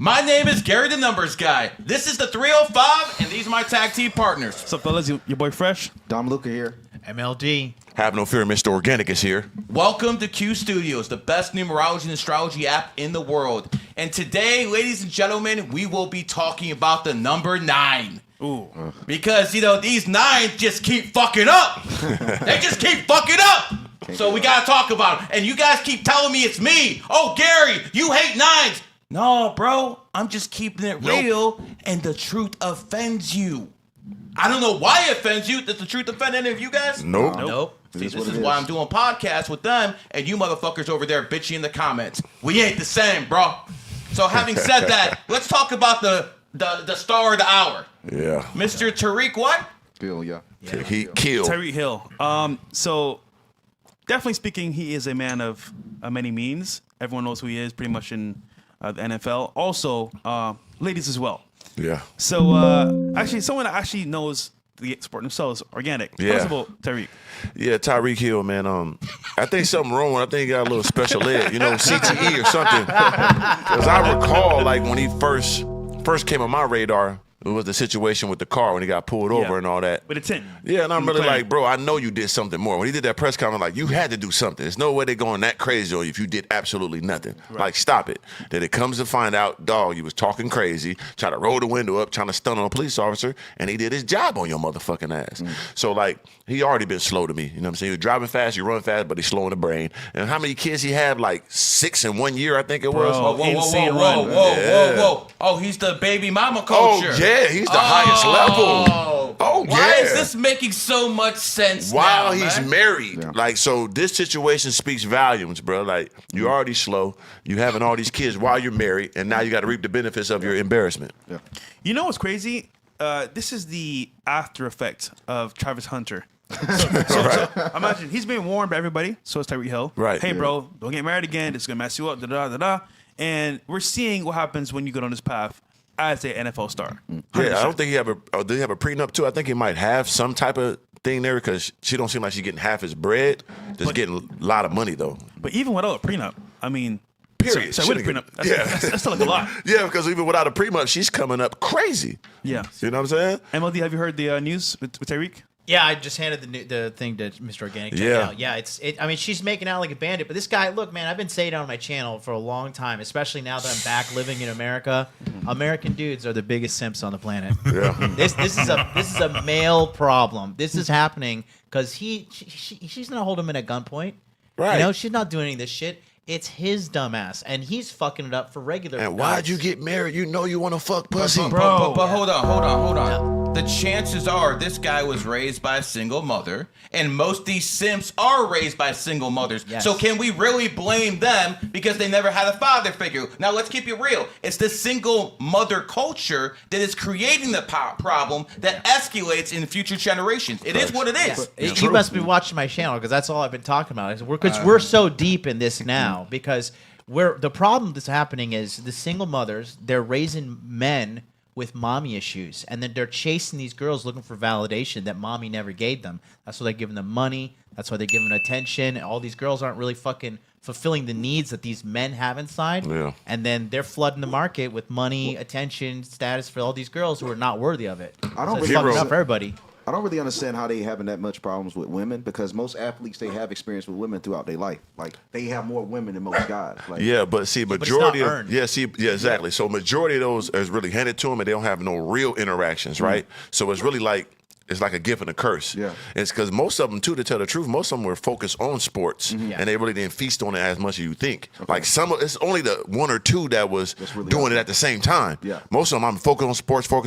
My name is Gary the Numbers Guy. This is the 305, and these are my tag team partners. What's up, fellas? Your boy Fresh. Dom Luca here. MLD. Have no fear, Mr. Organic is here. Welcome to Q Studios, the best numerology and astrology app in the world. And today, ladies and gentlemen, we will be talking about the number 9. Ooh. Because, these 9s just keep fucking up. They just keep fucking up. So we got to talk about it. And you guys keep telling me it's me. Oh, Gary, you hate 9s. No, bro, I'm just keeping it real, and the truth offends you. I don't know why it offends you. Does the truth offend any of you guys? Nope. See, this is why I'm doing podcasts with them, and you motherfuckers over there bitching in the comments. We ain't the same, bro. So having said that, let's talk about the star of the hour. Yeah. Mr. Tariq what? Bill, yeah. He killed. Tyreek Hill. So definitely speaking, he is a man of many means. Everyone knows who he is pretty much in the NFL. Also, ladies as well. Yeah. So actually, someone that actually knows the sport themselves, Organic. Yeah. First of all, Tyreek. Yeah, Tyreek Hill, man. I think something wrong with him. I think he got a little special ed, CTE or something. Because I recall, like, when he first came on my radar, it was the situation with the car when he got pulled over and all that. With a tint. Yeah, and I'm really like, bro, I know you did something more. When he did that press conference, like, you had to do something. There's no way they're going that crazy on you if you did absolutely nothing. Right. Like, stop it. Then it comes to find out, dog, you was talking crazy, trying to roll the window up, trying to stun on a police officer, and he did his job on your motherfucking ass. So, like, he already been slow to me. You know what I'm saying? He was driving fast, you run fast, but he's slow in the brain. And how many kids he had? Like 6 in 1 year, I think it was. Whoa. Oh, he's the baby mama culture. Oh, yeah, he's the highest level. Oh, yeah. Why is this making so much sense While now, he's man? married. Yeah. Like, so this situation speaks volumes, bro. Like, you're already slow. You having all these kids while you're married, and now you got to reap the benefits of your embarrassment. Yeah. You know what's crazy? This is the after effect of Travis Hunter. So imagine he's being warned by everybody. So is Tyreek Hill. Right. Hey, bro, don't get married again. It's gonna mess you up. Da da da da. And we're seeing what happens when you go down this path as an NFL star. 100%. Yeah, I don't think he have a. Did he have a prenup too? I think he might have some type of thing there because she don't seem like she's getting half his bread. Just getting a lot of money though. But even without a prenup, I mean, Period. So with a prenup, that's still like a lot. Yeah, because even without a prenup, she's coming up crazy. Yeah. You know what I'm saying? MLD, have you heard the news with Tyreek? Yeah, I just handed the thing to Mr. Organic. Yeah. Yeah, I mean, she's making out like a bandit, but this guy, look, man, I've been saying it on my channel for a long time, especially now that I'm back living in America. American dudes are the biggest simps on the planet. Yeah. This is a male problem. This is happening because she's not holding him at gunpoint. Right. She's not doing any of this shit. It's his dumbass, and he's fucking it up for regular. And why'd guys. you get married? You know you want to fuck pussy. But hold on. The chances are this guy was raised by a single mother, and most of these simps are raised by single mothers. Yes. So can we really blame them because they never had a father figure? Now let's keep it real. It's the single mother culture that is creating the problem that escalates in future generations. It is what it is. You must be watching my channel because that's all I've been talking about. Because we're so deep in this now. Because the problem that's happening is the single mothers, they're raising men with mommy issues, and then they're chasing these girls looking for validation that mommy never gave them. That's why they're giving them money. That's why they're giving attention. And all these girls aren't really fucking fulfilling the needs that these men have inside. Yeah. And then they're flooding the market with money, attention, status for all these girls who are not worthy of it. I don't So it's really- fucking up for everybody. I don't really understand how they having that much problems with women because most athletes, they have experience with women throughout their life. Like, they have more women than most guys. Like, Yeah, but see, it's not majority of earned. exactly. So majority of those is really handed to them, and they don't have no real interactions, right? So it's really like it's like a gift and a curse. Yeah. It's because most of them, too, to tell the truth, most of them were focused on sports, and they really didn't feast on it as much as you think. Like it's only the 1 or 2 that was really doing awesome. it at the same time. Yeah. Most of them, I'm focused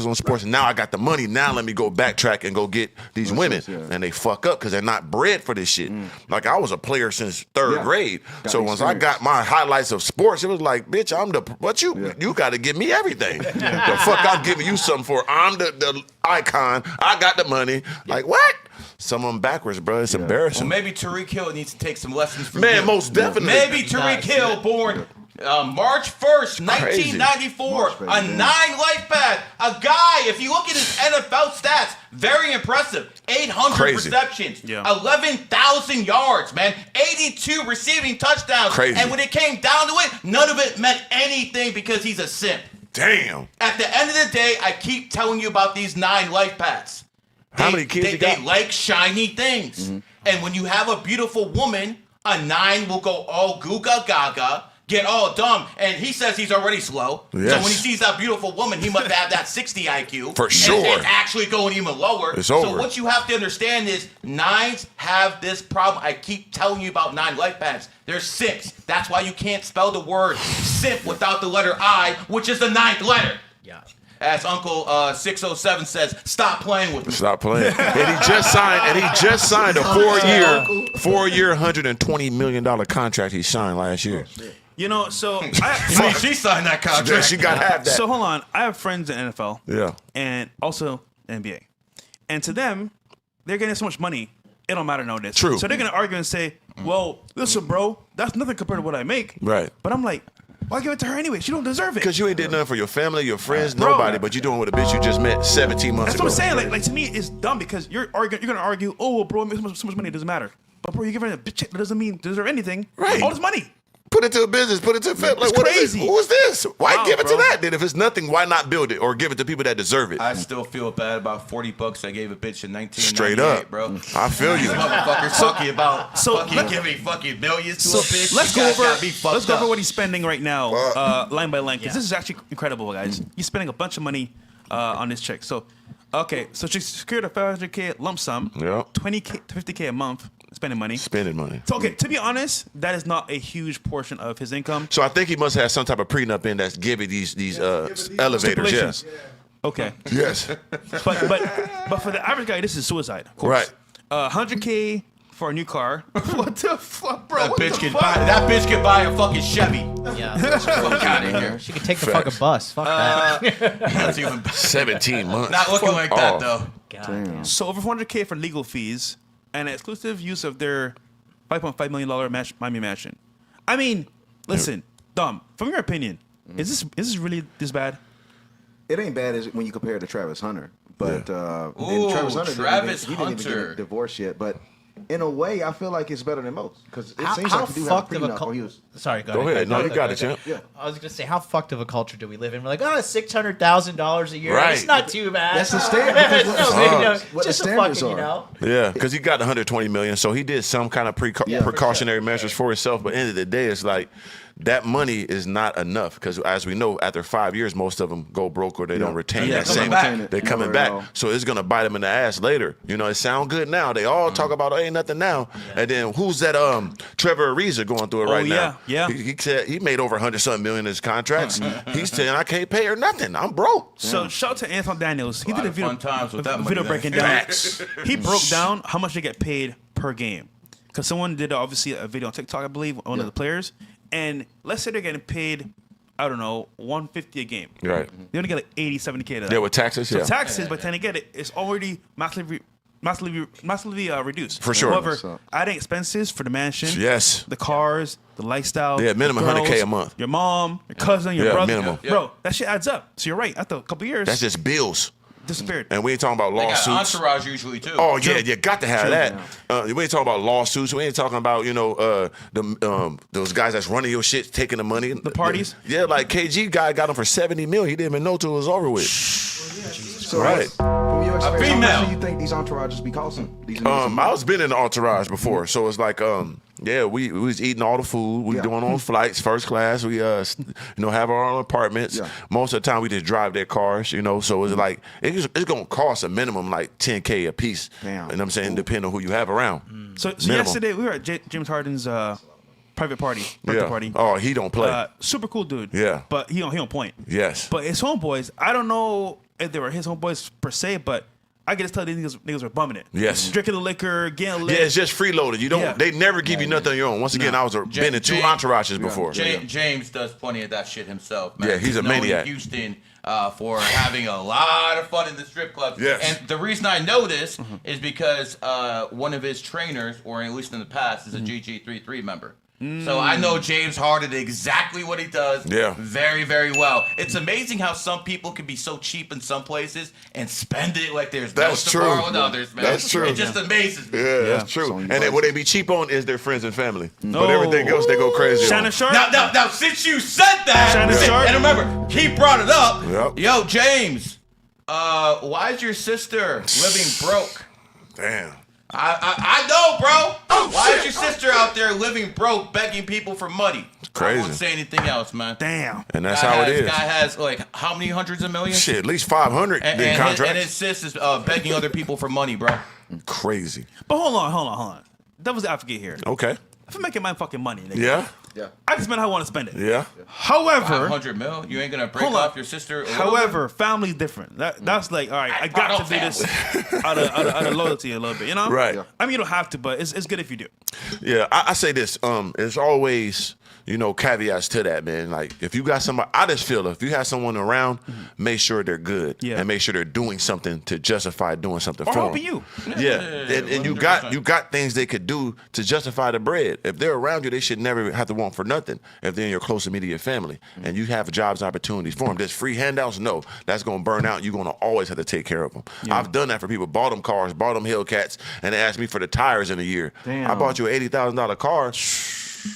on sports, and now I got the money. Now let me go backtrack and go get these women, and they fuck up because they're not bred for this shit. Like I was a player since third grade, Got so once I experience. got my highlights of sports, it was like, bitch, I'm the what you got to give me everything. The fuck I'm giving you something for? I'm the icon. I got the money. Like what? Some of them backwards, bro. It's embarrassing. Well, maybe Tariq Hill needs to take some lessons from Man, you. most definitely. Maybe Tariq Hill, born March 1st, Crazy. 1994, March 1st, a yeah. 9 Lifepath. A guy, if you look at his NFL stats, very impressive. 800 Crazy. receptions, Yeah. 11,000 yards, man, 82 receiving touchdowns. Crazy. And when it came down to it, none of it meant anything because he's a simp. Damn. At the end of the day, I keep telling you about these 9 life paths. How many kids you got? They like shiny things. And when you have a beautiful woman, a 9 will go all googa gaga, get all dumb. And he says he's already slow. Yes. So when he sees that beautiful woman, he must have that 60 IQ. For sure. And actually going even lower. It's So over. what you have to understand is 9s have this problem. I keep telling you about 9 life paths. There's simps. That's why you can't spell the word simp without the letter I, which is the 9th letter. Yeah. As Uncle 607 says, stop playing with me. Stop playing. And he just signed a 4-year, $120 million contract he signed last year. You know, so She signed that contract. She got half that. So hold on. I have friends in NFL. Yeah. And also NBA. And to them, they're getting so much money, it don't matter nowadays. True. So they're gonna argue and say, well, listen, bro, that's nothing compared to what I make. Right. But I'm like, why give it to her anyway? She don't deserve it. Because you ain't did nothing for your family, your friends, Bro. nobody, but you doing with a bitch you just met 17 months That's ago. what I'm saying. Like to me, it's dumb because you're gonna argue, oh, well, bro, it makes so much money, it doesn't matter. But bro, you give her a bitch that doesn't mean deserve anything. Right. All this money. Put it to a business, put it to a family. Like, It's what is crazy. this? Who is this? Why Wow, give it bro. to that? Then if it's nothing, why not build it or give it to people that deserve it? I still feel bad about $40 I gave a bitch in 1998, Straight up. bro. I feel you. These motherfuckers talking about so fucking let- giving fucking millions to a bitch. Let's You go guys over. gotta be fucked Let's go over up. what he's spending right now, line by line, because Yeah. this is actually incredible, guys. He's spending a bunch of money on this chick. So, okay, so she secured a $500K lump sum, Yeah. 20K to 50K a month, spending money. Spending money. So, okay, to be honest, that is not a huge portion of his income. So I think he must have some type of prenup in that's giving these elevators. Stipulations. Yes. Okay, Yes. but for the average guy, this is suicide. Of course. Right. 100K for a new car. What the fuck, bro? That What bitch the can fuck? buy. That bitch can buy a fucking Chevy. Yeah. Fuck out of here. She could take the Facts. fucking bus. Fuck that. That's even 17 months. not looking like that off. though. God Damn. damn. So over 400K for legal fees and exclusive use of their $5.5 million Miami mansion. I mean, listen, Dom, from your opinion, is this really this bad? It ain't bad as when you compare it to Travis Hunter, but Ooh, and Travis Hunter Travis didn't even get Hunter. a divorce yet. But in a way, I feel like it's better than most because it seems How like you do have a fucked of a prenup. Or he was, Sorry, go Go ahead. No, you got it, champ. yeah. I was gonna say, how fucked of a culture do we live in? We're like, oh, $600,000 a year. Right. It's not too bad. That's the standard. It's no big deal. What the Just a standards fucking, you are. know. Yeah, because he got 120 million, so he did some kind of for precautionary sure. measures for himself. But at the end of the day, it's like that money is not enough because, as we know, after 5 years, most of them go broke or they don't retain And that they're same. coming back. They're coming back, so it's gonna bite them in the ass later. You know, it sound good now. They all talk about, oh, ain't nothing now. And then who's that? Trevor Ariza going through it right now. yeah. He said he made over 100-something million in his contracts. He's saying I can't pay her nothing. I'm broke. So shout out to Anthony Daniels. He A did lot a of video, fun times with that money video then. breaking down. Facts. He broke down how much they get paid per game. Because someone did obviously a video on TikTok, I believe, one of the players. And let's say they're getting paid, I don't know, $150 a game. Right. They only get like 80, 70K to that. Yeah, with taxes. So Yeah. taxes, by the time they get it, it's already massively reduced. For sure. However, So- adding expenses for the mansion, Yes. the cars, the lifestyle, Yeah, minimum the 100K a girls, month. Your mom, your cousin, your Yeah, brother, minimum. bro. That shit adds up. So you're right. After a couple years, That's just bills. disappeared. And we ain't talking about They got lawsuits. entourage usually too. Oh yeah, you got to have that. We ain't talking about lawsuits. We ain't talking about those guys that's running your shit, taking the money. The parties? Yeah, like KG guy got him for $70 million. He didn't even know till it was over with. So Right. From your experience, how female. much do you think these entourages be costing? These I was been in the entourage before, so it's like yeah, we was eating all the food. We Yeah. doing on flights, first class. We have our own apartments. Yeah. Most of the time we just drive their cars, so it's like it's gonna cost a minimum like $10K a piece. Damn. You know what I'm saying? Depending on who you have around. So Minimum. yesterday we were at James Harden's private party, birthday Yeah. party. Oh, he don't play. Super cool dude. Yeah. But he don't point. Yes. But his homeboys, I don't know if they were his homeboys per se, but I can just tell these niggas were bumming it. Yes. Drinking the liquor, getting lit. Yeah, it's just freeloaded. You don't. Yeah. They never give you nothing on your own. Once again, I was been in two James- entourages before. James does plenty of that shit himself, man. Yeah, he's a known in maniac. Houston for having a lot of fun in the strip clubs. Yes. And the reason I know this is because one of his trainers, or at least in the past, is a GG33 member. So I know James Harden exactly what he does. Yeah. Very, very well. It's amazing how some people can be so cheap in some places and spend it like there's That's no true. tomorrow in others, man. That's true. It just amazes me. Yeah, that's true. So And you then what they be cheap on is their friends and family. But everything else they go crazy Shannon on. Sharp. Now, since you said that, Shannon Sharp. and remember, he brought it up. Yep. Yo, James, why is your sister living broke? Damn. I know, bro. Why is your sister out there living broke, begging people for money? Crazy. I won't say anything else, man. Damn. And that's how it is. Guy has like how many hundreds of millions? Shit, at least 500 And, in and, contracts. and his sis is begging other people for money, bro. Crazy. But hold on. Devil's advocate here. Okay. If I'm making my fucking money, nigga, Yeah. Yeah. I can spend how I want to spend it. Yeah. However, 500 mil? You ain't gonna break Hold on. off your sister? a little however, family's different. That's like, all right, I got to do this out of loyalty a little bit, you know? Right. Yeah. I mean, you don't have to, but it's good if you do. Yeah, I say this. There's always, caveats to that, man. Like, if you got somebody, I just feel if you have someone around, make sure they're good. Yeah. And make sure they're doing something to justify doing something Or for helping them. you. Yeah. And you 100%. got things they could do to justify the bread. If they're around you, they should never have to want for nothing if they're in your close immediate family. And you have jobs and opportunities for them. There's free handouts? No. That's going to burn out. You're going to always have to take care of them. Yeah. I've done that for people. Bought them cars, bought them Hellcats, and they asked me for the tires in a year. Damn. I bought you an $80,000 car.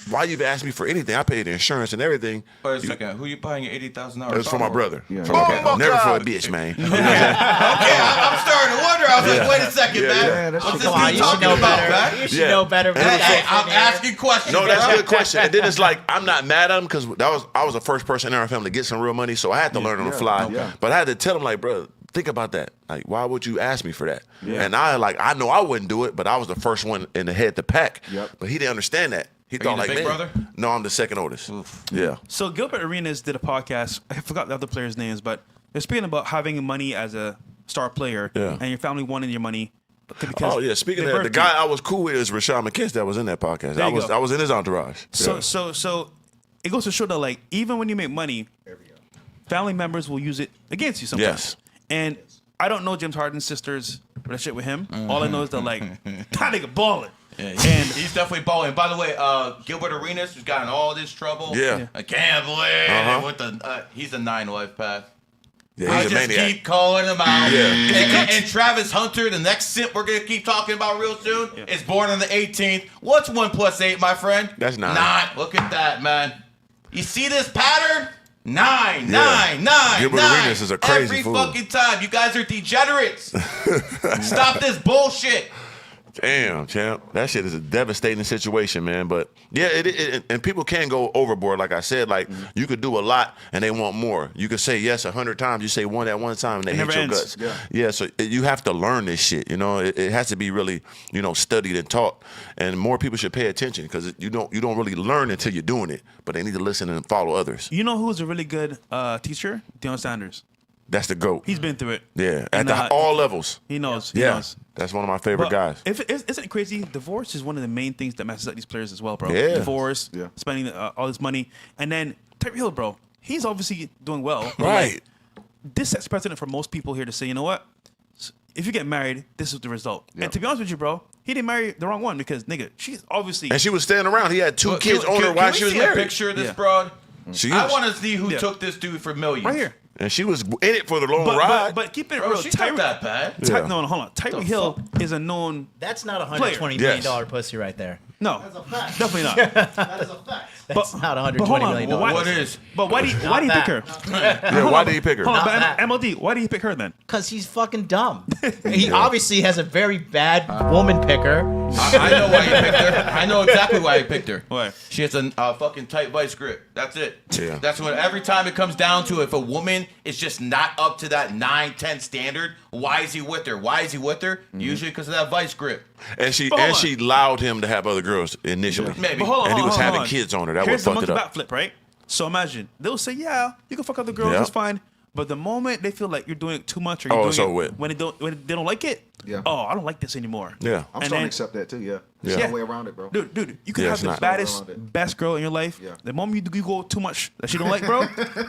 Why you even ask me for anything? I paid the insurance and everything. Wait a second. Who you buying your $80,000? It was for my brother. Yeah. For my Oh, brother. Never for a bitch, man. You know what I'm saying? Okay, I'm starting to wonder. I was like, wait a second, Yeah, man. yeah, that What's shit this come dude on, you should talking know about, better. man? You should Yeah. know better. Hey, I'm asking questions. No, that's a bro. good question. And then it's like, I'm not mad at him because I was the first person in our family to get some real money, so I had to learn on the fly. yeah. But I had to tell him, like, bro, think about that. Like, why would you ask me for that? Yeah. And I know I wouldn't do it, but I was the first one in the head to pack. Yep. But he didn't understand that. He you thought the like, big man, brother? no, I'm the second oldest. Yeah. So Gilbert Arenas did a podcast. I forgot the other players' names, but they're speaking about having money as a star player Yeah. and your family wanting your money. Because Oh yeah. Speaking they of that, the birthed guy you. I was cool with is Rashad McKiss that was in that podcast. There you go. I was in his entourage. So Yeah. so it goes to show that like even when you make money, family members will use it against you sometimes. Yes. And I don't know James Harden's sister's relationship with him. Mm-hmm. All I know is that like that nigga balling. Yeah, And he's definitely balling. By the way, Gilbert Arenas has gotten all this trouble. Yeah. Gambling Uh-huh. with the he's a 9 Lifepath. Yeah, I he's a just maniac. keep calling him out. Yeah. And Travis Hunter, the next simp we're gonna keep talking about real soon, is born on the 18th. What's 1 + 8, my friend? That's 9. 9. Look at that, man. You see this pattern? 9, Yeah. 9. Gilbert 9. Arenas is a crazy Every fool. fucking time. You guys are degenerates. Stop this bullshit. Damn, champ. That shit is a devastating situation, man. But yeah, and people can go overboard. Like I said, like you could do a lot and they want more. You could say yes 100 times. You say one at one time and they hate never your ends. guts. Yeah. So you have to learn this shit. You know, it has to be really, studied and taught. And more people should pay attention because you don't really learn until you're doing it. But they need to listen and follow others. You know who's a really good teacher? Deion Sanders. That's the GOAT. He's been through it. Yeah, And, at all levels. He knows. He Yeah, knows. that's one of my favorite guys. Isn't it crazy? Divorce is one of the main things that messes up these players as well, bro. Yeah. Divorce, Yeah. spending all this money, and then Tyreek Hill, bro. He's obviously doing well. but, Right. like, this sets precedent for most people here to say, you know what? If you get married, this is the result. Yeah. And to be honest with you, bro, he didn't marry the wrong one because, nigga, she's obviously. And she was staying around. He had 2 Look, kids on her can while we she was see married. a picture of this Yeah. broad? She I is. want to see who Yeah. took this dude for millions. right here. And she was in it for the long But, ride. but keep it Bro, real. she's not that bad. Yeah. No, hold on. Tyreek Hill is a known. That's not a Player. $120 Yes. million pussy right there. No, That's a fact. definitely not. That is a fact. That's But- not a but hold $120 on, million. well, why- What is? But why do you Not pick that. her? yeah, why did he pick her? Hold on, Not but that. MLD, why do you pick her then? Because he's fucking dumb. He obviously has a very bad woman picker. I know why you picked her. I know exactly why you picked her. Why? She has a fucking tight vice grip. That's it. Yeah. That's when every time it comes down to if a woman is just not up to that 9-10 standard, why is he with her? Why is he with her? Usually because of that vice grip. And she But hold on. she allowed him to have other girls initially. Maybe. But hold on, And he hold was on, having hold on. kids on her. That Here's was the fucked monkey it up. backflip, right? So imagine they'll say, "Yeah, you can fuck other girls, Yeah. it's fine." But the moment they feel like you're doing it too much, or Oh, you're it's doing over it with. when they don't like it, Yeah. oh, I don't like this anymore. Yeah. I'm And starting then- to accept that too. Yeah. There's no way around it, bro. Dude, you can Yeah, have it's the not. baddest, best girl in your life. Yeah. The moment you go too much that she don't like, bro,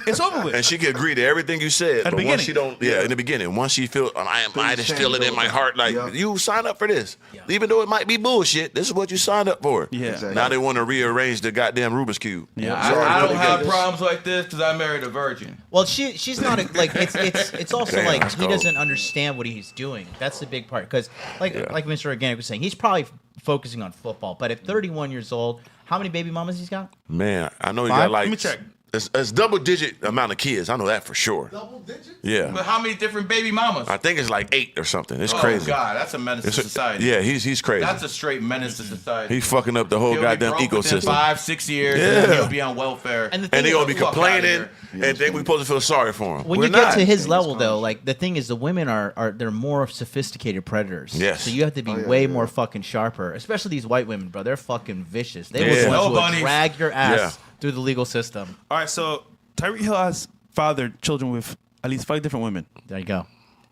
it's over with. And she can agree to everything you said, At the but once she beginning. don't, in the beginning, once she feel, I just feel it in my heart, like Yeah. you sign up for this, even though it might be bullshit. This is what you signed up for. Yeah. Exactly. Now they want to rearrange the goddamn Rubik's cube. Yeah. I don't have problems like this because I married a virgin. Well, she's not like it's also Damn, like that's he cold. doesn't understand what he's doing. That's the big part because like Mr. Organic was saying, he's probably focusing on football. But at 31 years old, how many baby mamas he's got? Man, I know you Five? got like Let me check. It's double-digit amount of kids. I know that for sure. Double digits? Yeah, But how many different baby mamas? I think it's like 8 or something. It's Oh crazy. God, that's a menace It's to a- society. yeah, he's crazy. That's a straight menace to society. He's fucking up the whole He'll be goddamn broke within ecosystem. 5-6 years, Yeah. and then he'll be on welfare. And the thing And they is, gonna be Fuck outta complaining here. and think we supposed to feel sorry for him. when We're you get not. to his level, though, like the thing is, the women are they're more sophisticated predators. Yes. So you have to be way more fucking sharper, especially these white women, bro. They're fucking vicious. They Yeah. were the ones No who would bunnies. drag your ass Yeah. through the legal system. All right, so Tyreek Hill has fathered children with at least 5 different women. There you go.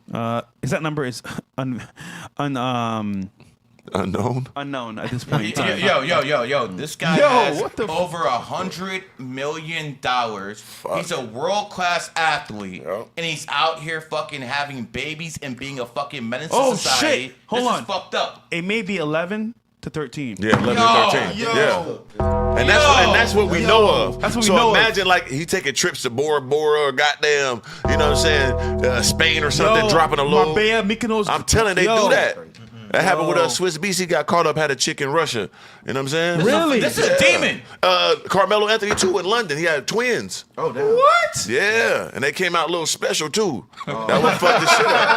That number is Unknown. unknown at this point in time. Yo, this guy Yo, has what the f- over $100 million. He's a world-class athlete, Yep. and he's out here fucking having babies and being a fucking menace Oh, to society. shit. Hold this on. is fucked up. It may be 11 to 13. Yeah, 11 Yo, to 13. yo. Yeah. And that's what we know of. That's what we so know of. imagine like he taking trips to Bora Bora or goddamn, you know what I'm saying, Spain or something, dropping a load. Marbella, Mykonos. I'm telling they Yo. do that. That happened with Yo. Swiss Beats. He got caught up, had a chick in Russia. You know what I'm saying? Really? This is a demon. Carmelo Anthony too in London. He had twins. Oh, damn. What? Yeah, and they came out a little special too. That one fucked the shit up.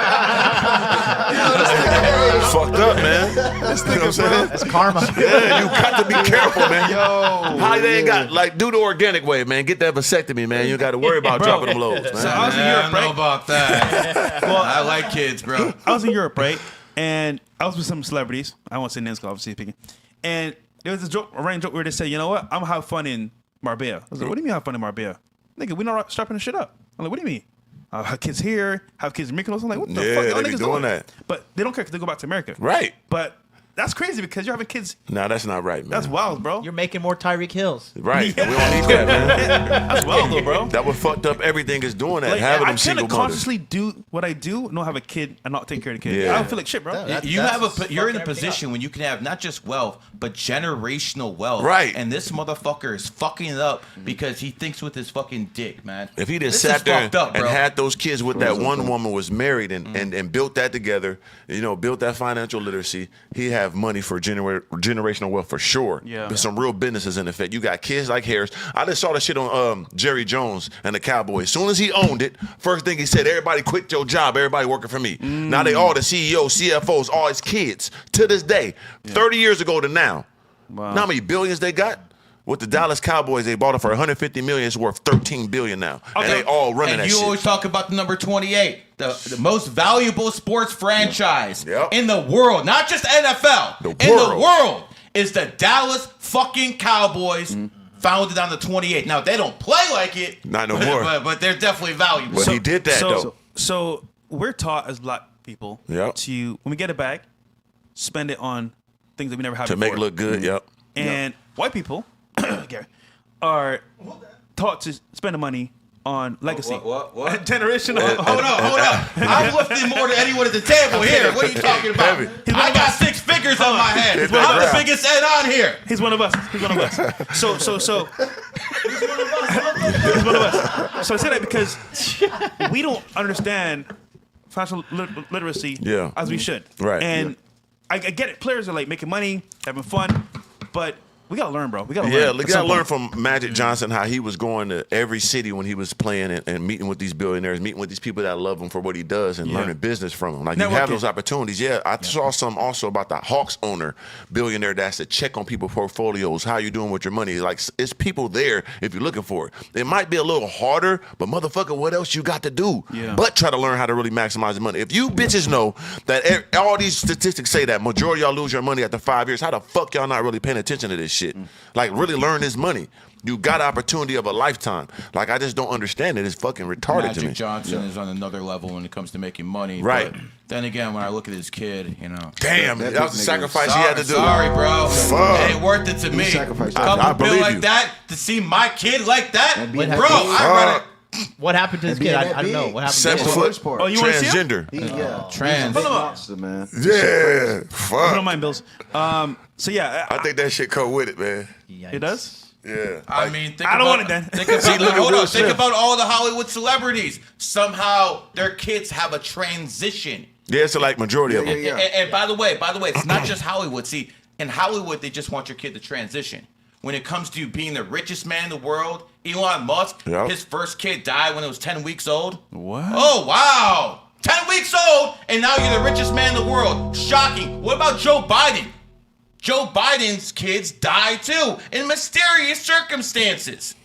Fucked up, man. You know what I'm saying? That's karma. Yeah, you got to be careful, man. Yo, how they ain't got like do the organic way, man. Get that vasectomy, man. You got to worry about Bro, dropping them loads, so man. I was in I Europe, don't know right? about that. Well, I like kids, bro. I was in Europe, right? And I was with some celebrities. I won't say names, obviously speaking. And there was a running joke where they said, you know what? I'm gonna have fun in Marbella. I was like, what do you mean have fun in Marbella? Nigga, we not strapping the shit up. I'm like, what do you mean? Have kids here, have kids in Mykonos. I'm like, what the Yeah, fuck? Y'all they be niggas doing that. But they don't care because they go back to America. Right. But that's crazy because you're having kids. Nah, that's not right, man. That's wild, bro. You're making more Tyreek Hills. Right. We don't need that, man. That's wild, though, bro. That what fucked up everything is doing that. Like, Having I them single couldn't mothers. consciously do what I do, not have a kid and not take care of the kid. Yeah. I don't feel like shit, bro. You're in a everything position when you can have not just wealth, but generational wealth. Right. And this motherfucker is fucking it up because he thinks with his fucking dick, man. If he just This sat is there fucked up, and bro. had those kids with that one woman, was married and built that together, you know, built that financial literacy, he have money for generational wealth for sure. Yeah. There's some real businesses in effect. You got kids like Harris. I just saw the shit on Jerry Jones and the Cowboys. As soon as he owned it, first thing he said, everybody quit your job. Everybody working for me. Now they all the CEOs, CFOs, all his kids to this day, 30 years ago to now. Wow. Know how many billions they got? With the Dallas Cowboys, they bought it for $150 million. It's worth $13 billion now, and they all running And that you shit. always talk about the number 28, the most valuable sports franchise Yep. in the world, not just NFL. The in world. the world is the Dallas fucking Cowboys, founded on the 28. Now they don't play like it, Not no more. but they're definitely valuable. But he did that though. So we're taught as black people Yep. to, when we get it back, spend it on things that we never had To before. make it look good, yep. And white people Gary, are taught to spend the money on legacy. What? Generational. Hold up. I'm lifting more than anyone at the table here. What are you talking about? Heavy. I got 6 figures on my head. Hit I'm that the ground. biggest head on here. He's one of us. He's one of us. So. He's one of us. So I say that because we don't understand financial literacy Yeah. as we should. Right. And I get it. Players are like making money, having fun, but we gotta learn, bro. We gotta learn. Yeah, at you some gotta learn point. from Magic Johnson how he was going to every city when he was playing and meeting with these billionaires, meeting with these people that love him for what he does and Yeah. learning business from him. Like you have Networking. those opportunities. Yeah, I saw some also about the Hawks owner, billionaire that's to check on people's portfolios, how you doing with your money. Like it's people there if you're looking for it. It might be a little harder, but motherfucker, what else you got to do? Yeah. But try to learn how to really maximize the money. If you bitches know that all these statistics say that majority of y'all lose your money after 5 years, how the fuck y'all not really paying attention to this shit. Like, really learn this money. You got an opportunity of a lifetime. Like, I just don't understand it. It's fucking retarded to me. Magic Johnson is on another level when it comes to making money. Right. But then again, when I look at his kid, you know. Damn, That that was big the nigga. sacrifice he had to do. Sorry, bro. Fuck. It ain't worth it to me. sacrificed A that. couple I bill believe like you. that to see my kid like that, And bro. being that I'd big. rather What happened to this being kid? that I don't know. big. What happened? Seven to the him? foot worst part. Oh, you want to see him? transgender. trans. He's a monster, man. Yeah, I don't fuck. mind bills. So yeah, I think that shit come with it, man. it does. Yeah. I mean, think I don't about, want it then. Think about, See, look at hold Will on, think Smith. about all the Hollywood celebrities. Somehow their kids have a transition. Yeah, it's like majority of them. Yeah. And by the way, it's not just Hollywood. See, in Hollywood, they just want your kid to transition. When it comes to being the richest man in the world, Elon Musk, Yep. his first kid died when it was 10 weeks old. What? Oh, wow. 10 weeks old, and now you're the richest man in the world. Shocking. What about Joe Biden? Joe Biden's kids died too in mysterious circumstances.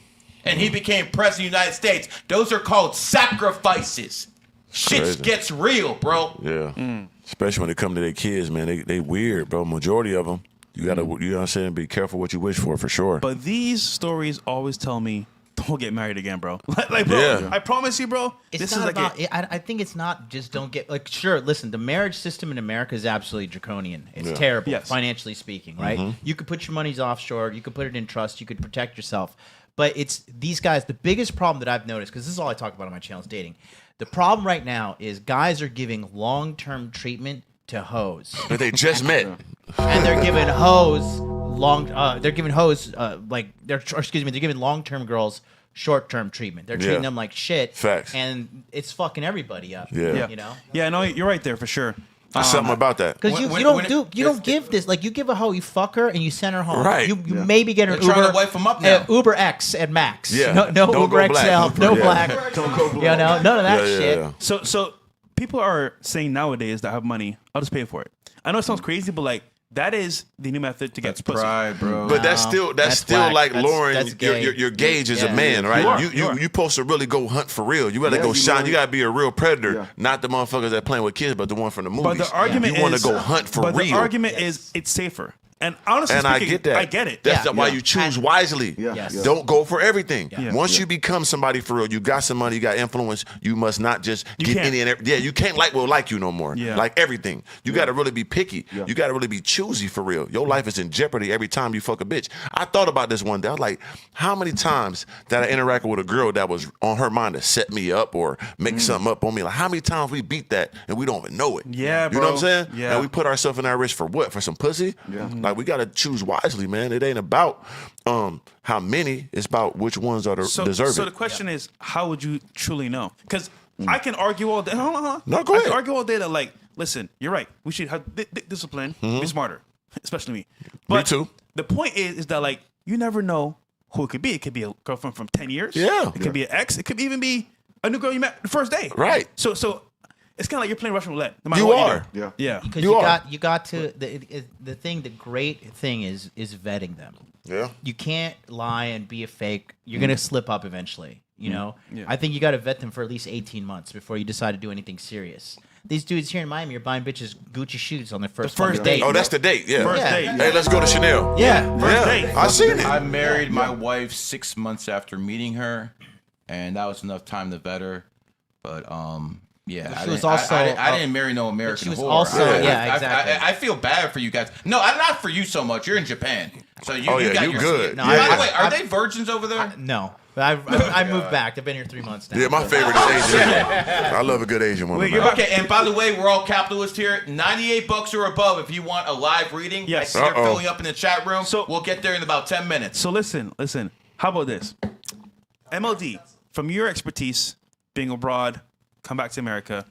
And he became president of the United States. Those are called sacrifices. Shit Crazy. gets real, bro. Yeah. Especially when it come to their kids, man. They weird, bro. Majority of them. You gotta, you know what I'm saying? Be careful what you wish for sure. But these stories always tell me, don't get married again, bro. Like, bro, Yeah. I promise you, bro. It's this not is like about. I think it's not just don't get like. Sure, listen. The marriage system in America is absolutely draconian. It's Yeah. terrible, Yes. financially speaking. Right? You could put your monies offshore. You could put it in trust. You could protect yourself. But it's these guys. The biggest problem that I've noticed, because this is all I talk about on my channel, is dating. The problem right now is guys are giving long-term treatment to hoes, But they just met. and they're giving hoes they're giving hoes they're giving long-term girls short-term treatment. They're treating Yeah. them like shit. Facts. And it's fucking everybody up. Yeah. You know. Yeah, no, you're right there for sure. There's something about that. Because When- you when- don't when it- do you don't it's- give this like you give a hoe, you fuck her and you send her home. Right. You maybe get an They're trying Uber to wipe 'em up now. Uber X at max. Yeah. No Don't Uber go black. XL. No Yeah. black. Don't go You know, none of that shit. Yeah. So people are saying nowadays that I have money, I'll just pay for it. I know it sounds crazy, but like that is the new method to get That's pussy. pride, bro. But that's No, that's still whack. like That's- lowering that's gay. your gauge as a Yeah. man, right? You are. You supposed to really go hunt for real. You gotta Yeah, go you shot. really- You gotta be a real predator, Yeah. not the motherfuckers that playing with kids, but the one from the movies. But the argument you want to is go hunt for but real. the argument is it's safer. And honestly And I speaking, get that. I get it. That's Yeah. why Yeah. you choose wisely. Yeah. Yes. Yeah. Don't go for everything. Yeah. Once you become somebody for real, you got some money, you got influence. You must not just get can't. any and every. Yeah, you can't like you no more. Yeah. Like everything, you got to really be picky. Yeah. You got to really be choosy for real. Your life is in jeopardy every time you fuck a bitch. I thought about this one day. I was like, how many times that I interacted with a girl that was on her mind to set me up or make something up on me? Like how many times we beat that and we don't even know it? Yeah, you know what I'm bro. saying? Yeah. And we put ourselves in our risk for what? For some pussy? Yeah. Like we got to choose wisely, man. It ain't about how many. It's about which ones are deserving. So the question is, how would you truly know? Because I can argue all day. Hold on. No, go I ahead. can argue all day that like, listen, you're right. We should have discipline. Be smarter, especially me. But too. The point is that like you never know who it could be. It could be a girlfriend from 10 years. Yeah. It could be an ex. It could even be a new girl you met the first day. Right. So it's kind of like you're playing Russian roulette. No matter You what are. do. Yeah. Yeah. Because You are. you got to the great thing is vetting them. Yeah. You can't lie and be a fake. You're gonna slip up eventually. You know. Yeah. I think you got to vet them for at least 18 months before you decide to do anything serious. These dudes here in Miami are buying bitches Gucci shoes on their first first date. date. Oh, that's the date. Yeah. First Yeah. date. Hey, let's go to Chanel. Yeah. First Yeah. date. I seen it. I married my wife 6 months after meeting her, and that was enough time to vet her. But yeah, But I she was didn't- also- I didn't marry no American she was whore. also- yeah, exactly. I feel bad for you guys. No, I'm not for you so much. You're in Japan, so you. Oh, you yeah, got you your good. No, By Yeah. the way, are they virgins over there? No, I moved back. I've been here 3 months now. Yeah, my favorite is Asian. I love a good Asian woman. Wait, you're man. about- Okay, and by the way, we're all capitalists here. $98 or above if you want a live reading. Yes. I see they're Uh-oh. filling up in the chat room. So- we'll get there in about 10 minutes. So listen. How about this? MLD, from your expertise, being abroad, come back to America,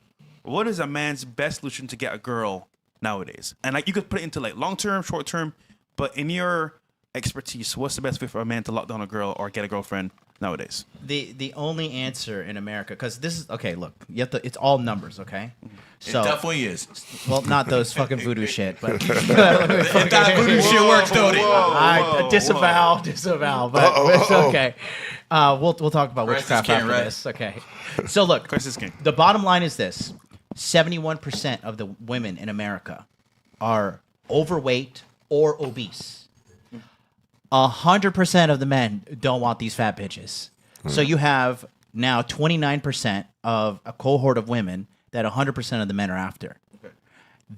what is a man's best solution to get a girl nowadays? And like you could put it into like long term, short term, but in your expertise, what's the best way for a man to lock down a girl or get a girlfriend nowadays? The only answer in America, because this is okay. Look, you have to. It's all numbers, okay? So it definitely is. well, not those fucking voodoo shit, but That voodoo shit works, don't it? I disavow, but it's okay. We'll talk about Christ is witchcraft king, after right? this. Okay. So look, Christ is king. the bottom line is this: 71% of the women in America are overweight or obese. 100% of the men don't want these fat bitches. So you have now 29% of a cohort of women that 100% of the men are after.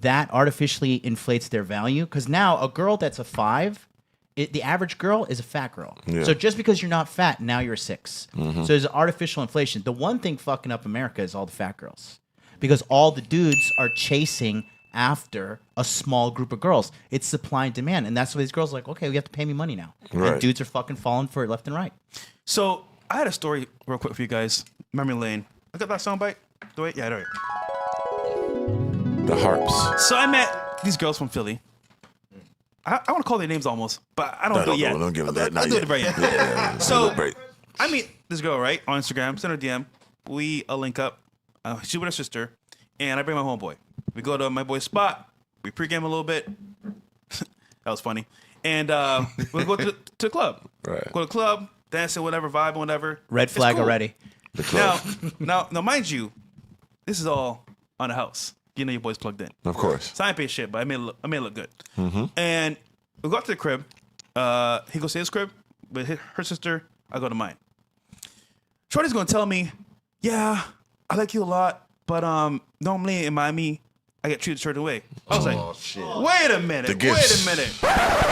That artificially inflates their value because now a girl that's a 5, the average girl is a fat girl. Yeah. So just because you're not fat, now you're a 6. So there's artificial inflation. The one thing fucking up America is all the fat girls because all the dudes are chasing after a small group of girls. It's supply and demand. And that's why these girls are like, okay, we have to pay me money now. Right. And dudes are fucking falling for it left and right. So I had a story real quick for you guys. Memory lane. Look at that soundbite. Do it? Yeah, do it. The harps. So I met these girls from Philly. I want to call their names almost, but I don't do it yet. Don't give them that. I'll do it right yet. Yeah, So break. I meet this girl, right, on Instagram, send her a DM. We link up. She's with her sister, and I bring my homeboy. We go to my boy's spot. We pregame a little bit. That was funny. And we go to the club. Right. Go to the club, dance, whatever, vibe, whatever. Red It's flag cool. already. The club. Now, mind you, this is all on the house. You know your boy's plugged in. Of course. So I ain't pay shit, but I made it look good. Mm-hmm. And we go up to the crib. He goes to his crib with her sister. I go to mine. Shorty's gonna tell me, yeah, I like you a lot, but normally in Miami, I get treated a certain way. I was like, wait a minute, The gifts. wait a minute.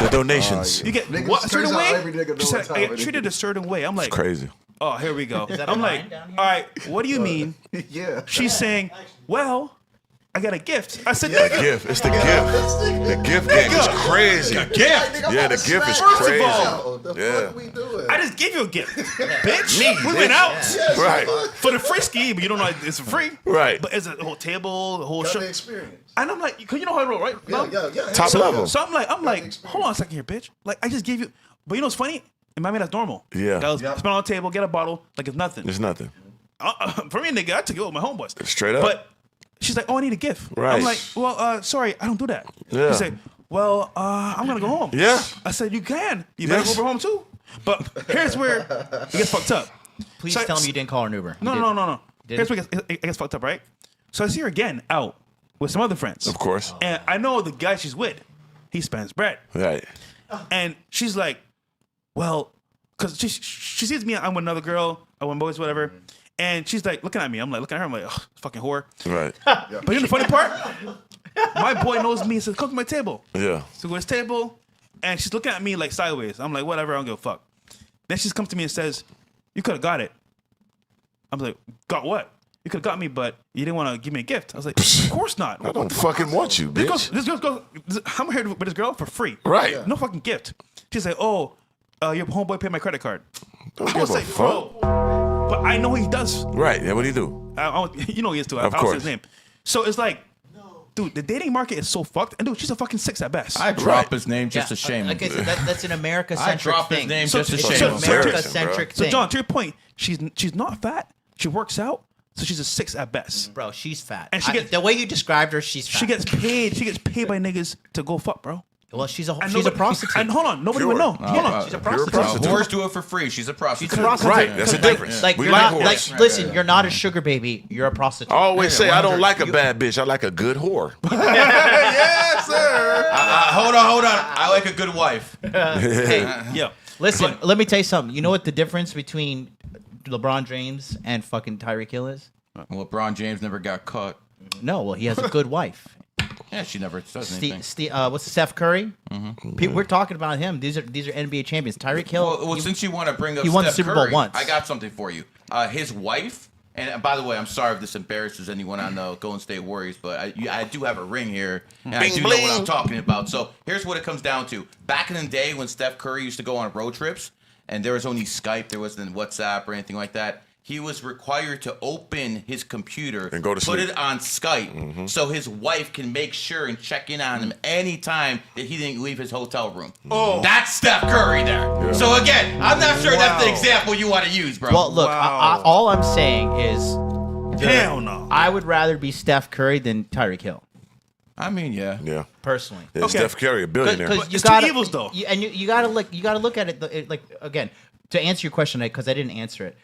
The donations. You get Niggas what a certain turns out way? every nigga know She said, what I time get it treated a certain way. I'm like, Crazy. oh, here we go. that a I'm 9 like, down here? all right, what do you mean? Yeah. She's saying, well, I got a gift. I said, The nigga, gift. It's the gift. The gift game is crazy. Gift. Yeah, the gift is First of crazy. all, The Yeah. fuck we doing? I just gave you a gift, bitch. We went out Right. for the frisky, but you don't know it's free. Right. But it's a whole table, the whole Got show. the experience. And I'm like, cause you know how I roll, right? Yeah. Top level. So I'm like, hold on a second here, bitch. Like I just gave you, but you know what's funny? In Miami, that's normal. Yeah. Guys Yeah. spend on the table, get a bottle, like it's nothing. It's nothing. For me, nigga, I took it with my homeboys. Straight up. But she's like, oh, I need a gift. Right. I'm like, well, sorry, I don't do that. Yeah. She said, well, I'm gonna go home. Yeah. I said, you can. You better Yes. go over home too. But here's where it gets fucked up. Please So- tell me you didn't call her an Uber. You No, did. no. Didn't? Here's where it gets fucked up, right? So I see her again out with some other friends. Of course. And I know the guy she's with, he spends bread. Right. And she's like, well, because she sees me, I'm with another girl, I want boys, whatever. And she's like looking at me. I'm like looking at her. I'm like, oh, fucking whore. Right. But you know the funny part? My boy knows me and says, come to my table. Yeah. So we go to his table, and she's looking at me like sideways. I'm like, whatever, I don't give a fuck. Then she comes to me and says, you could have got it. I'm like, got what? You could have got me, but you didn't want to give me a gift. I was like, of course not. I don't fucking want you, bitch. This girl goes, I'm here with this girl for free. Right. No fucking gift. She's like, oh, your homeboy paid my credit card. Don't I give was a like, fuck. bro. But I know he does. Right. Yeah, what do you do? You know he is too. Of I'll say course. his name. So it's like, dude, the dating market is so fucked. And dude, she's a fucking 6 at best. I drop his name just to shame like I him. said, that's an I America-centric drop his thing. name So- just to so- shame so- him. so- America-centric So thing. John, to your point, she's not fat. She works out, so she's a 6 at best. Bro, she's fat. And she gets- the way you described her, she's fat. She gets paid. She gets paid by niggas to go fuck, bro. well, she's a And she's a nobody- prostitute. And hold on, nobody Pure. would know. Oh, Hold on, wow. she's a Pure prostitute. prostitute. Whores do it for free. She's a prostitute. She's a prostitute. Right, that's the Like- difference. Like We you're like not whores. like listen, you're not a sugar baby. You're a prostitute. I always say I don't 100. like a bad bitch. I like a good whore. Yes, sir. Hold on. I like a good wife. Hey, Yeah. listen, let me tell you something. You know what the difference between LeBron James and fucking Tyreek Hill is? LeBron James never got caught. No, well, he has a good wife. Yeah, she never says anything. What's Steph Curry? We're talking about him. These are NBA champions. Tyreek Hill. Well, since you want to bring up he won the Steph Super Bowl Curry, once. I got something for you. His wife, and by the way, I'm sorry if this embarrasses anyone on the Golden State Warriors, but I do have a ring here, and I Bling, do know bling. what I'm talking about. So here's what it comes down to. Back in the day when Steph Curry used to go on road trips, and there was only Skype, there wasn't WhatsApp or anything like that, he was required to open his computer And go to put sleep. it on Skype so his wife can make sure and check in on him anytime that he didn't leave his hotel room. Oh, that's Steph Curry there. Yeah. So again, I'm not sure that's the Wow. example you want to use, bro. well, look, Wow. all I'm saying is Hell no. I would rather be Steph Curry than Tyreek Hill, I mean, yeah. Yeah. personally. Yeah, Okay. Steph Curry, a billionaire. Because you It's two gotta, evils, though. you gotta look at it like again to answer your question because I didn't answer it.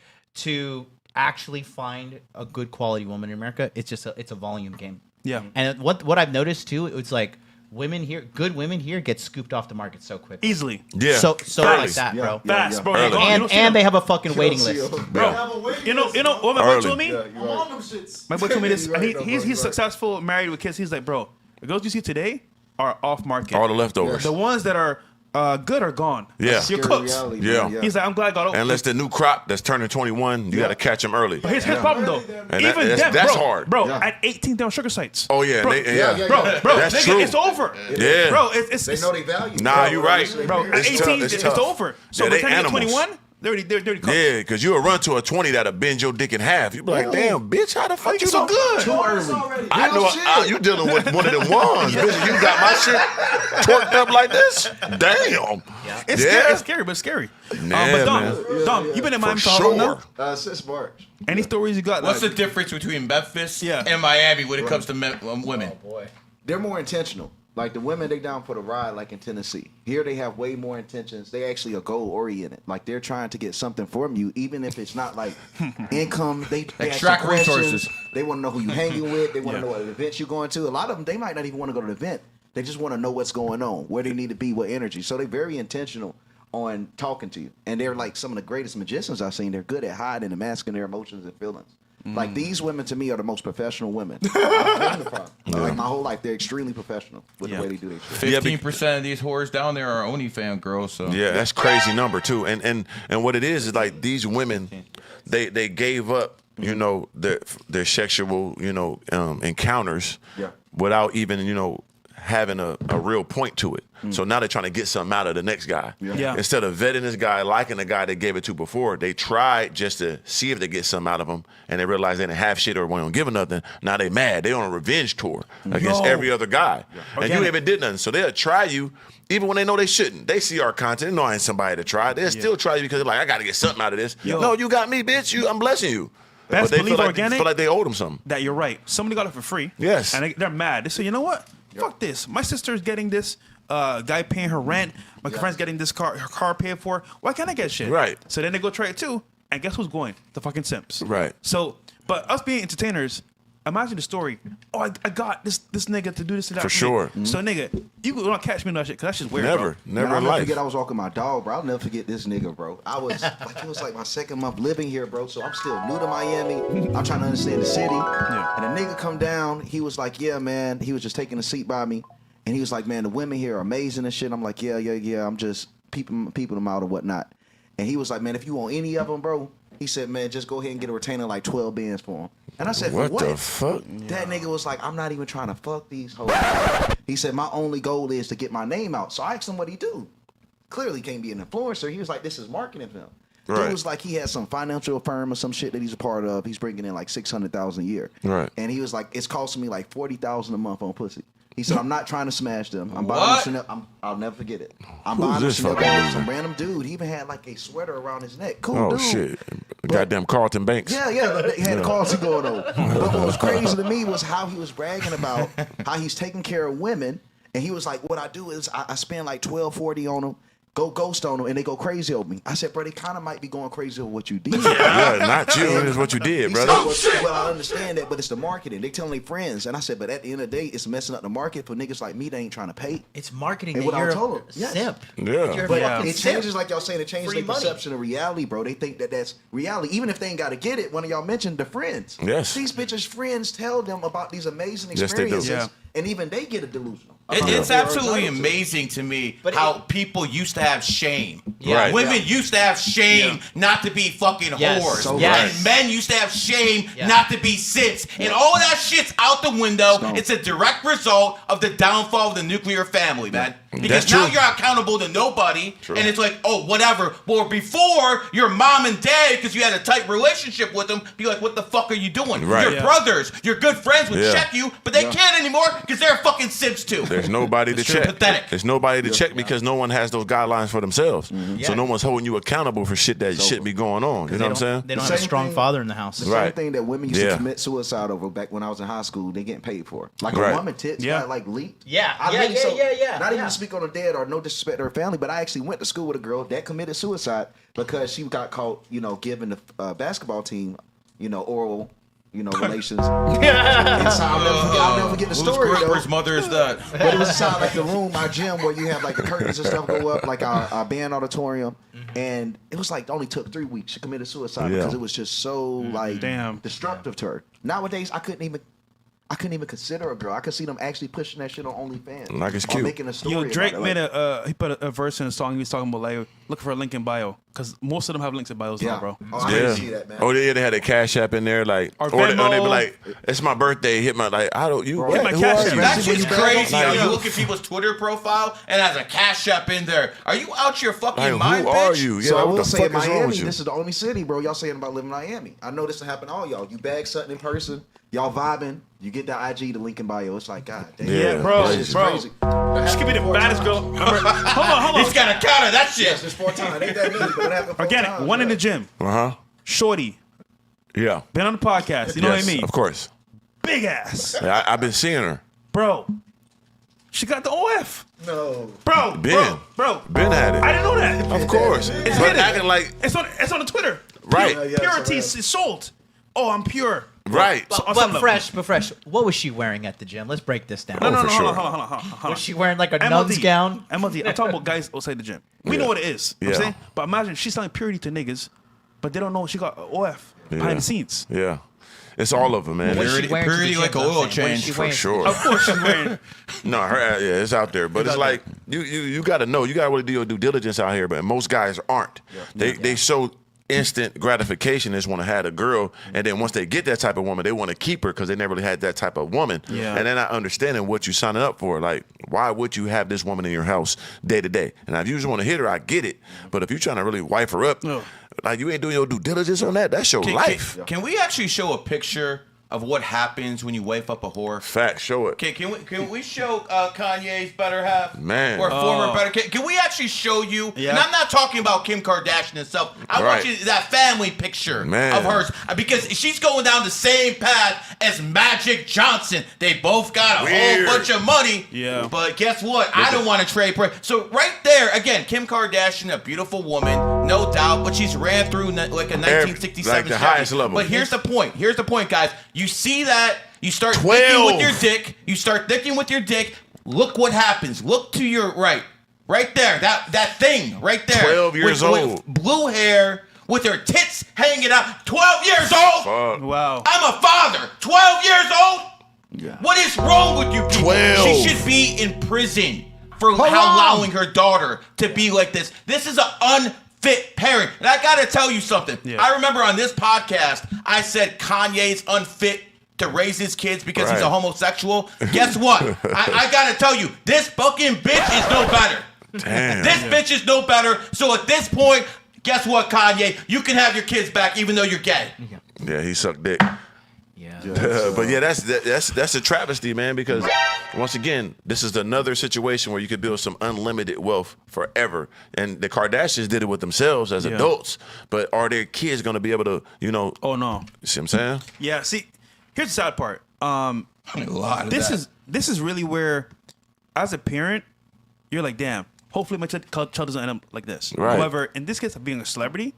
To actually find a good quality woman in America, it's a volume game. Yeah. And what I've noticed too, it's like women here, good women here, get scooped off the market so quick. Easily. Yeah. So Early. like that, bro. Fast, bro. Early. You don't see them. And they have a fucking waiting list. Bro, you know what my boy Early. told me? I'm on them shits. My boy told me this. You're right, though, He's bro, you're right. successful, married with kids. He's like, bro, the girls you see today are off market. All the leftovers. The ones that are good are gone. Yeah. You're Scary cooked. reality, Yeah. man, He's like, I'm glad I got over. Unless the new crop that's turning 21, you got to catch them early. But here's his problem though. And Even that's them, bro, hard. bro. Yeah. At 18, they're on sugar sites. Oh yeah, bro, yeah. bro. That's nigga, true. it's over. Yeah. bro. It's They know they value. Nah, you right. bro. At It's 18, tough. it's tough. over. So Yeah, by they the time you're animals. 21, they're already cooked. Yeah, because you'll run to a 20 that'll bend your dick in half. You be like, damn, bitch, how the fuck you so good? Too early. I know you dealing with one of them ones, bitch. You got my shit twerked up like this? Damn. It's Yeah. scary. It's scary, but it's scary. Yeah, But Dom, man. Dom, you been in Miami For for how long sure. now? Since March. Any stories you got? What's the like, difference between Memphis Yeah. and Miami when it comes to women? Boy. They're more intentional. Like the women, they down for the ride, like in Tennessee. Here, they have way more intentions. They actually are goal oriented. Like they're trying to get something from you, even if it's not like income. They ask Extract you questions. resources. They want to know who you hanging with. They want to know what events you're going to. A lot of them, they might not even want to go to the event. They just want to know what's going on, where they need to be, what energy. So they're very intentional on talking to you. And they're like some of the greatest magicians I've seen. They're good at hiding and masking their emotions and feelings. Like these women to me are the most professional women I've been from. Like my whole life, they're extremely professional with the way they do their shit. 15% of these whores down there are OnlyFans girls. So Yeah, that's crazy number too. And what it is like these women, they gave up, you know, their sexual, you know, encounters Yeah. without even, you know, having a real point to it. So now they're trying to get something out of the next guy. Yeah. Instead of vetting this guy, liking the guy they gave it to before, they tried just to see if they get something out of him, and they realized they didn't have shit or weren't giving nothing. Now they mad. They on a revenge tour against every other guy. And you Organic. haven't did nothing. So they'll try you even when they know they shouldn't. They see our content. They know I ain't somebody to try. They'll still try you because they're like, I got to get something out of this. No, you got me, bitch. I'm blessing you. Best But they believe feel organic. feel like they owed them something. that you're right. Somebody got it for free. Yes. And they're mad. They say, you know what? Fuck this. My sister's getting this. Guy paying her rent. My friend's getting this her car paid for. Why can't I get shit? Right. So then they go try it too. And guess who's going? The fucking simps. Right. So, but us being entertainers, imagine the story. Oh, I got this nigga to do this and that. For me. sure. So nigga, you don't catch me on that shit because that's just weird. Never. Bro. Never Man, I'll in never life. forget I was walking my dog, bro. I'll never forget this nigga, bro. I was like, it was like my second month living here, bro. So I'm still new to Miami. I'm trying to understand the city. Yeah. And a nigga come down. He was like, yeah, man. He was just taking a seat by me. And he was like, man, the women here are amazing and shit. I'm like, yeah. I'm just peeping them out or whatnot. And he was like, man, if you want any of them, bro, he said, man, just go ahead and get a retainer like 12 bands for him. And I said, for What what? the fuck? That nigga was like, I'm not even trying to fuck these hoes. He said, my only goal is to get my name out. So I asked him what he do. Clearly can't be an influencer. He was like, this is marketing for him. Right. Dude was like, he had some financial firm or some shit that he's a part of. He's bringing in like $600,000 a year. Right. And he was like, it's costing me like $40,000 a month on pussy. He said, I'm not trying to smash them. I'm buying What? them Chanel. I'll never forget it. I'm Who's buying them this Chanel fucking bags. loser? Some random dude. He even had like a sweater around his neck. Cool Oh dude. shit! Goddamn Carlton Banks. Yeah, like, they had a Carlton going on. But what was crazy to me was how he was bragging about how he's taking care of women. And he was like, what I do is I spend like $12.40 on them, go ghost on them, and they go crazy over me. I said, bro, they kind of might be going crazy over what you did. Yeah, not you. It's what you did, He brother. said, well, I understand that, but it's the marketing. They telling their friends. And I said, but at the end of the day, it's messing up the market for niggas like me that ain't trying to pay. It's marketing And that what I you're told him, a yes. simp. Yeah. You're a But fucking it simp. changes, like y'all saying, it changes Free their money. perception of reality, bro. They think that that's reality. Even if they ain't got to get it, one of y'all mentioned the friends. Yes. These bitches' friends tell them about these amazing Yes, they do. experiences. Yeah. And even they get a delusional. It's They are absolutely entitled to. amazing to me But how it- people used to have shame. Right. Women Yeah. used to have shame not to be fucking Yes. whores. So Yes. And men used to have shame Yeah. not to be simps. And all of that shit's out the window. Stone. It's a direct result of the downfall of the nuclear family, man. Because That's now true. you're accountable to nobody. True. And it's like, oh, whatever. Well, before, your mom and dad, because you had a tight relationship with them, be like, what the fuck are you doing? Right. Your Yeah. brothers, your good friends would Yeah. check you, but they can't anymore because they're fucking simps too. There's nobody to check. Pathetic. There's nobody to check because no one has those guidelines for themselves. Yeah. So no one's holding you accountable for shit that shouldn't be going on. You know what I'm saying? They don't The have a same strong thing- father in the house. The same Right. thing that women used Yeah. to commit suicide over back when I was in high school, they getting paid for. Like Right. a woman tits Yeah. got like leaked. Yeah. I Yeah, really- yeah, so, yeah. Not even Yeah. to speak on her dad or no disrespect to her family, but I actually went to school with a girl that committed suicide because she got caught, giving the basketball team, oral, relations. And so I'll never forget the story though. Whose mother is that? But it was inside like the room, our gym, where you have like the curtains and stuff go up, like our band auditorium. And it was like it only took 3 weeks. She committed suicide because it was just so like destructive to her. Nowadays, I couldn't even consider a girl. I could see them actually pushing that shit on OnlyFans. Like it's or cute. making a story. Yo, Drake about it. made he put a verse in a song. He was talking about like look for a link in bio because most of them have links in bios now, bro. Oh, I didn't see that, man. Oh, they had a Cash App in there, like, Or they be Venmo. like, "It's my birthday." Hit my like, "I don't you." Bro, What, my who Cash are App. you? That shit's crazy. Like, You look at people's Twitter profile and has a Cash App in there. Are you out your fucking Like, mind, who bitch? are you? Yeah, So I what will the say fuck is wrong Miami, with you? this is the only city, bro. Y'all saying about living in Miami. I know this will happen to all y'all. You bag something in person, y'all vibing, you get the IG, the link in bio. It's like, God damn. Yeah, bro, crazy. It's bro. crazy. She could be the baddest girl. Remember, hold on. He's got to counter that shit. Yes, it's 4 times. Ain't that many, but it happened 4 Organic, times. one in yeah. the gym. Shorty, Yeah. been on the podcast. You know Yes, what I mean? Of course. Big ass, Yeah, I've been seeing her. bro. She got the OF, No. bro. Ben. Bro. Ben had it. I didn't know that. Of course. It's But hidden. acting like It's on the Twitter. Right. Pure, Yeah, purity so, is sold. Oh, I'm pure. right. So- on But some level. fresh. What was she wearing at the gym? Let's break this down. No, for hold sure. on, hold on. Was she wearing like a nun's gown? MLD. I'm talking about guys outside the gym. We Yeah. know what it is. You know what I'm Yeah. saying? But imagine she's selling purity to niggas, but they don't know she got OF behind the scenes. Yeah. It's all of them, man. What is she Purity- wearing to the purity gym, like a I'm oil saying? What is change, she for wearing to the sure. gym? Of course she's wearing. No, her it's out there, but it's out like you got to know, you got to really do your due diligence out here. But most guys aren't. They so instant gratification. They just want to have a girl, and then once they get that type of woman, they want to keep her because they never really had that type of woman. Yeah. And they're not understanding what you're signing up for. Like, why would you have this woman in your house day to day? And if you just want to hit her, I get it. But if you're trying to really wife her up, No. like you ain't doing your due diligence on that. That's your life. Can we actually show a picture of what happens when you wife up a whore? Fact, show it. Okay, can we show Kanye's better half? Man. Or former better? Can we actually show you? Yeah. And I'm not talking about Kim Kardashian herself. I want Right. you that family picture Man. of hers because she's going down the same path as Magic Johnson. They both got a Weird. whole bunch of money. Yeah. But guess what? I don't want to trade. So right there, again, Kim Kardashian, a beautiful woman, no doubt, but she's ran through like a 1967 like the Chevy. highest level. But here's the point. Here's the point, guys. You see that, you start 12. thinking with your dick. You start thinking with your dick. Look what happens. Look to your right. Right there. That thing right there. 12 years with old. blue hair, with her tits hanging out. 12 years old. Fuck. Wow. I'm a father. 12 years old. Yeah. What is wrong with you people? 12. She should be in prison for allowing her daughter to be like this. This is an unfit parent. And I got to tell you something. Yeah. I remember on this podcast, I said Kanye's unfit to raise his kids because he's a Right. homosexual. Guess what? I got to tell you, this fucking bitch is no better. Damn. This bitch is no better. So at this point, guess what, Kanye? You can have your kids back even though you're gay. Yeah, he sucked dick. Yeah. But yeah, that's a travesty, man. Because once again, this is another situation where you could build some unlimited wealth forever. And the Kardashians did it with themselves as adults. But are their kids going to be able to, Oh no. see what I'm saying? Yeah. See, here's the sad part. A lot of This that. is really where, as a parent, you're like, damn. Hopefully, my child doesn't end up like this. Right. However, in this case of being a celebrity,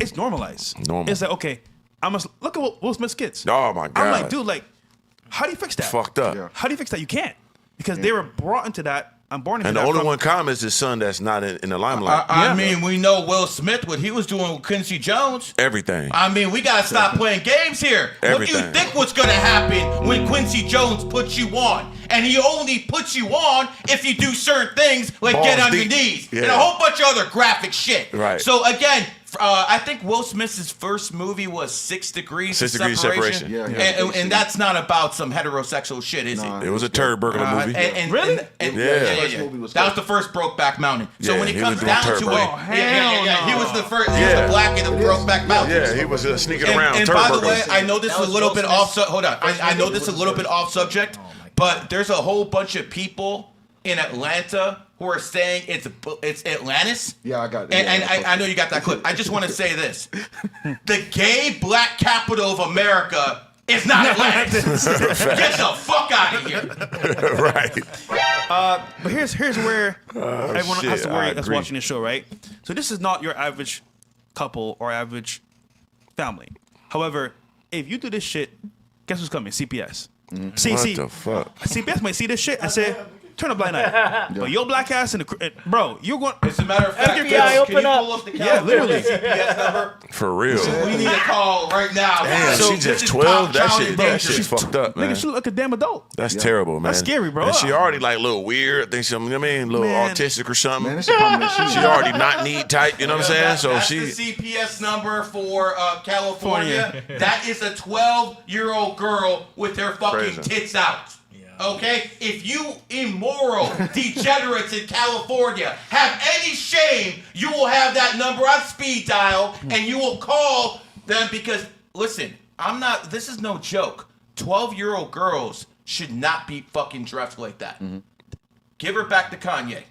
it's normalized. Normal. It's like, okay, look at what Will Smith's kids. Oh, my God. I'm like, dude, like, how do you fix that? Fucked up. Yeah. How do you fix that? You can't, because they were brought into that. I'm born into And that. the only from- one comment is his son that's not in the limelight. I mean, we know Will Smith, what he was doing with Quincy Jones. Everything. I mean, we gotta stop playing games here. What do you Everything. think what's gonna happen when Quincy Jones puts you on? And he only puts you on if you do certain things like Balls get on deep. your knees and Yeah. a whole bunch of other graphic shit. Right. So again, I think Will Smith's first movie was 6 Degrees 6 of Degrees Separation. Separation. And that's not about some heterosexual shit, is it? It was a turd burglar movie. Really? Yeah. First movie was That was good. the first Brokeback Mountain. So Yeah, when it he comes was doing down turd to burglar. it, he was the first. He was Yeah. the black in the Brokeback Mountain. Yeah, he was sneaking And, around. and turd by the burglar. way, I know this That is a was little Will bit Smith's off. Hold on, I know movie this is a was little good. bit off subject, but there's a whole bunch of people in Atlanta who are saying it's Atlantis. Yeah, I got it. And Yeah, I know you got that clip. I just want to say this: the gay black capital of America is not Atlantis. Get the fuck out of here. Right. But here's where everyone shit, has to I worry that's agree. watching the show, right? So this is not your average couple or average family. However, if you do this shit, guess who's coming? CPS. What the fuck? CPS might see this shit and say, turn a blind eye. But your black ass in the bro, you're going. As a matter of fact, FBI, can you open up. pull up the Yeah, literally. CPS number? For real. We need a call right now. Damn, So she this just is 12. Pop That County shit, Danger. shit's fucked up, man. Nigga, she look like a damn adult. That's terrible, man. That's scary, bro. And she already like a little weird. I think she, you know what I mean, a little Man. autistic or something. Man, this shit probably She already not neat type. You know what I'm saying? So That's she. the CPS number for California. That is a 12-year-old girl with her fucking Crazy. tits out. Okay? If you immoral degenerates in California have any shame, you will have that number on speed dial and you will call them because, listen, this is no joke. 12-year-old girls should not be fucking dressed like that. Give her back to Kanye.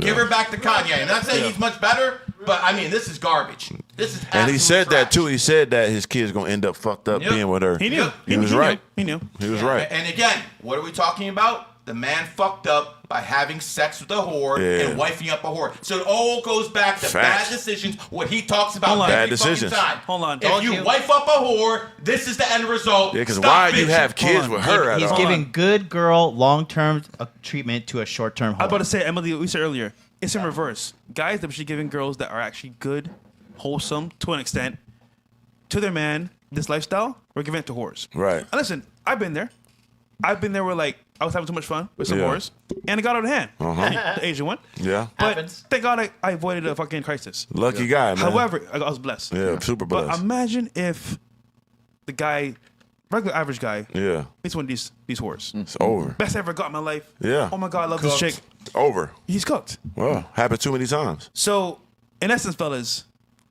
Give her back to Kanye. I'm not saying he's much better, but I mean, this is garbage. This is And he absolute said that trash. too. He said that his kid's gonna end up fucked up Yep. being with her. He knew. He was right. He knew. He was right. And again, what are we talking about? The man fucked up by having sex with a whore Yeah. and wifing up a whore. So it all goes back to Facts. bad decisions. What he talks about Hold on. every Bad fucking decisions. time. Hold on. If Don't you you- wife up a whore, this is the end result. Yeah, because Stop why you bitching. have kids on. with her at He's all? giving good girl long-term treatment to a short-term I was about whore. to say, Emily, we said earlier, it's in reverse. Guys that should giving girls that are actually good, wholesome to an extent, to their man, this lifestyle, we're giving it to whores. Right. And listen, I've been there. I've been there where like I was having too much fun with some Yeah. whores, and it got out of hand. The Asian one. Yeah. But Happens. thank God I avoided a fucking crisis. Lucky guy, man. However, I was blessed. Yeah, super But blessed. imagine if the guy, regular average guy, Yeah. meets one of these whores. It's over. Best I ever got in my life. Yeah. Oh my God, I love this chick. Over. He's cooked. Well, happened too many times. So, in essence, fellas,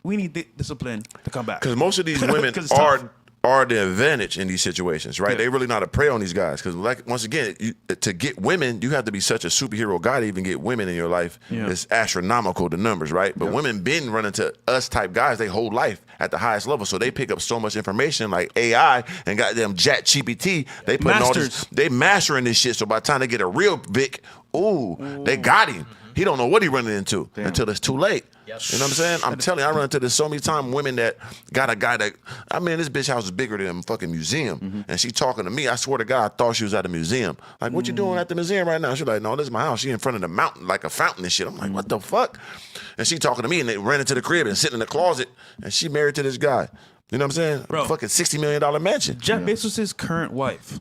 we need discipline to come back. Because most of these women 'Cause it's tough. are the advantage in these situations, right? Yeah. They really know how to prey on these guys. Because, like, once again, to get women, you have to be such a superhero guy to even get women in your life. Yeah. It's astronomical, the numbers, right? But women been running to us type guys their whole life at the highest level. So they pick up so much information like AI and goddamn Chat GPT. They putting all this, Masters. they mastering this shit. So by the time they get a real Vic, they got him. He don't know what he running into until it's too late. Yep. You know what I'm saying? I'm telling you, I run into this so many times. Women that got a guy that, I mean, this bitch house is bigger than a fucking museum. And she talking to me. I swear to God, I thought she was at a museum. Like, what you doing at the museum right now? She's like, no, this is my house. She in front of the mountain, like a fountain and shit. I'm like, what the fuck? And she talking to me, and they ran into the crib and sitting in the closet, and she married to this guy. You know what I'm saying? Bro. Fucking $60 million mansion. Jeff Bezos' current wife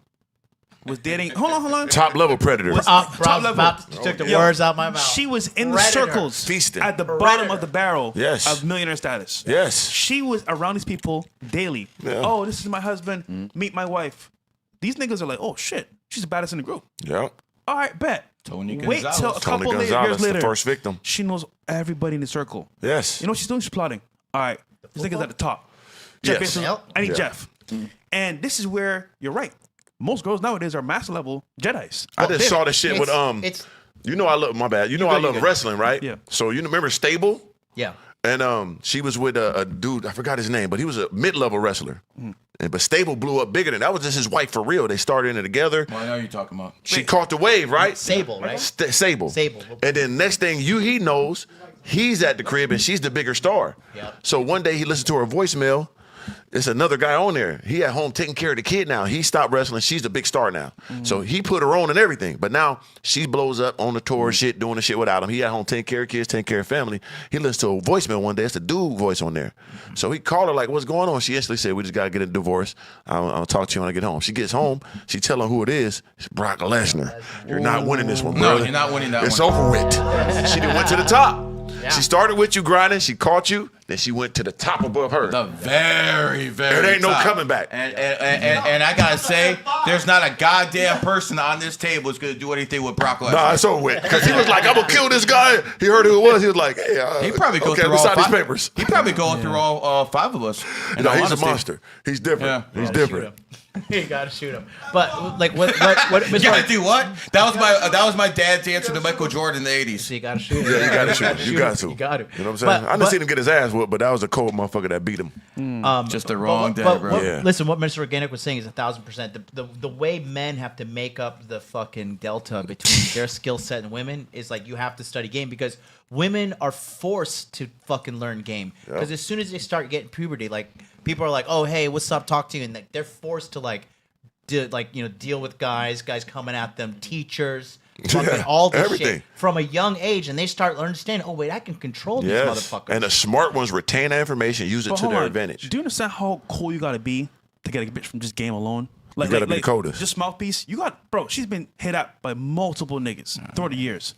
was dating. Hold on. Top level predator. Was- Bro, top level. took the Yo, words out my mouth. She was in the Predator. circles, Feasting. at the Predator. bottom of the barrel Yes. of millionaire status. Yes. She was around these people daily. Yeah. Oh, this is my husband. Meet my wife. These niggas are like, oh shit, she's the baddest in the group. Yep. All right, bet. Tony Wait Gonzalez. till a Tony couple Gonzalez, years later. the first victim. She knows everybody in the circle. Yes. You know what she's doing? She's plotting. All right, this nigga's at the top. Jeff Yes. Bezos, Yep. I need Yeah. Jeff. And this is where you're right. Most girls nowadays are master level Jedis. I just saw this shit with It's you know I love my bad. You know I love good. wrestling, right? Yeah. So you remember Stable? yeah. And she was with a dude, I forgot his name, but he was a mid-level wrestler. And but Stable blew up bigger than that. Was just his wife for real. They started in it together. Well, I know you're talking about. She caught the wave, right? Sable, right? Sable. Sable. And then next thing he knows, he's at the crib and she's the bigger star. Yep. So one day he listened to her voicemail. It's another guy on there. He at home taking care of the kid now. He stopped wrestling. She's the big star now. So he put her on and everything. But now she blows up on the tour shit, doing the shit without him. He at home taking care of kids, taking care of family. He listens to a voicemail one day. It's the dude voice on there. So he called her like, what's going on? She instantly said, we just got to get a divorce. I'll talk to you when I get home. She gets home. She tell him who it is. It's Brock Lesnar. You're not winning this one, No, brother. you're not winning that It's one. over with. She done went to the top. Yeah. She started with you grinding. She caught you. Then she went to the top above her. The very, very It ain't no top. coming back. And I gotta say, there's not a goddamn person on this table who's gonna do anything with Brock Lesnar. Nah, it's over with. Because he was like, I'm going to kill this guy. He heard who it was. He was like, hey, He probably go okay, through let me all sign these five. papers. He probably going through all five of us. in No, all he's a honesty. monster. He's different. Yeah. He's Gotta shoot different. him. You gotta shoot him. But like what You gotta do what? That was my dad's answer to Michael Jordan in the '80s. So you gotta shoot him. Yeah, you got to shoot him. You got to. You got to. You know what I'm saying? I didn't see him get his ass whooped, but that was a cold motherfucker that beat him. Just the wrong day, But bro. Yeah. listen, what Mr. Organic was saying is 1,000%. The way men have to make up the fucking delta between their skill set and women is like you have to study game because women are forced to fucking learn game. Because as soon as they start getting puberty, like people are like, oh, hey, what's up? Talk to you. And they're forced to deal with guys coming at them, teachers, fucking all this everything. shit from a young age. And they start understanding, oh, wait, I can control these motherfuckers. And the smart ones retain that information, use it But to hold their on. advantage. Do you understand how cool you gotta be to get a bitch from just game alone? You gotta be the coldest. Just mouthpiece. Bro, she's been hit up by multiple niggas throughout the years.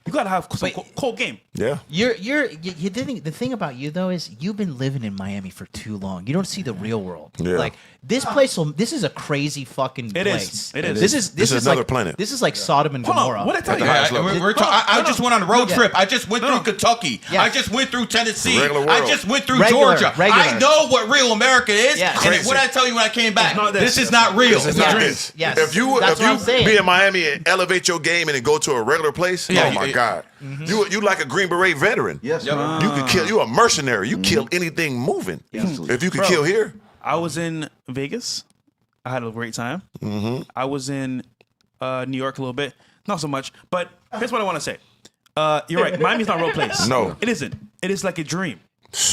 You gotta have some cold game. Yeah. The thing about you though is you've been living in Miami for too long. You don't see the real world. Yeah. Like this place. This is a crazy fucking place. It is. This is another like, planet. This is like Sodom and Hold on, Gomorrah. what I tell you? I just went on a road trip. I just went through Kentucky. Yeah. I just went through Tennessee. Regular world. I just went through Regular. Georgia. I know what real America is. Yeah. And Crazy. what did I tell you when I came back? not This this. is not real. It's not this. Yes. If you That's what I'm saying. be in Miami and elevate your game and then go to a regular place, Yeah, oh my God. You like a Green Beret veteran. Yes. You could kill. You a mercenary. You kill anything moving. If you could kill here. I was in Vegas. I had a great time. I was in New York a little bit. Not so much. But here's what I want to say. You're right. Miami's not a real place. No. It isn't. It is like a dream.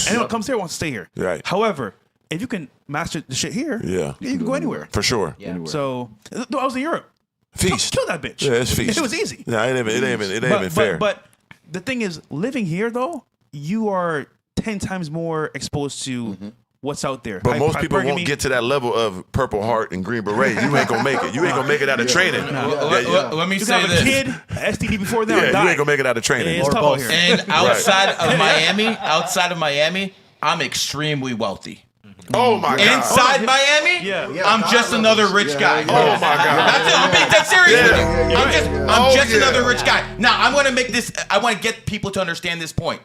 Anyone comes here wants to stay here. Right. However, if you can master the shit here, Yeah. you can go anywhere. For sure. Yeah. So I was in Europe. Feast. Kill that bitch. Yeah, it's feast. It was easy. Yeah, it ain't even fair. But the thing is, living here though, you are 10 times more exposed to what's out there. But most people won't get to that level of Purple Heart and Green Beret. You ain't gonna make it. You ain't gonna make it out of training. Let me You say can have this. a kid, STD before them, Yeah, die. you ain't gonna make it out of training. It's Or tough out both. here. And outside of Miami, I'm extremely wealthy. Oh my God. Inside Miami, Yeah. I'm just another rich guy. Oh my God. That's it. I'm being dead serious with you. I'm just Oh, yeah. another rich guy. Now I want to make this. I want to get people to understand this point.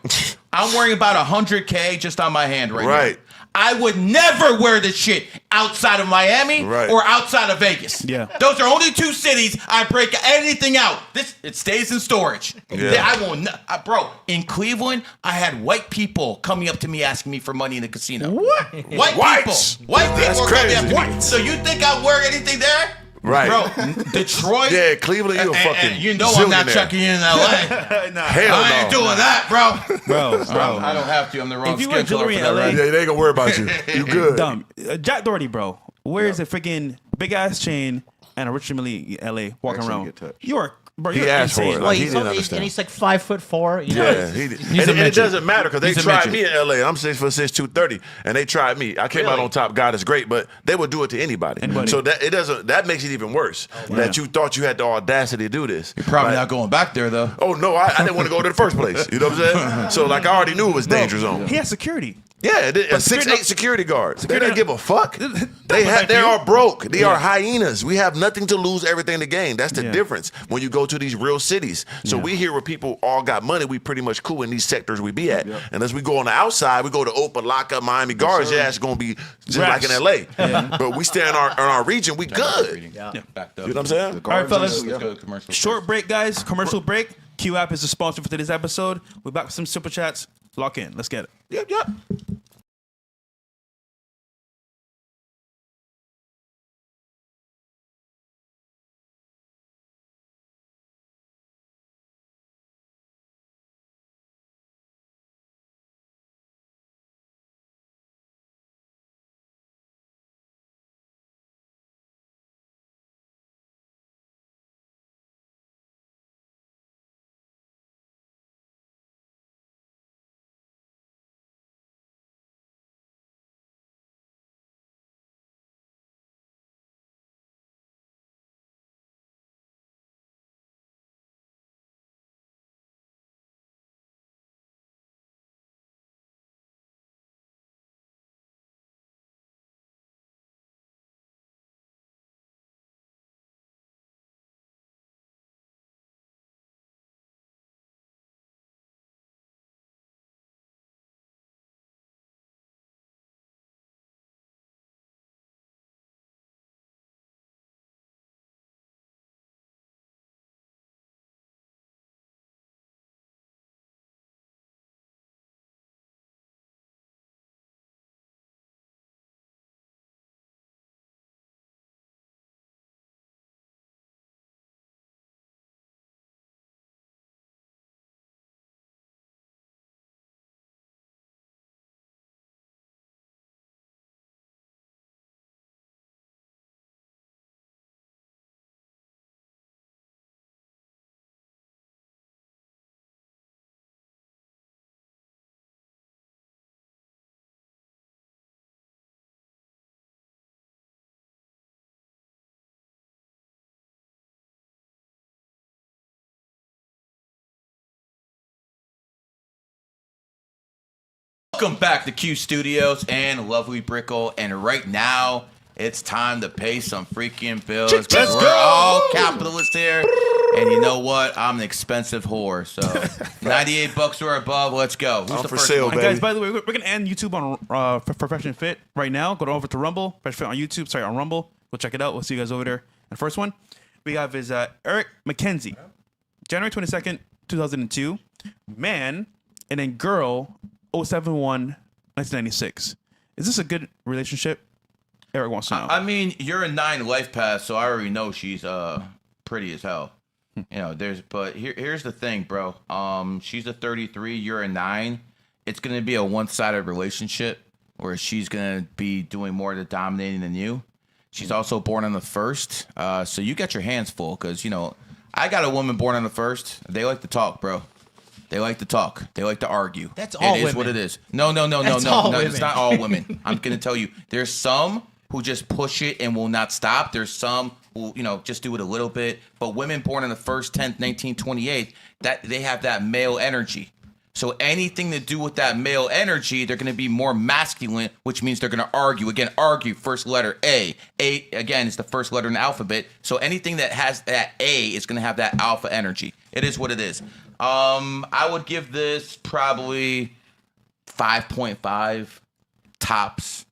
I'm wearing about 100K just on my hand right Right. now. I would never wear this shit outside of Miami Right. or outside of Vegas. Yeah. Those are only two cities I break anything out. It stays in storage. Yeah. I will not, bro. In Cleveland, I had white people coming up to me asking me for money in the casino. What? Whites. White people That's are coming crazy. up to me. Whites. So you think I wear anything there? Right. Bro, Detroit. Yeah, Cleveland, you a fucking and you know I'm not zillionaire. checking in LA. Hell I ain't no. doing that, bro. Bro. I don't have to. I'm the wrong If you wear skin color jewelry for in that, LA, right? Yeah, they ain't gonna worry about you. You good. Dumb. Jack Doherty, bro. Where is a freaking big ass chain and a Richard Mille LA walking Actually around? get touched. You are, bro. He You're asked for insane. it. Well, Like, he he's didn't only, understand. and he's like 5'4". You know? Yeah, and it doesn't matter because they He's a tried midget. me in LA. I'm 6'6", 230, and they tried me. I came out on top. God is great, but they would do it to anybody. So that makes it even worse. That you thought you had the audacity to do this. Probably Like, not going back there though. Oh no, I didn't want to go there in the first place. You know what I'm saying? So like I already knew it was danger zone. He has security. Yeah, a 6'8" security guard. They don't give a fuck. They are broke. They are hyenas. We have nothing to lose, everything to gain. That's the difference when you go to these real cities. So we here where people all got money, we pretty much cool in these sectors we be at. Unless we go on the outside, we go to Opa, Lockup, Miami Gardens, your ass is gonna be just like in LA. But we stay in our region, we good. Backed up. You know what I'm saying? All right, fellas. Let's go to commercial. Short break, guys. Commercial break. Q App is the sponsor for today's episode. We're back with some super chats. Lock in. Let's get it. Yep. Welcome back to Q Studios and lovely Brickle. And right now, it's time to pay some freaking bills. Let's We're go! all capitalists here. And you know what? I'm an expensive whore. So $98 or above. Let's go. Who's I'm the for first sale, one? And baby. guys, by the way, we're going to end YouTube on for Fresh and Fit right now. Go over to Rumble. Fresh Fit on YouTube. Sorry, on Rumble. Go check it out. We'll see you guys over there. And first one we have is Eric McKenzie. January 22nd, 2002. Man, and then girl, 071-1996. Is this a good relationship? Eric wants to know. I mean, you're a 9 Lifepath, so I already know she's pretty as hell. You know, here's the thing, bro. She's a 33, you're a 9. It's gonna be a one-sided relationship where she's gonna be doing more of the dominating than you. She's also born on the 1st, so you got your hands full because you know I got a woman born on the 1st. They like to talk, bro. They like to talk. They like to argue. That's all It is women. what it is. No. That's all It's women. not all women. I'm gonna tell you. There's some who just push it and will not stop. There's some who, you know, just do it a little bit. But women born on the 1st, 10th, 1928, that they have that male energy. So anything to do with that male energy, they're going to be more masculine, which means they're going to argue. Again, argue, first letter A. A, again, is the first letter in the alphabet. So anything that has that A is going to have that alpha energy. It is what it is. I would give this probably 5.5 tops.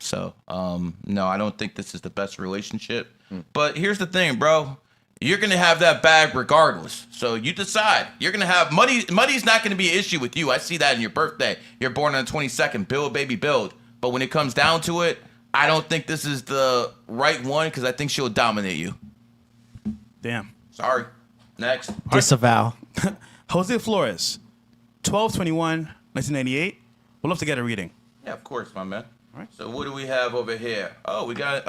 So, no, I don't think this is the best relationship. But here's the thing, bro. You're going to have that bag regardless. So you decide. You're going to have money. Money's not going to be an issue with you. I see that in your birthday. You're born on the 22nd. Build, baby, build. But when it comes down to it, I don't think this is the right one because I think she'll dominate you. Damn. Sorry. Next. Disavow. Jose Flores, 12/21/1998. We'd love to get a reading. Yeah, of course, my man. All right. So what do we have over here? Oh, we got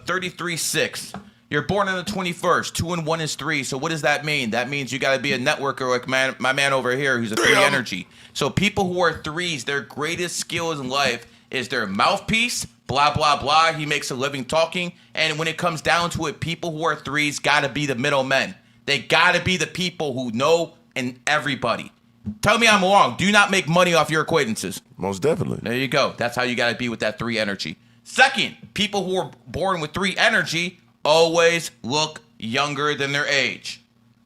33-6. You're born on the 21st. 2 and 1 is 3. So what does that mean? That means you got to be a networker like my man over here who's a 3 energy. So people who are 3s, their greatest skills in life is their mouthpiece, blah, blah, blah. He makes a living talking. And when it comes down to it, people who are 3s got to be the middlemen. They got to be the people who know and everybody. Tell me I'm wrong. Do not make money off your acquaintances. Most definitely. There you go. That's how you got to be with that 3 energy. Second, people who are born with 3 energy always look younger than their age.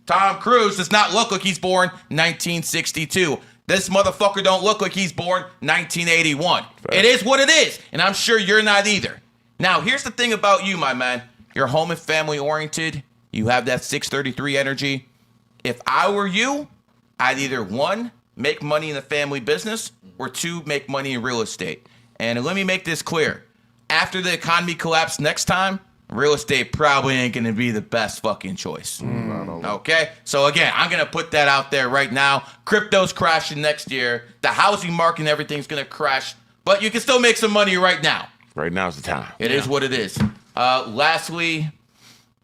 Tom Cruise does not look like he's born 1962. This motherfucker don't look like he's born 1981. It is what it is, and I'm sure you're not either. Now, here's the thing about you, my man. You're home and family oriented. You have that 633 energy. If I were you, I'd either 1, make money in the family business, or 2, make money in real estate. And let me make this clear. After the economy collapses next time, real estate probably ain't going to be the best fucking choice. Okay? So again, I'm going to put that out there right now. Crypto's crashing next year. The housing market and everything's going to crash. But you can still make some money right now. Right now's the time. It is what it is. Lastly,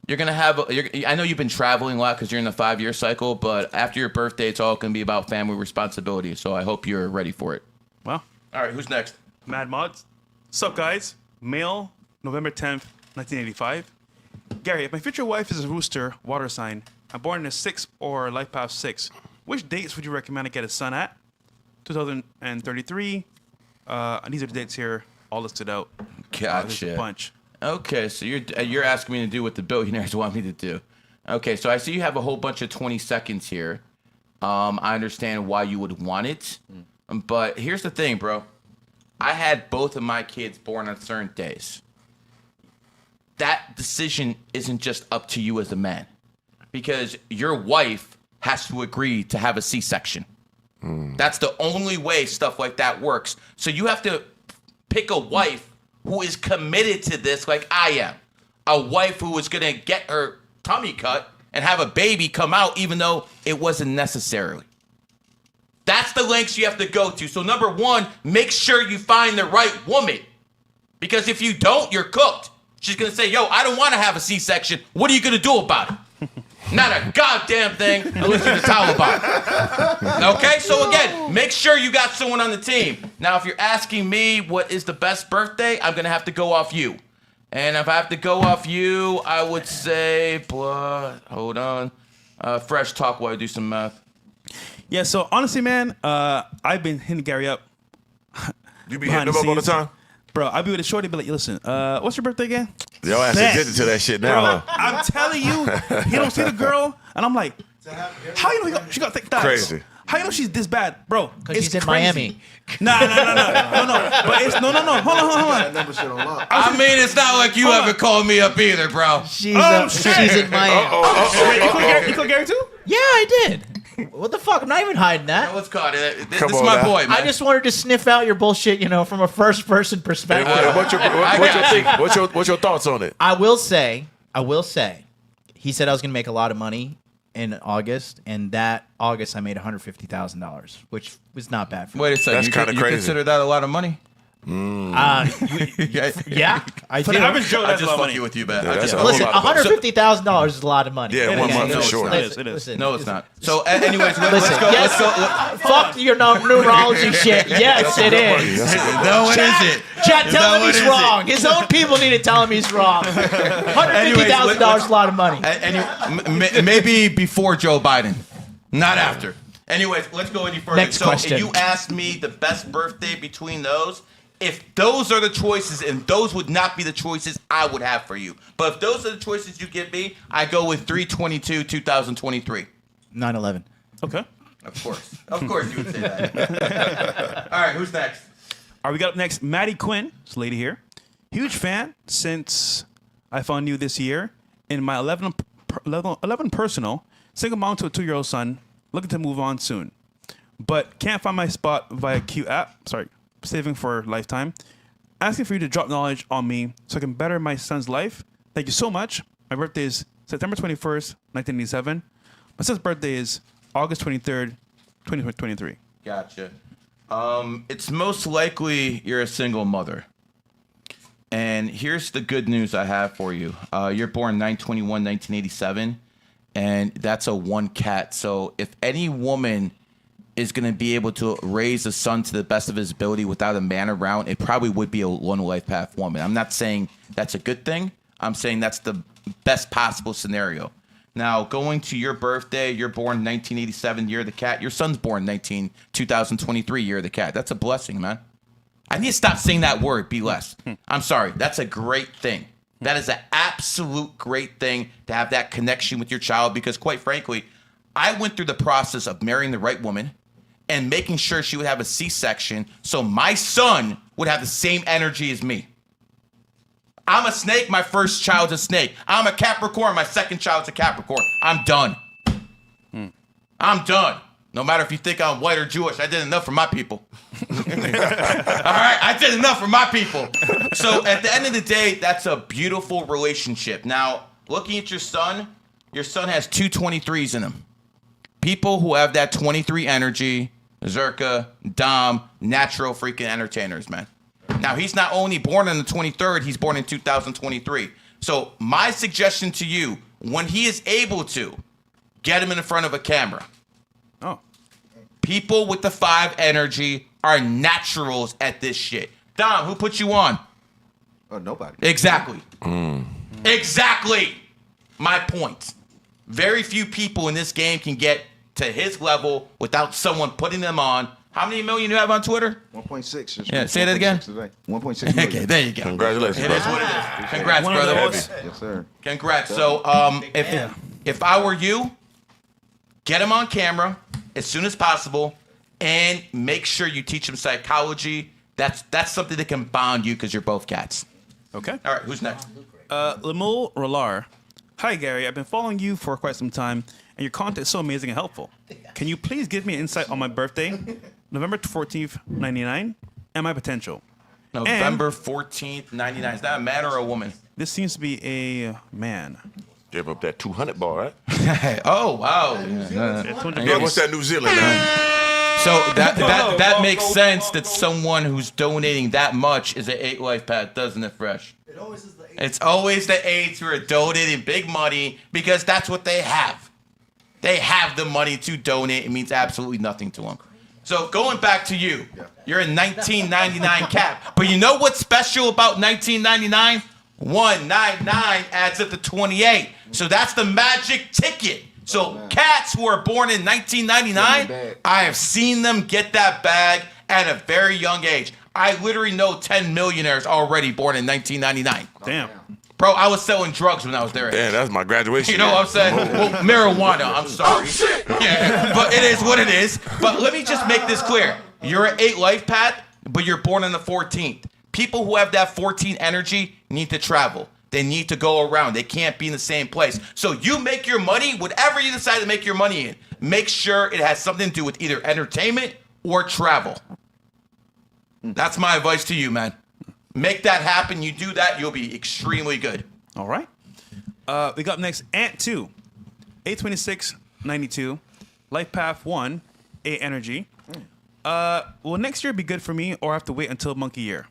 you're going to have... I know you've been traveling a lot because you're in the 5-year cycle, but after your birthday, it's all going to be about family responsibility. So I hope you're ready for it. Well, All right, who's next? Mad Mods. Sup, guys? Male, November 10th, 1985. Gary, if my future wife is a rooster, water sign, I'm born in a 6 or Lifepath 6, which dates would you recommend I get a son at? 2033. And these are the dates here, all listed out. There's a Gotcha. bunch. Okay, so you're asking me to do what the billionaires want me to do. Okay, so I see you have a whole bunch of 20 seconds here. I understand why you would want it, but here's the thing, bro. I had both of my kids born on certain days. That decision isn't just up to you as a man, because your wife has to agree to have a C-section. That's the only way stuff like that works. So you have to pick a wife who is committed to this like I am. A wife who is going to get her tummy cut and have a baby come out even though it wasn't necessary. That's the lengths you have to go to. So number 1, make sure you find the right woman. Because if you don't, you're cooked. She's going to say, yo, I don't want to have a C-section. What are you going to do about it? Not a goddamn thing unless you're the Taliban. Okay, so again, make sure you got someone on the team. Now, if you're asking me what is the best birthday, I'm going to have to go off you. And if I have to go off you, I would say, hold on. Fresh talk while I do some math. Yeah, so honestly, man, I've been hitting Gary up You be behind hitting them up all the scenes. time? Bro, I'll be with a shorty, be like, listen, what's your birthday again? Yo, ass Bet. addicted to that shit Bro, now. I'm telling you, he don't see the girl, and I'm like, how you know she got thick thighs? Crazy. How you know she's this bad, bro? Because It's she's in crazy. Miami. No. But it's no. Hold on. That number shit on lock. I mean, it's not like you ever called me up either, bro. She's, shit. she's in Miami. You call Gary too? Yeah, I did. What the fuck? I'm not even hiding that. What's called it? This Come is on my now. boy, man. I just wanted to sniff out your bullshit, from a first-person Hey, perspective. what's your thoughts on it? I will say, he said I was going to make a lot of money in August, and that August I made $150,000, which was not bad for me. Wait a second. That's kinda you crazy. consider that a lot of money? Yeah, I For do. the average Joe, I that's just a lot of fuck money. you with you, man. Yeah, I that's just- a whole Listen, lot of money. $150,000 is a lot of money. Yeah, It 1 is, month it for is. sure. It is. Listen, No, it's not. So, anyways, let's Listen, go. yes, fuck your numerology shit. Yes, it is. No, it isn't. Chad, tell No, him it he's isn't. wrong. His own people need to tell him he's wrong. $150,000 is a lot of money. Maybe before Joe Biden, not after. Anyways, let's go any further. Next so, question. if you asked me the best birthday between those, if those are the choices and those would not be the choices I would have for you. But if those are the choices you give me, I go with 3/22/2023. 9/11. Okay. Of course you would say that. All right, who's next? All right, we got up next Maddie Quinn, this lady here. Huge fan since I found you this year. In my 11 personal, single mom to a 2-year-old son, looking to move on soon. But can't find my spot via Q app. Sorry, saving for lifetime. Asking for you to drop knowledge on me so I can better my son's life. Thank you so much. My birthday is September 21st, 1987. My son's birthday is August 23rd, 2023. Gotcha. It's most likely you're a single mother. And here's the good news I have for you. You're born 9/21/1987, and that's a 1 cat. So if any woman is going to be able to raise a son to the best of his ability without a man around, it probably would be a one life path woman. I'm not saying that's a good thing. I'm saying that's the best possible scenario. Now, going to your birthday, you're born 1987, year of the cat. Your son's born 2023, year of the cat. That's a blessing, man. I need to stop saying that word, be less. I'm sorry. That's a great thing. That is an absolute great thing to have that connection with your child because, quite frankly, I went through the process of marrying the right woman and making sure she would have a C-section so my son would have the same energy as me. I'm a snake, my first child's a snake. I'm a Capricorn, my second child's a Capricorn. I'm done. I'm done. No matter if you think I'm white or Jewish, I did enough for my people. All right? I did enough for my people. So at the end of the day, that's a beautiful relationship. Now, looking at your son has 2 23s in him. People who have that 23 energy, Zerka, Dom, natural freaking entertainers, man. Now, he's not only born on the 23rd, he's born in 2023. So my suggestion to you, when he is able to, get him in front of a camera. Oh. People with the 5 energy are naturals at this shit. Dom, who put you on? Oh, nobody. Exactly. Exactly. My point. Very few people in this game can get to his level without someone putting them on. How many million you have on Twitter? 1.6. Yeah, say that again. 1.6 million. Okay, there you go. Congratulations, It bro. is what it is. Congrats, One of brother. those. Yes, sir. Congrats. So, if I were you, get him on camera as soon as possible, and make sure you teach him psychology. That's something that can bond you because you're both cats. Okay. All right, who's next? Lemul Rolar. Hi, Gary. I've been following you for quite some time, and your content is so amazing and helpful. Can you please give me insight on my birthday, November 14th, 99, and my potential? November 14th, 99. Is that a man or a woman? This seems to be a man. Give up that 200 ball, right? Oh, wow. Yeah, what's that New Zealand now? So that makes sense that someone who's donating that much is an 8 life path, doesn't it, Fresh? It's always the 8s who are donating big money because that's what they have. They have the money to donate. It means absolutely nothing to them. So going back to you, you're a 1999 cap. But you know what's special about 1999? 199 adds up to 28. So that's the magic ticket. So cats who are born in 1999, I have seen them get that bag at a very young age. I literally know 10 millionaires already born in 1999. Damn. Bro, I was selling drugs when I was there. Damn, that's my graduation. You know what I'm saying? Well, marijuana, I'm sorry. Yeah, but it is what it is. But let me just make this clear. You're an 8 life path, but you're born on the 14th. People who have that 14 energy need to travel. They need to go around. They can't be in the same place. So you make your money, whatever you decide to make your money in, make sure it has something to do with either entertainment or travel. That's my advice to you, man. Make that happen. You do that, you'll be extremely good. All right. We got next Ant 2, 82692, Life Path 1, 8 energy. Will next year be good for me, or I have to wait until monkey year?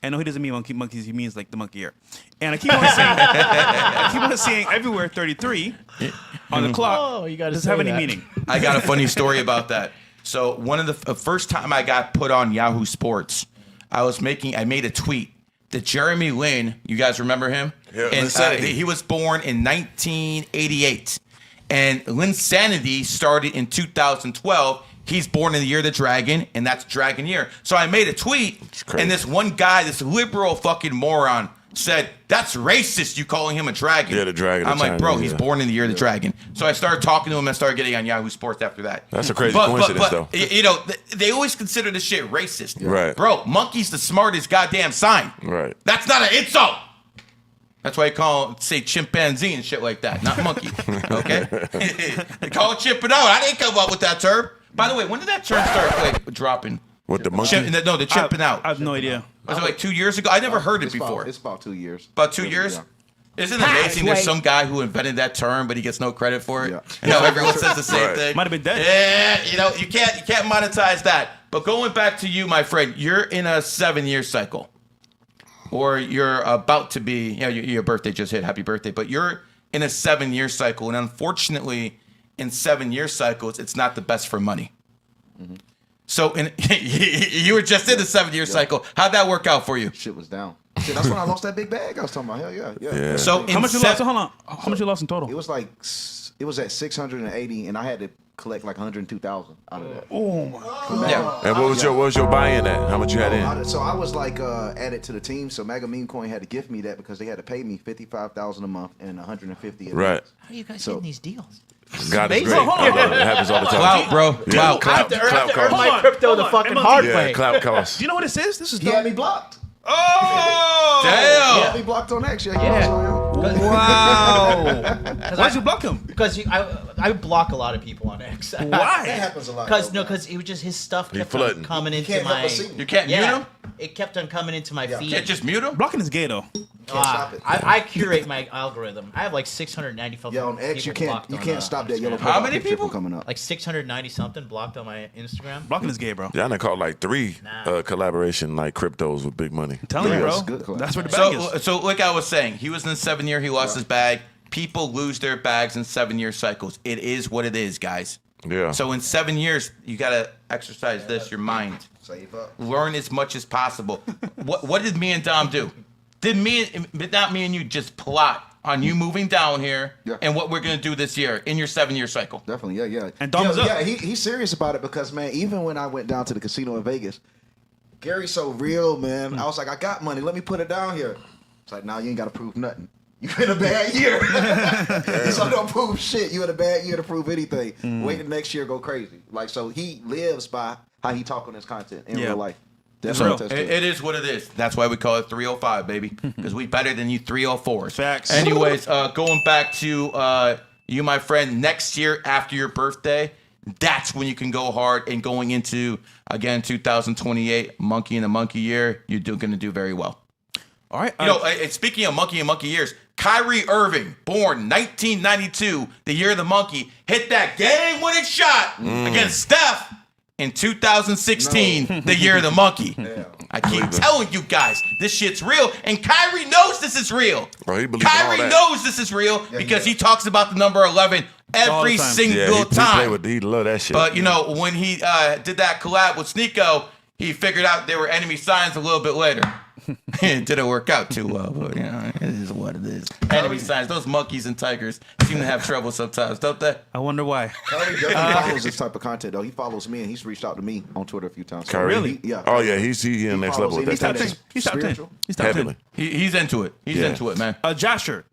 I know he doesn't mean monkeys. He means like the monkey year. And I keep on seeing everywhere 33 on the clock. Oh, you gotta does it say have any that. meaning? I got a funny story about that. So one of the first time I got put on Yahoo Sports, I made a tweet that Jeremy Lin, you guys remember him? Yeah, and Linsanity. he was born in 1988. And Linsanity started in 2012. He's born in the year of the dragon, and that's dragon year. So I made a tweet, crazy. and this one guy, this liberal fucking moron, said, that's racist, you calling him a dragon. Yeah, the dragon, I'm the like, bro, Chinese, he's yeah. born in the year of the dragon. So I started talking to him and started getting on Yahoo Sports after that. That's a crazy coincidence, though. You know, they always consider this shit racist. Right. Bro, monkey's the smartest goddamn sign. Right. That's not an insult. That's why you say chimpanzee and shit like that, not monkey. Okay? They call it chimping out. I didn't come up with that term. By the way, when did that term start dropping? What, the monkey? The chimping out. I have no idea. Was it like 2 years ago? I never heard it before. It's about 2 years. About 2 years? Yeah. Isn't it amazing there's some guy who invented that term, but he gets no credit for it? Yeah. And now everyone says the same Right. thing. Might have been dead. Yeah, you know, you can't monetize that. But going back to you, my friend, you're in a 7-year cycle. Or you're about to be, your birthday just hit, happy birthday, but you're in a 7-year cycle. And unfortunately, in 7-year cycles, it's not the best for money. Mm-hmm. So you were just in the 7-year cycle. How'd that work out for you? Shit was down. Shit, that's when I lost that big bag I was talking about. Hell yeah. Yeah. So How much you lost? Hold on. How much you lost in total? It was like, it was at 680, and I had to collect like 102,000 out of that. Oh my God. Yeah. And what was your buy-in at? How much you had in? So I was like added to the team. So Mega Meme Coin had to gift me that because they had to pay me 55,000 a month and 150 a Right. month. How are you guys So- getting these deals? God is Amazing. great. Hold on. It happens all the time. Clout, bro. Yeah. Clout. I have to earn Clout my cost. crypto Hold the on. fucking Emma, hard Yeah, way. clout costs. Do you know what this is? This is He had me blocked. Oh! He had Damn. me blocked on X. Yeah. Wow. Why'd you block him? Because I block a lot of people on X. That Why? happens a lot. Because though, it was just his stuff He kept flooding. on coming into can't help my. but see. You can't mute him? It kept on coming into my feed. Can't just mute him? Blocking is gay though. Can't stop it. I curate my algorithm. I have like 690 Yeah, on X you people can't blocked on, stop on that yellow. Instagram. How many picture from people? coming up? Like 690 something blocked on my Instagram. Blocking is gay, bro. Yeah, I done caught like 3 Nah. collaboration like cryptos with big money. Telling you, Yeah, bro. that's good, Clark. That's where the bag is. So like I was saying, he was in the 7-year, he lost his bag. People lose their bags in 7-year cycles. It is what it is, guys. Yeah. So in 7 years, you gotta exercise your mind. Save up. Learn as much as possible. What did me and Dom do? Did not me and you just plot on you moving down here Yeah. and what we're gonna do this year in your 7-year cycle? Definitely, yeah. And Dom is up. Yeah, he's serious about it because, man, even when I went down to the casino in Vegas, Gary's so real, man. I was like, I got money. Let me put it down here. It's like, nah, you ain't got to prove nothing. You in a bad year. So don't prove shit. You in a bad year to prove anything. Wait till next year, go crazy. Like, so he lives by how he talk on his content in real life. That's real. what I test It is what it is. That's why we call it 305, baby, because we better than you 304s. Facts. Anyways, going back to you, my friend, next year after your birthday, that's when you can go hard. And going into, again, 2028, monkey in the monkey year, you're going to do very well. All right. You know, and speaking of monkey and monkey years, Kyrie Irving, born 1992, the year of the monkey, hit that game-winning shot against Steph in 2016, the year of the monkey. I keep telling you guys, this shit's real, and Kyrie knows this is real. Bro, he believes in all Kyrie that. knows this is real because he talks about the number 11 All every the time. single Yeah, he time. he love that shit. But, you know, when he did that collab with Sneeko, he figured out they were enemy signs a little bit later. It didn't work out too well, but, you know, it is what it is. Enemy signs. Those monkeys and tigers seem to have trouble sometimes, don't they? I wonder why. Curry definitely follows this type of content, though. He follows me, and he's reached out to me on Twitter a few times. Curry? Really? Yeah. Oh yeah, he's in the next follows level with that anything type of that's shit. He's top 10. spiritual. He's top 10. Heavily. He's into it. He's Yeah. into it, man. Jasher,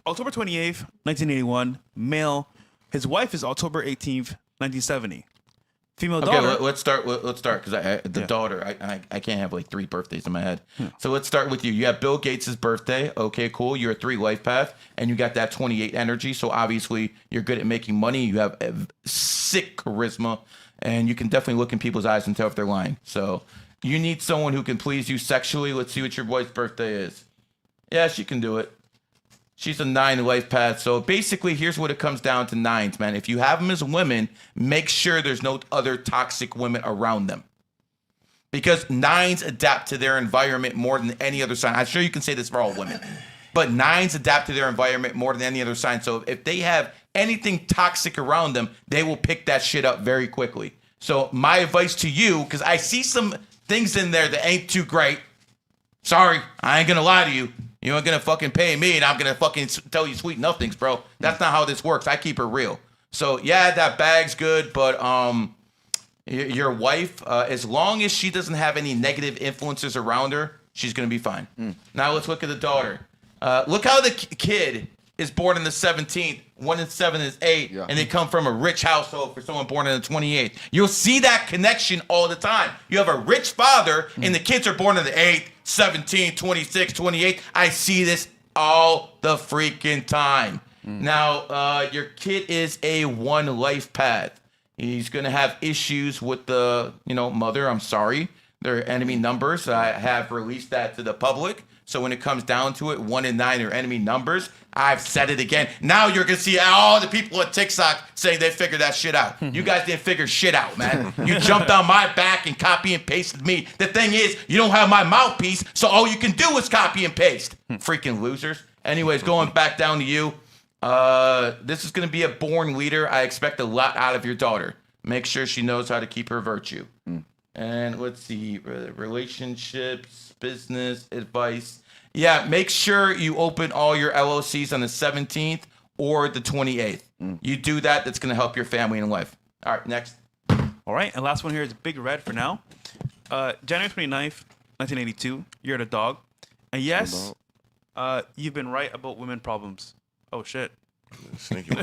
October 28th, 1981, male. His wife is October 18th, 1970. Female Okay, daughter. let's start because the daughter. I can't have like 3 birthdays in my head. So let's start with you. You have Bill Gates' birthday. Okay, cool. You're a 3 life path, and you got that 28 energy. So obviously you're good at making money. You have a sick charisma, and you can definitely look in people's eyes and tell if they're lying. So you need someone who can please you sexually. Let's see what your wife's birthday is. Yeah, she can do it. She's a 9 life path. So basically, here's what it comes down to 9s, man. If you have them as women, make sure there's no other toxic women around them. Because 9s adapt to their environment more than any other sign. I'm sure you can say this for all women. But 9s adapt to their environment more than any other sign. So if they have anything toxic around them, they will pick that shit up very quickly. So my advice to you, because I see some things in there that ain't too great. Sorry, I ain't going to lie to you. You ain't gonna fucking pay me, and I'm gonna fucking tell you sweet nothings, bro. That's not how this works. I keep it real. So yeah, that bag's good, but your wife, as long as she doesn't have any negative influences around her, she's gonna be fine. Now let's look at the daughter. Look how the kid is born in the 17th. 1 and 7 is 8, Yeah. and they come from a rich household for someone born in the 28th. You'll see that connection all the time. You have a rich father, and the kids are born in the 8th, 17, 26, 28. I see this all the freaking time. Now, your kid is a 1 life path. He's going to have issues with the, mother. I'm sorry. They're enemy numbers. I have released that to the public. So when it comes down to it, 1 and 9 are enemy numbers. I've said it again. Now you're going to see all the people on TikTok saying they figured that shit out. You guys didn't figure shit out, man. You jumped on my back and copy and pasted me. The thing is, you don't have my mouthpiece, so all you can do is copy and paste. Freaking losers. Anyways, going back down to you. This is going to be a born leader. I expect a lot out of your daughter. Make sure she knows how to keep her virtue. And let's see, relationships, business, advice. Yeah, make sure you open all your LLCs on the 17th or the 28th. You do that, that's going to help your family and life. All right, next. All right, and last one here is Big Red for now. January 29th, 1982, you're the dog. And yes, you've been right about women problems. Oh, shit. Sneaky.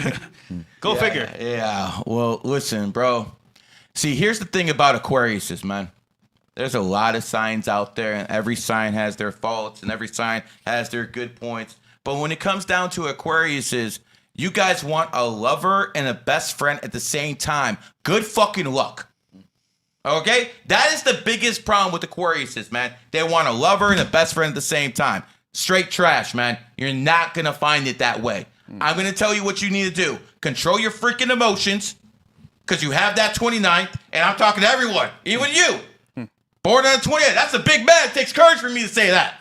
Go figure. Yeah, well, listen, bro. See, here's the thing about Aquariuses, man. There's a lot of signs out there, and every sign has their faults, and every sign has their good points. But when it comes down to Aquariuses, you guys want a lover and a best friend at the same time. Good fucking luck. Okay? That is the biggest problem with Aquariuses, man. They want a lover and a best friend at the same time. Straight trash, man. You're not going to find it that way. I'm going to tell you what you need to do. Control your freaking emotions, because you have that 29th, and I'm talking to everyone, even you. Born on the 28th. That's a big man. It takes courage for me to say that.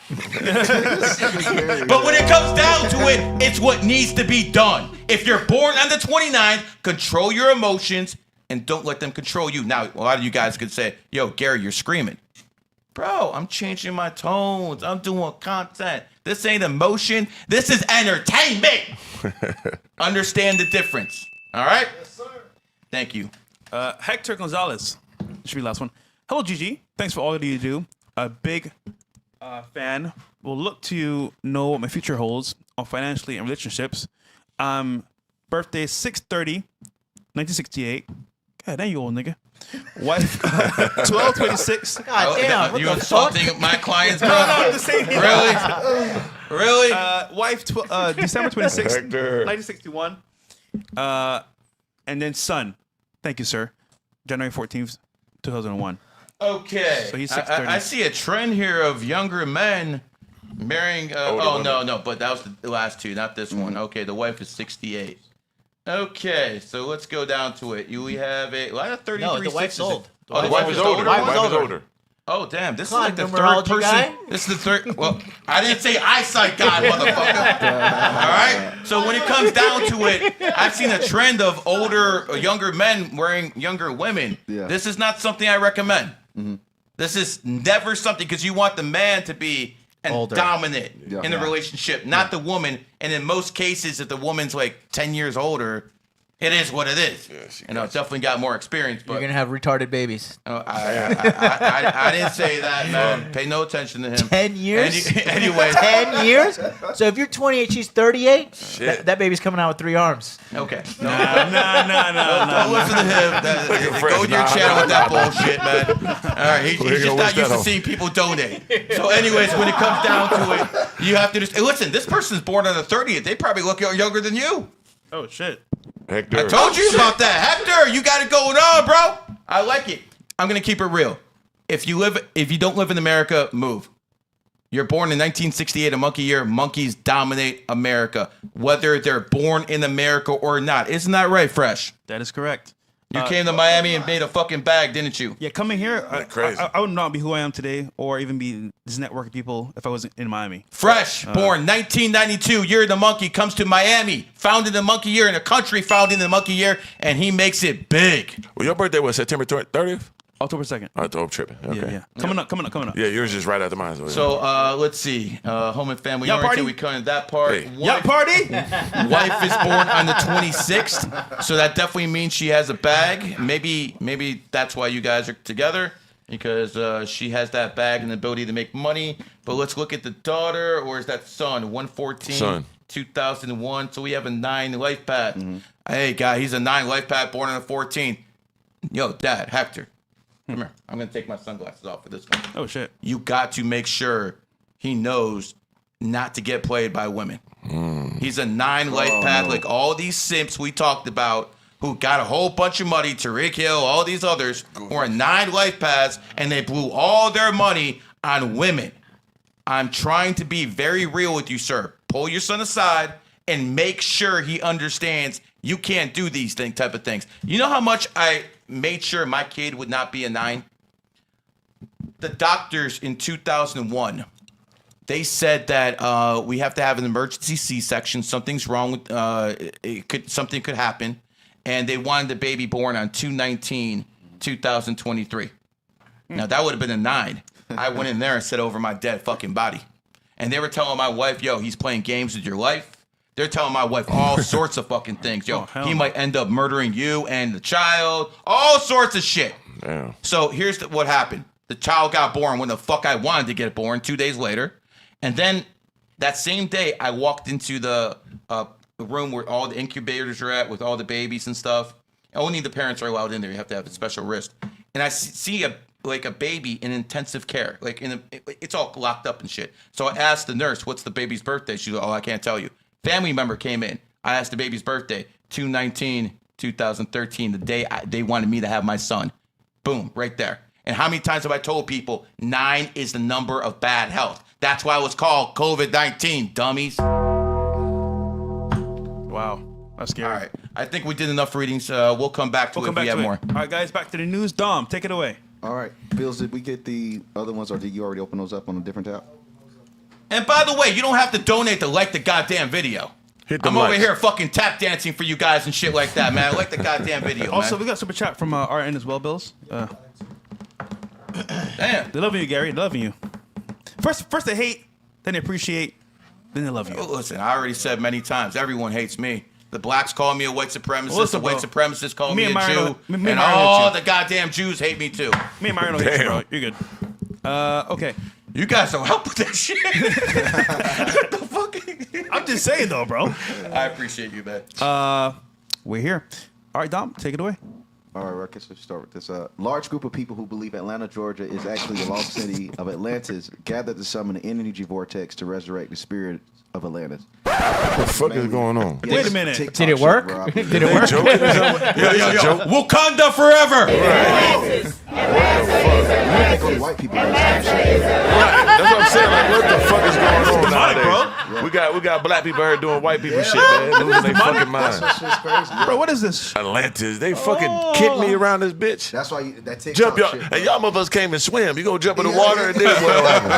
But when it comes down to it, it's what needs to be done. If you're born on the 29th, control your emotions and don't let them control you. Now, a lot of you guys could say, yo, Gary, you're screaming. Bro, I'm changing my tones. I'm doing content. This ain't emotion. This is entertainment. Understand the difference. All right? Yes, sir. Thank you. Hector Gonzalez. This should be the last one. Hello, Gigi. Thanks for all that you do. A big fan. Will look to know what my future holds on financially and relationships. Birthday 6/30/1968. God damn, you old nigga. Wife 12/26. God damn, what you the insulting fuck? my clients, bro? No, I'm just saying. Really? Really? Wife December 26th, Hector. 1961. And then son. Thank you, sir. January 14th, 2001. Okay. So he's I 6:30. I see a trend here of younger men marrying. No, but that was the last two, not this one. Okay, the wife is 68. Okay, so let's go down to it. We have a lot of 33. No, the wife's old. Oh, the The wife wife is is older. older. The Wife is wife is older. older. Oh, damn. This Come is on, like the numerology third person. guy. This is the third. Well, I didn't say eyesight guy, motherfucker. All right? So when it comes down to it, I've seen a trend of younger men wearing younger women. Yeah. This is not something I recommend. This is never something, because you want the man to be and Older. dominant Yeah. in the relationship, not the woman. And in most cases, if the woman's like 10 years older, it is what it is. she Definitely got more experience. But You're gonna have retarded babies. I didn't say that, man. Pay no attention to him. 10 years. Anyway, 10 years. So if you're 28, she's 38. Shit. That baby's coming out with 3 arms. okay. Nah. Don't listen to him. Go to your channel with that bullshit, man. All right, he's We're just gonna not wish used that to on. seeing people donate. So, anyways, when it comes down to it, you have to just listen. This person's born on the 30th. They probably look younger than you. Oh shit. Hector. I told you about that, Hector. You got it going on, bro. I like it. I'm gonna keep it real. If you don't live in America, move. You're born in 1968, a monkey year. Monkeys dominate America, whether they're born in America or not. Isn't that right, Fresh? That is correct. You came to Miami and made a fucking bag, didn't you? Yeah, coming here, crazy. I would not be who I am today, or even be this network of people if I wasn't in Miami. Fresh, born 1992, year of the monkey, comes to Miami, founded the monkey year in a country founding the monkey year, and he makes it big. Well, your birthday was September 30th? October 2nd. I thought I'm tripping. Okay. Yeah. Coming up. Yeah, yours is right after mine. So let's see. Home and family Yacht party? oriented. We covered that part. Hey. Yacht party? Wife is born on the 26th, so that definitely means she has a bag. Maybe that's why you guys are together, because she has that bag and the ability to make money. But let's look at the daughter, or is that son? 114, Son. 2001. So we have a 9 life path. Hey, guy, he's a 9 life path, born on the 14th. Yo, Dad, Hector, come here. I'm gonna take my sunglasses off for this one. Oh shit. You got to make sure he knows not to get played by women. He's a 9 life path, like all these simps we talked about who got a whole bunch of money, Tariq Hill, all these others who are 9 life paths, and they blew all their money on women. I'm trying to be very real with you, sir. Pull your son aside and make sure he understands you can't do these type of things. You know how much I made sure my kid would not be a 9? The doctors in 2001, they said that we have to have an emergency C-section. Something's wrong with something could happen, and they wanted the baby born on 2/19/2023. Now that would have been a 9. I went in there and said over my dead fucking body, and they were telling my wife, "Yo, he's playing games with your life." They're telling my wife all sorts of fucking things. Yo, hell he no. might end up murdering you and the child. All sorts of shit. Damn. So here's what happened. The child got born when the fuck I wanted to get born 2 days later. And then that same day, I walked into the room where all the incubators are at with all the babies and stuff. Only the parents are allowed in there. You have to have a special wrist. And I see a baby in intensive care. It's all locked up and shit. So I asked the nurse, what's the baby's birthday? She goes, oh, I can't tell you. Family member came in. I asked the baby's birthday, 2/19/2013, the day they wanted me to have my son. Boom, right there. And how many times have I told people 9 is the number of bad health? That's why it was called COVID-19, dummies. Wow. That's scary. All right. I think we did enough readings. We'll come back to it if we have more. All right, guys, back to the news. Dom, take it away. All right, Bills, did we get the other ones, or did you already open those up on a different tab? And by the way, you don't have to donate to like the goddamn video. Hit the I'm over likes. here fucking tap dancing for you guys and shit like that, man. I like the goddamn video, Also, we man. got super chat from our end as well, Bills. Damn. They loving you, Gary. They loving you. First they hate, then they appreciate, then they love you. Listen, I already said many times, everyone hates me. The blacks call me a white supremacist. Listen, the white bro. supremacists call me Me a and Mario- Jew. me and And Mario all hate the goddamn Jews hate me too. Me and Mario don't hate you, bro. Damn. You're good. Okay. You guys don't help with that shit. What the fuck? I'm just saying, though, bro. I appreciate you, man. We're here. All right, Dom, take it away. All right, Ruckus, let's start with this. Large group of people who believe Atlanta, Georgia is actually the lost city of Atlantis gathered to summon an energy vortex to resurrect the spirit of Atlantis. What the fuck is going on? Yeah, Wait a minute. TikTok Did it shit, work? bro. I Did believe it work? Joking or something? Yo. Wakanda forever. I think only white people do this kind of shit. That's what I'm saying. Like, what the fuck is going on demonic, nowadays? We got black people here doing white people shit, man. Losing their fucking mind. That shit's crazy. Bro, what is this? Atlantis, they fucking kicked me around this bitch. That's why that TikTok Jump, y'all. shit. And y'all motherfuckers came and swim. You gonna jump in the water and then what happen?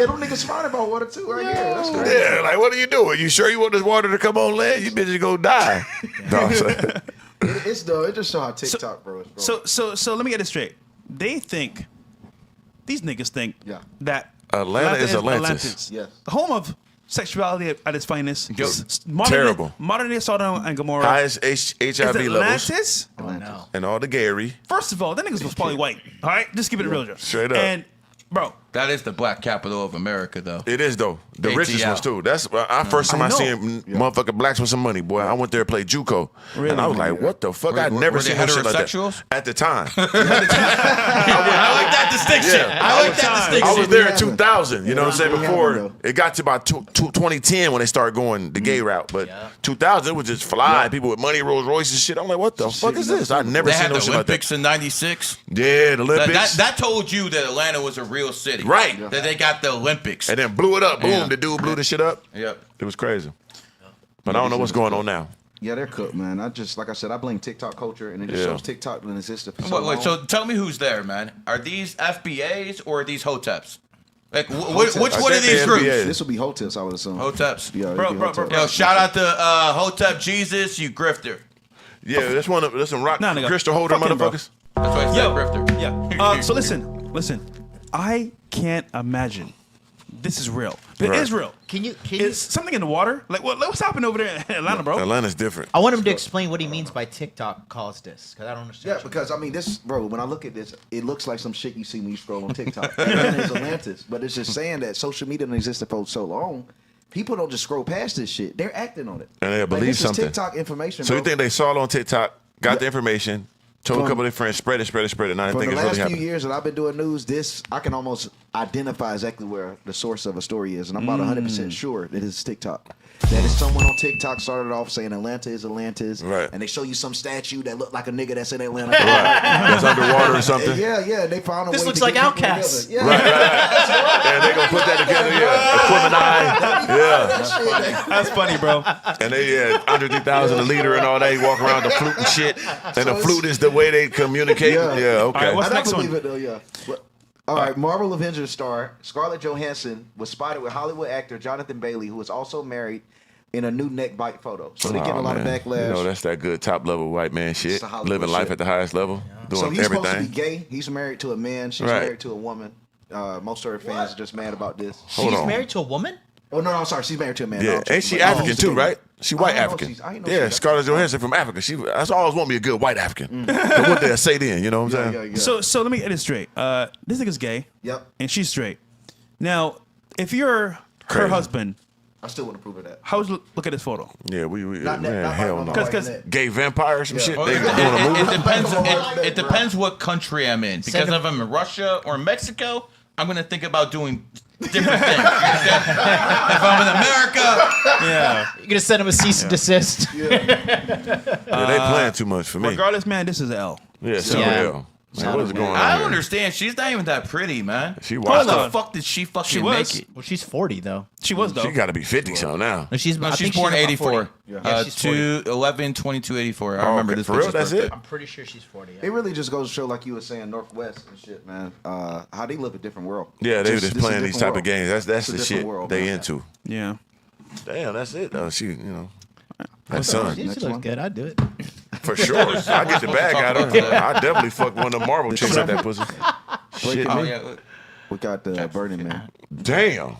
Yeah, them niggas smart about water too, right here. That's crazy. Yeah, like what are you doing? You sure you want this water to come on land? You bitches gonna die. No, I'm saying. It's though. It just show how TikTok, bro. Is, bro. So let me get this straight. These niggas think Yeah. that Atlanta is Atlantis. Yes. The home of sexuality at its finest. Yo, terrible. Modern day Sodom and Gomorrah. Highest Is HIV levels Atlantis? Oh no. and all the Gary. First of all, that niggas was probably white. All right, just keep it real, Joe. Straight up. And bro, That is the black capital of America, though. It is though. The ATL. richest ones too. That's our first time I know. seen motherfucking blacks with some money, boy. I went there to play JUCO, Really? and I was like, "What the fuck?" Were- I'd were- never were they seen no shit like that heterosexuals? at the time. I like that distinction. Yeah. I like that I distinction. was there in Yeah. 2000. You know what I'm saying? Yeah. Before it got to about 2010 when they started going the gay route, but 2000 it was just fly. People with money, Rolls Royces, and shit. I'm like, "What the fuck is this?" I never They seen had no the shit like that. Olympics in '96. Yeah, the Olympics. That told you that Atlanta was a real city. Right. That they got the Olympics. And then blew it up. Boom, Yeah. the dude blew the shit up. Yep. It was crazy. But I don't know what's going on now. Yeah, they're cooked, man. Like I said, I blame TikTok culture, and it just Yeah. shows TikTok didn't exist for so Wait, long. so tell me who's there, man. Are these FBAs or are these HOTEPs? Like, which one I of think these the groups? NBA. This will be Hotips, I would assume. HOTEPs. Yeah, it'd Bro, be bro, Hotips. bro, Yo, shout out to HOTEP Jesus, you grifter. Yeah, that's some rock Nah, nigga. crystal holder Fuck him, bro. motherfuckers. That's why I said Yo, grifter. yeah. So listen. I can't imagine this is real. But Right. it is real. Can you? Is something in the water? Like what's happening over there in Atlanta, bro? Atlanta's different. I want him to explain what he means by TikTok calls this, because I don't understand. Yeah, because I mean, this, bro. When I look at this, it looks like some shit you see when you scroll on TikTok. Atlanta is Atlantis, but it's just saying that social media didn't exist for so long. People don't just scroll past this shit; they're acting on it. And they Like, believe this is something. TikTok information. So you bro. think they saw it on TikTok, got the information, told a From- couple of their friends, spread it. Now they For think the it's last really few happening. years that I've been doing news, I can almost identify exactly where the source of a story is, and I'm about 100% sure that it's TikTok. That is someone on TikTok started off saying Atlanta is Atlantis, Right. and they show you some statue that looked like a nigga that's in Atlanta. That's underwater or something. Yeah, they found a This way looks to like get people Outkast. together. Yeah, And they gonna put that together, Equipment yeah. That's funny, bro. And they under 3,000 a liter and all that. Walk around the flute and shit. And the flute is the way they communicate. Yeah. Yeah, okay. All right, what's I don't next believe one? it though. Yeah. But- all right, Marvel Avengers star Scarlett Johansson was spotted with Hollywood actor Jonathan Bailey, who is also married, in a new neck bite photo. So they're getting a lot of man. backlash. You know, that's that good top level white man shit. It's the Hollywood Living life shit. at the highest level. Doing So he's supposed to be everything. gay. He's married to a man. She's Right. married to a woman. Most of her fans are just mad about this. Hold She's on. married to a woman? Oh no, I'm sorry. She's married to a man. Yeah, No, I'm ain't she tripping. African she's too, gay. right? She white I didn't know African. she's- I didn't know Yeah, she- Scarlett Johansson from Africa. That's always want to be a good white African. That's what they say then, you know what I'm saying? Yeah. So let me get it straight. This nigga's gay. Yep. And she's straight. Now, if you're her Crazy. husband, I still want to prove that. how would you look at this photo? Yeah, we Not man, that. hell no. Because Gay vampire or some shit. Well, They it, doing a movie. it depends. Right. It depends what country I'm in. Because Send if I'm in Russia or Mexico, I'm gonna think about doing different things. If I'm in America, Yeah. You're gonna send him a cease and desist. Yeah, they playing too much for me. Regardless, man, this is an L. Yeah, so Yeah. real. Man, what is going on I don't here? understand. She's not even that pretty, man. She How wild. the on. fuck did she fucking She was. make it? Well, she's 40 though. She was, though. She got to be 50 something now. No, she's No, I she's think born about 84. 40. Yeah, she's 40. 2/11/2284. I remember okay. this. For real? bitch's That's birthday. it? I'm pretty sure she's 40. It really just goes to show, like you were saying, Northwest and shit, man. How they live a different world. Yeah, they were just this is a playing these different type of world. games. That's It's a the different shit world, they man. into. Yeah. Damn, that's it. Oh, she, you know, that Next son. She Next looks one. good. I'd do it. For sure. I get the bag out of her. I definitely fuck one of them Marvel chicks at that pussy. Shit. Oh yeah. We got the Burning Man. Damn.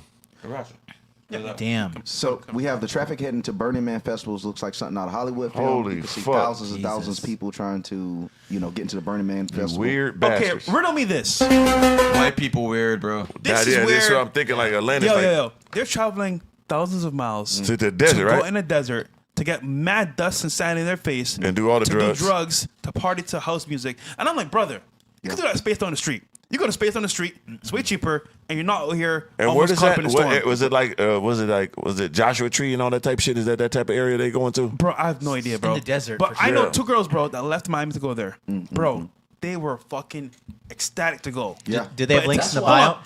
Damn. So we have the traffic heading to Burning Man festivals. Looks like something out of Hollywood. Film. Holy you can see fuck. thousands and Jesus. thousands of people trying to, get into the Burning Man You festival. weird Okay, bastards. riddle me this. White people weird, bro. This yeah, is this is where. what I'm thinking. Like Atlantis, Yo, like yo, yo. They're traveling thousands of miles to the desert, to go right? in a desert to get mad dust and sand in their face And do all the to drugs. do drugs, to party to house music. And I'm like, brother, you can do that spaced on the street. You go to space on the street, it's way cheaper, and you're not out here And where almost does caught that? up in the storm. Was it Joshua Tree and all that type shit? Is that type of area they going to? Bro, I have no idea, bro. the desert, But for I know sure. two girls, bro, that left Miami to go there. Bro, they were fucking ecstatic to go. Yeah. Did they have But links in the hold bio? on.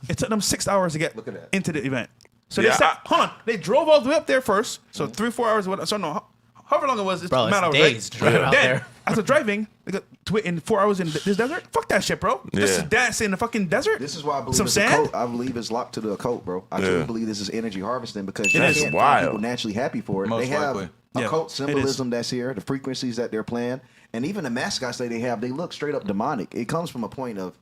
It took them 6 hours to get Look at that. into the event. So Yeah, they said, hold on, they drove all the way up there first. So 3-4 hours. So no, however long it was, it's Bro, a matter it's of days to drive out Then there. after driving, they got to it in 4 hours in this desert. Fuck that shit, bro. Just Yeah. to dance in the fucking desert. This is why I believe some it's sand. a cult. I believe it's locked to the occult, bro. I truly believe this is energy harvesting because you is can't wild. find people naturally happy for it. Most they have likely. Yeah, occult it is. symbolism that's here, the frequencies that they're playing, and even the mascots that they have, they look straight up demonic. It comes from a point of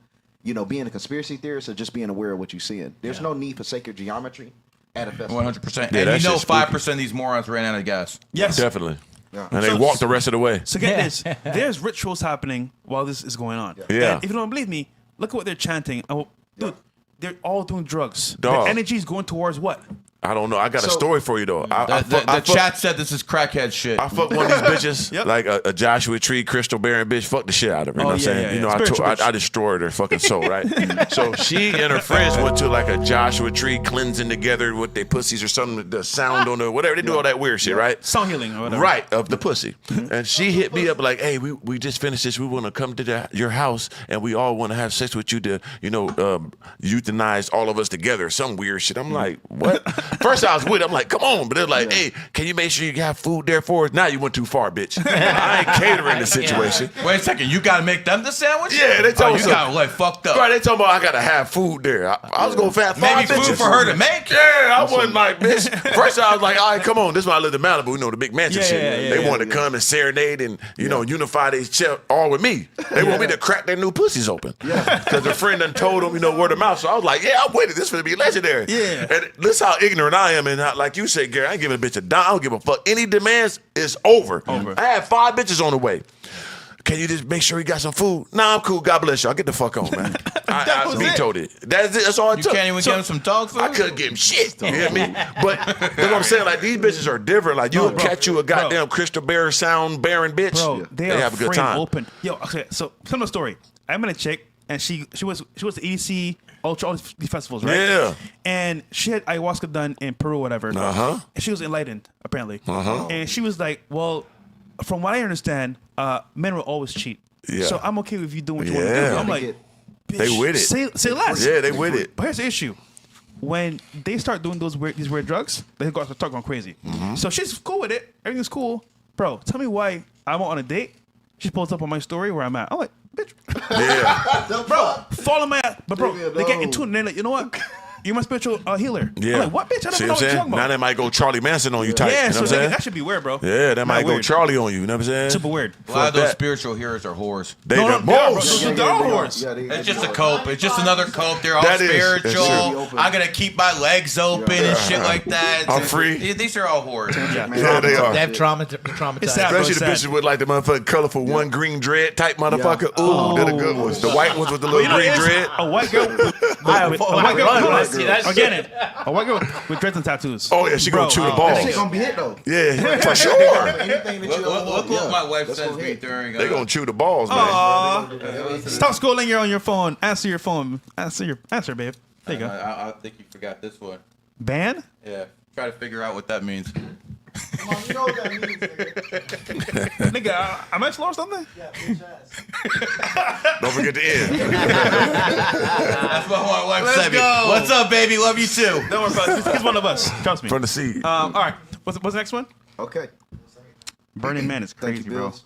being a conspiracy theorist or just being aware of what you're seeing. There's no need for sacred geometry at a festival. 100%. Yeah, And that you know, shit's spooky. 5% of these morons ran out of gas. Yes. Definitely. Yeah. And they walk the rest of the way. So get this. There's rituals happening while this is going on. Yeah. And if you don't believe me, look at what they're chanting. Oh, dude, they're all doing drugs. Dog. The energy is going towards what? I don't know. I got a So- story for you though. The chat said this is crackhead shit. I fucked one of these bitches, Yep. like a Joshua Tree, crystal bearing bitch. Fuck the shit out of her. You know what I'm saying? yeah. You know, Spiritual bitch. I destroyed her fucking soul, right? So she and her friends went to like a Joshua Tree cleansing together with their pussies or something, the sound on the whatever. They do all that weird shit, right? Sound healing or whatever. Right, of the pussy. And she hit me up like, hey, we just finished this. We want to come to your house and we all want to have sex with you to, euthanize all of us together. Some weird shit. I'm like, what? First I was with it. I'm like, come on. But they're like, hey, can you make sure you have food there for us? Now you went too far, bitch. I ain't catering the situation. Wait a second, you gotta make them the sandwich? Yeah, they told me you so. got like fucked up. Right, they told me I gotta have food there. I was gonna fat Maybe five food bitches. for her to make? Yeah, I wasn't like, bitch. First I was like, all right, come on. This is when I lived in Malibu, the big mansion Yeah, shit. yeah, They wanted to come and serenade and, unify their chest all with me. They want me to crack their new pussies open. Because a friend done told them, word of mouth. So I was like, yeah, I'm with it. This is gonna be legendary. Yeah. And listen how ignorant I am. And how, like you say, Gary, I ain't giving a bitch a dime. I don't give a fuck. Any demands is over. I had 5 bitches on the way. Can you just make sure you got some food? Nah, I'm cool. God bless y'all. Get the fuck on, man. I vetoed it. That's it. That's all it You took. can't even give him some dog food? I couldn't give him shit. You hear me? But that's what I'm saying. Like, these bitches are different. Like, you'll catch you a goddamn crystal bear sound bearing bitch. Bro, they have a good time. open. Yo, okay, so tell me a story. I met a chick and she was the EDC Ultra, all these festivals, right? Yeah. And she had ayahuasca done in Peru, whatever. Uh-huh. And she was enlightened, apparently. Uh-huh. And she was like, well, from what I understand, men will always cheat. Yeah. So I'm okay with you doing what you want to Yeah. do. I'm like, bitch, They with it. Say less. Yeah, they with it. But here's the issue. When they start doing these weird drugs, they start going crazy. Mm-hmm. So she's cool with it. Everything's cool. Bro, tell me why I'm on a date. She pulls up on my story where I'm at. I'm like, bitch. Yeah. Bro, follow my ass. But bro, Leave me they get alone. into it and they're like, you know what? You're my spiritual healer. Yeah. I'm like, what, bitch? I don't See know what what I'm you're saying? talking Now about. they might go Charlie Manson on you type. Yeah, You know so what I'm saying? that should be weird, bro. Yeah, that Mad might go weird. Charlie on you. You know what I'm saying? Super weird. A lot of those that. spiritual heroes are whores. They No, the no, bro, most. they're all whores. It's just a cope. It's just another cope. They're all That is. That's spiritual. true. I'm gonna keep my legs open and shit like that. I'm free. These are all whores. Yeah, they are. They have traumatized. It's sad, bro. Especially the Sad. bitches with like the motherfucking colorful one green dread type motherfucker. Ooh, they're the good ones. The white ones with the little You know, green it's dread. a white girl with a white girl. blood when I Hold on. see that Again, it. A white girl with dreads and tattoos. Oh yeah, she gonna chew the That balls. shit gonna be hit though. Yeah, for sure. Anything that you Look what my wife sends me during. They gonna chew the balls, man. Stop scrolling on your phone. Answer your phone. Answer, babe. There you go. I think you forgot this one. Ban? Yeah. Try to figure out what that means. Come on, you know what that means, nigga. Nigga, am I slow or something? Don't forget the end. That's what my wife Let's said. Me. go. What's up, baby? Love you too. Don't worry about it. He's one of us. Trust me. From the seed. All right. What's the next one? Okay. Burning Man is Thank crazy, you, bro. Bills.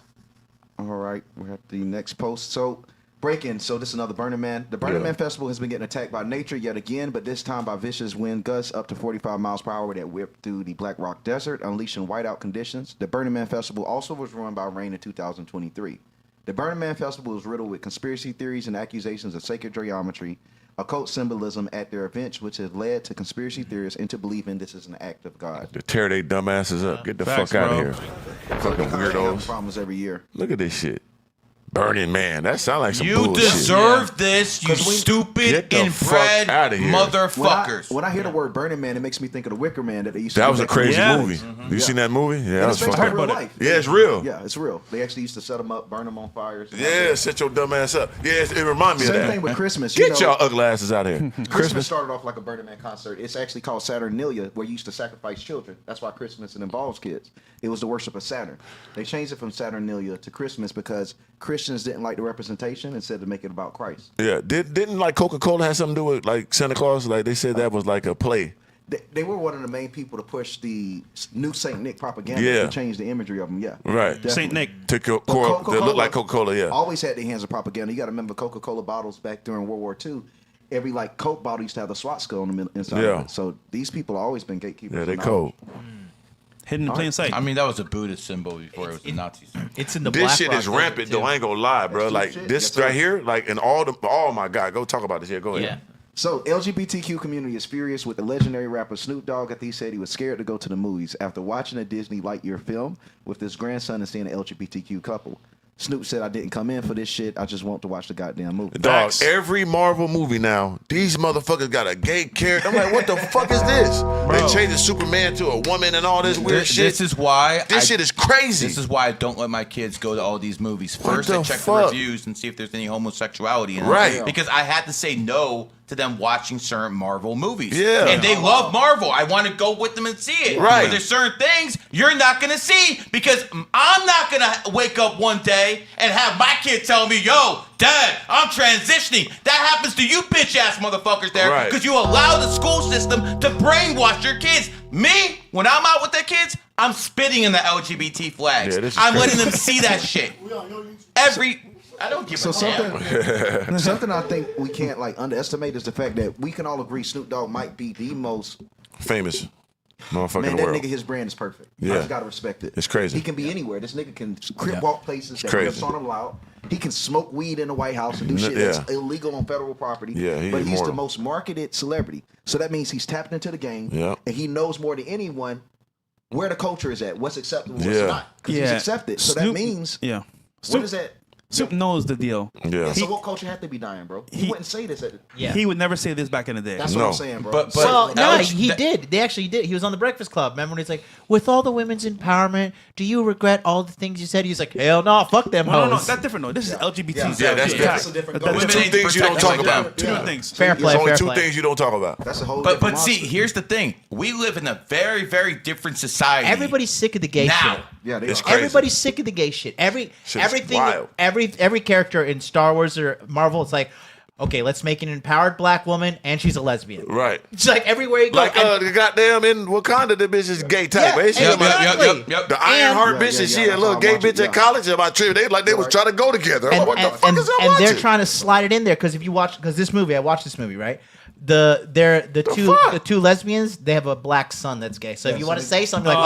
All right, we're at the next post. So, break-in. So this is another Burning Man. The Burning Man Festival has been getting attacked by nature yet again, but this time by vicious wind gusts up to 45 miles per hour that whipped through the Black Rock Desert, unleashing whiteout conditions. The Burning Man Festival also was ruined by rain in 2023. The Burning Man Festival was riddled with conspiracy theories and accusations of sacred geometry, occult symbolism at their events, which has led to conspiracy theorists into believing this is an act of God. To tear they dumbasses up. Get the Facts, fuck out of bro. here. Fucking They have weirdos. problems every year. Look at this shit. Burning Man. That sounds like some You bullshit. deserve this, you 'Cause we- stupid Get the fuck inbred outta here. motherfuckers. When I hear the word Burning Man, it makes me think of the Wicker Man that they used to That do was a back in the crazy Yeah. movie. You seen that movie? Yeah, that And was it's based fucked on up. real life. Yeah, it's real. Yeah, it's real. They actually used to set them up, burn them on fires. and all Yeah, that. set your dumb ass up. Yeah, it reminds me Same of that. thing with Christmas. Get y'all ugly asses out of here. Christmas started off like a Burning Man concert. It's actually called Saturnalia, where you used to sacrifice children. That's why Christmas involves kids. It was the worship of Saturn. They changed it from Saturnalia to Christmas because Christians didn't like the representation and said to make it about Christ. Yeah, didn't like Coca-Cola have something to do with like Santa Claus? Like they said that was like a play. They were one of the main people to push the new Saint Nick propaganda Yeah. and change the imagery of them. Yeah, Right. definitely. Saint Nick. To But that look like Coca-Cola, yeah. Always had their hands in propaganda. You got to remember Coca-Cola bottles back during World War II. Every like Coke bottle used to have the swastika on them inside Yeah. of it. So these people have always been gatekeepers. Yeah, they of cold. knowledge. hidden in plain sight. I mean, that was a Buddhist symbol before it was the Nazi symbol. It's in the This Black shit Rock is Desert, rampant, though. too. I ain't gonna lie, bro. That's Like true shit. this Yes, sir. right here, like, and oh my God, go talk about this. Yeah, go ahead. Yeah. So LGBTQ community is furious with the legendary rapper Snoop Dogg after he said he was scared to go to the movies after watching a Disney Lightyear film with his grandson and seeing an LGBTQ couple. Snoop said, "I didn't come in for this shit. I just want to watch the goddamn movie." Dog, Facts. every Marvel movie now, these motherfuckers got a gay character. I'm like, what the fuck is this? They changed Superman to a woman and all this weird shit. This is why This shit is crazy. This is why I don't let my kids go to all these movies. What First, the I check fuck? the reviews and see if there's any homosexuality in it. Right. Because I had to say no to them watching certain Marvel movies. Yeah. And they love Marvel. I want to go with them and see it. Right. But there's certain things you're not going to see because I'm not going to wake up one day and have my kid tell me, yo, Dad, I'm transitioning. That happens to you bitch ass motherfuckers there Right. because you allow the school system to brainwash your kids. Me, when I'm out with their kids, I'm spitting in the LGBT flags. Yeah, this is I'm crazy. letting them see that shit. I don't give So a damn. something I think we can't like underestimate is the fact that we can all agree Snoop Dogg might be the most Famous motherfucker man. in the That world. nigga, his brand is perfect. Yeah. I just gotta respect it. It's crazy. He can be anywhere. This nigga can crip walk places that crazy. rips on him loud. He can smoke weed in the White House and do shit Yeah. that's illegal on federal property. Yeah, he's but he's immortal. the most marketed celebrity. So that means he's tapped into the game. Yeah. And he knows more than anyone where the culture is at, what's acceptable, what's Yeah. not. Because he's accepted. So that Snoop- means yeah. what is that? Snoop knows the deal. Yeah. So what culture had to be dying, bro? He wouldn't say this. Yeah. He would never say this back in the day. That's No. what I'm saying, bro. But- Well, no, LG he that- did. They actually did. He was on the Breakfast Club. Remember when he's like, "With all the women's empowerment, do you regret all the things you said?" He's like, "Hell no, fuck them no, hoes." that's different though. This is LGBT. Yeah, Yeah, that's attack. different. a different That's goal. There's Women two ain't things you don't protected talk like about. that. two Yeah. different things. Fair There's play, only fair two play. things you don't talk about. That's a whole But different see, monster. here's the thing. We live in a very, very different society. Everybody's sick of the gay now. shit. Yeah, they It's are. crazy. Everybody's sick of the gay shit. Shit's Everything, wild. every character in Star Wars or Marvel, it's like, okay, let's make an empowered black woman and she's a lesbian. Right. It's like everywhere you go. Like the goddamn in Wakanda, the bitch is gay type. Yeah, Ain't she? Yep, yep, exactly. yep, yep. The Ironheart Yeah, bitch yeah, and she yeah, a that's little how gay I watch bitch it, in yeah. college about trip. They like they was Right. trying to go together. I'm and, like, what the and, fuck and, is I and they're watching? trying to slide it in there because if you watch this movie, I watched this movie, right? The two lesbians, they have a black son that's gay. So if you want to say something like,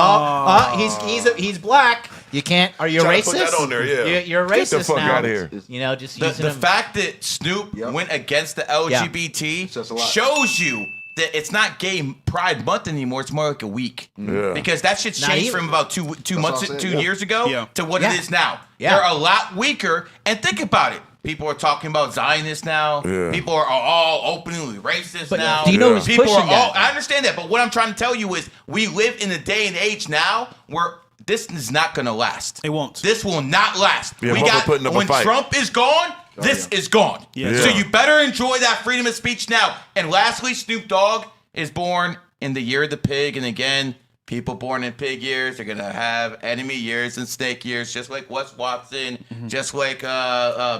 he's black, you can't. Are you a Try racist? to put that on there, yeah. You're a Get racist the fuck now. outta here. You know, just The using him. fact that Snoop Yep. went against the LGBT Says a lot. shows you that it's not Gay Pride Month anymore. It's more like a week. Yeah. Because that shit's Not changed even. from about two months, what I'm 2 saying, yeah. years ago Yeah. to what Yeah. it is now. Yeah. They're a lot weaker. And think about it. People are talking about Zionists now. Yeah. People are all openly racist But now. do you know who's People pushing are all. that? I understand that, but what I'm trying to tell you is we live in a day and age now where this is not going to last. It won't. This will not last. Yeah, we Bubba got putting up a when fight. Trump is gone. This is gone. Yeah. So Yeah. you better enjoy that freedom of speech now. And lastly, Snoop Dogg is born in the year of the pig, and again, people born in pig years are gonna have enemy years and snake years, just like Wes Watson, just like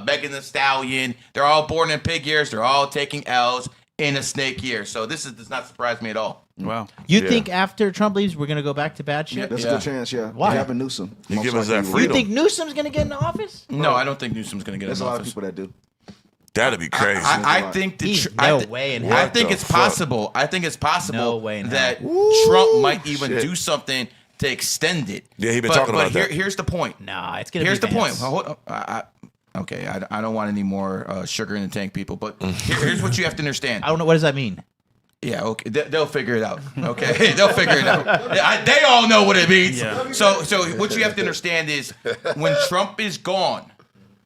Megan Thee Stallion. They're all born in pig years. They're all taking L's in a snake year. So this does not surprise me at all. Wow. You Yeah. think after Trump leaves, we're gonna go back to bad shit? That's Yeah. a good chance, yeah. Why? Gavin Newsom. You most give us likely that will. You freedom. think Newsom's gonna get in office? No, I don't think Newsom's gonna get There's in a lot of office. people that do. That'd be crazy. I think He's that no way in hell. I What think the it's fuck? possible. I think it's possible No way in that hell. Trump might even shit. do something to extend it. Yeah, he been talking about that. Here's the point. Nah, it's gonna. Here's be the point. Vance. Okay, I don't want any more sugar in the tank, people. But here's what you have to understand. I don't know what does that mean. Yeah, okay, they'll figure it out. Okay, they'll figure it out. They all know what it means. Yeah. So what you have to understand is when Trump is gone,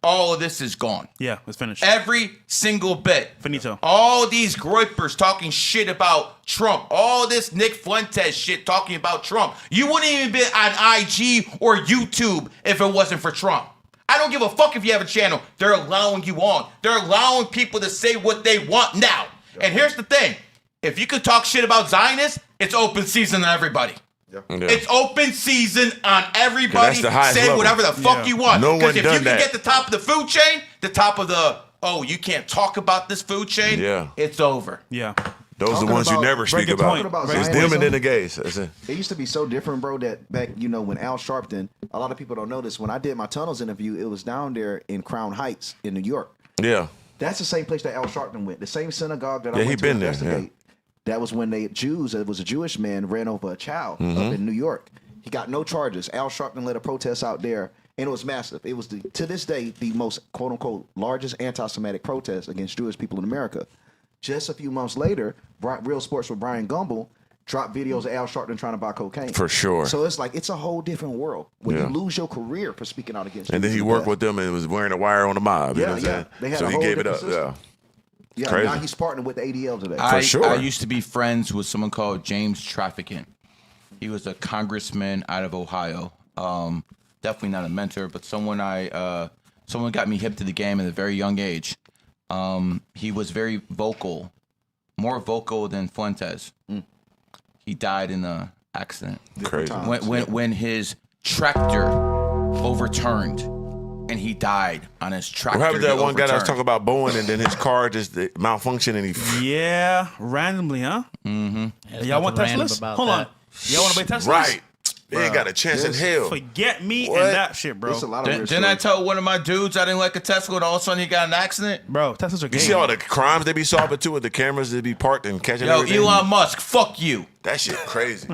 all of this is gone. Yeah, let's finish. Every single bit. Finito. All these groypers talking shit about Trump. All this Nick Fuentes shit talking about Trump. You wouldn't even be on IG or YouTube if it wasn't for Trump. I don't give a fuck if you have a channel. They're allowing you on. They're allowing people to say what they want now. And here's the thing. If you could talk shit about Zionists, it's open season on everybody. Yeah. It's open season on everybody. that's the highest Say level. whatever the fuck Yeah. you want. No one Because if done you can that. get the top of the food chain, the top of the, you can't talk about this food chain, Yeah. it's over. Yeah. Those are Talking the ones you about- never speak Break a about. point. Talking about It's them Zionism. and then the gays. That's it. It used to be so different, bro, that back, when Al Sharpton, a lot of people don't know this. When I did my Tunnels interview, it was down there in Crown Heights in New York. Yeah. That's the same place that Al Sharpton went. The same synagogue that I Yeah, he went to been there, investigate. That was when it was a Jewish man ran over a child up in New York. He got no charges. Al Sharpton led a protest out there, and it was massive. It was, to this day, the most, quote-unquote, largest anti-Semitic protest against Jewish people in America. Just a few months later, Real Sports with Brian Gumbel dropped videos of Al Sharpton trying to buy cocaine. For sure. So it's like, it's a whole different world when Yeah. you lose your career for speaking out against And then he Jews. worked with them and was wearing a wire on the mob. You know what I'm saying? They had So a he whole gave it up. different system. Yeah. Yeah, Crazy. now he's partnering with the ADL today. For sure. I used to be friends with someone called James Trafficant. He was a congressman out of Ohio. Definitely not a mentor, but someone got me hip to the game at a very young age. He was very vocal, more vocal than Fuentes. He died in an accident. Crazy. When his tractor overturned and he died on his tractor. What happened to that one guy that was overturned. talking about Boeing and then his car just malfunctioned and he. Yeah, randomly, huh? There's Y'all want nothing random Teslas? about Hold on. that. Y'all want to buy Teslas? Right. They ain't got a chance in Yes. hell. Forget me What? and that shit, bro. There's a lot of weird Didn't I stories. tell one of my dudes I didn't like a Tesla and all of a sudden he got in an accident? Bro, Teslas are You gay. see all the crimes they be solving too with the cameras that be parked and catching Yo, everything? Elon Musk, fuck you. That shit crazy.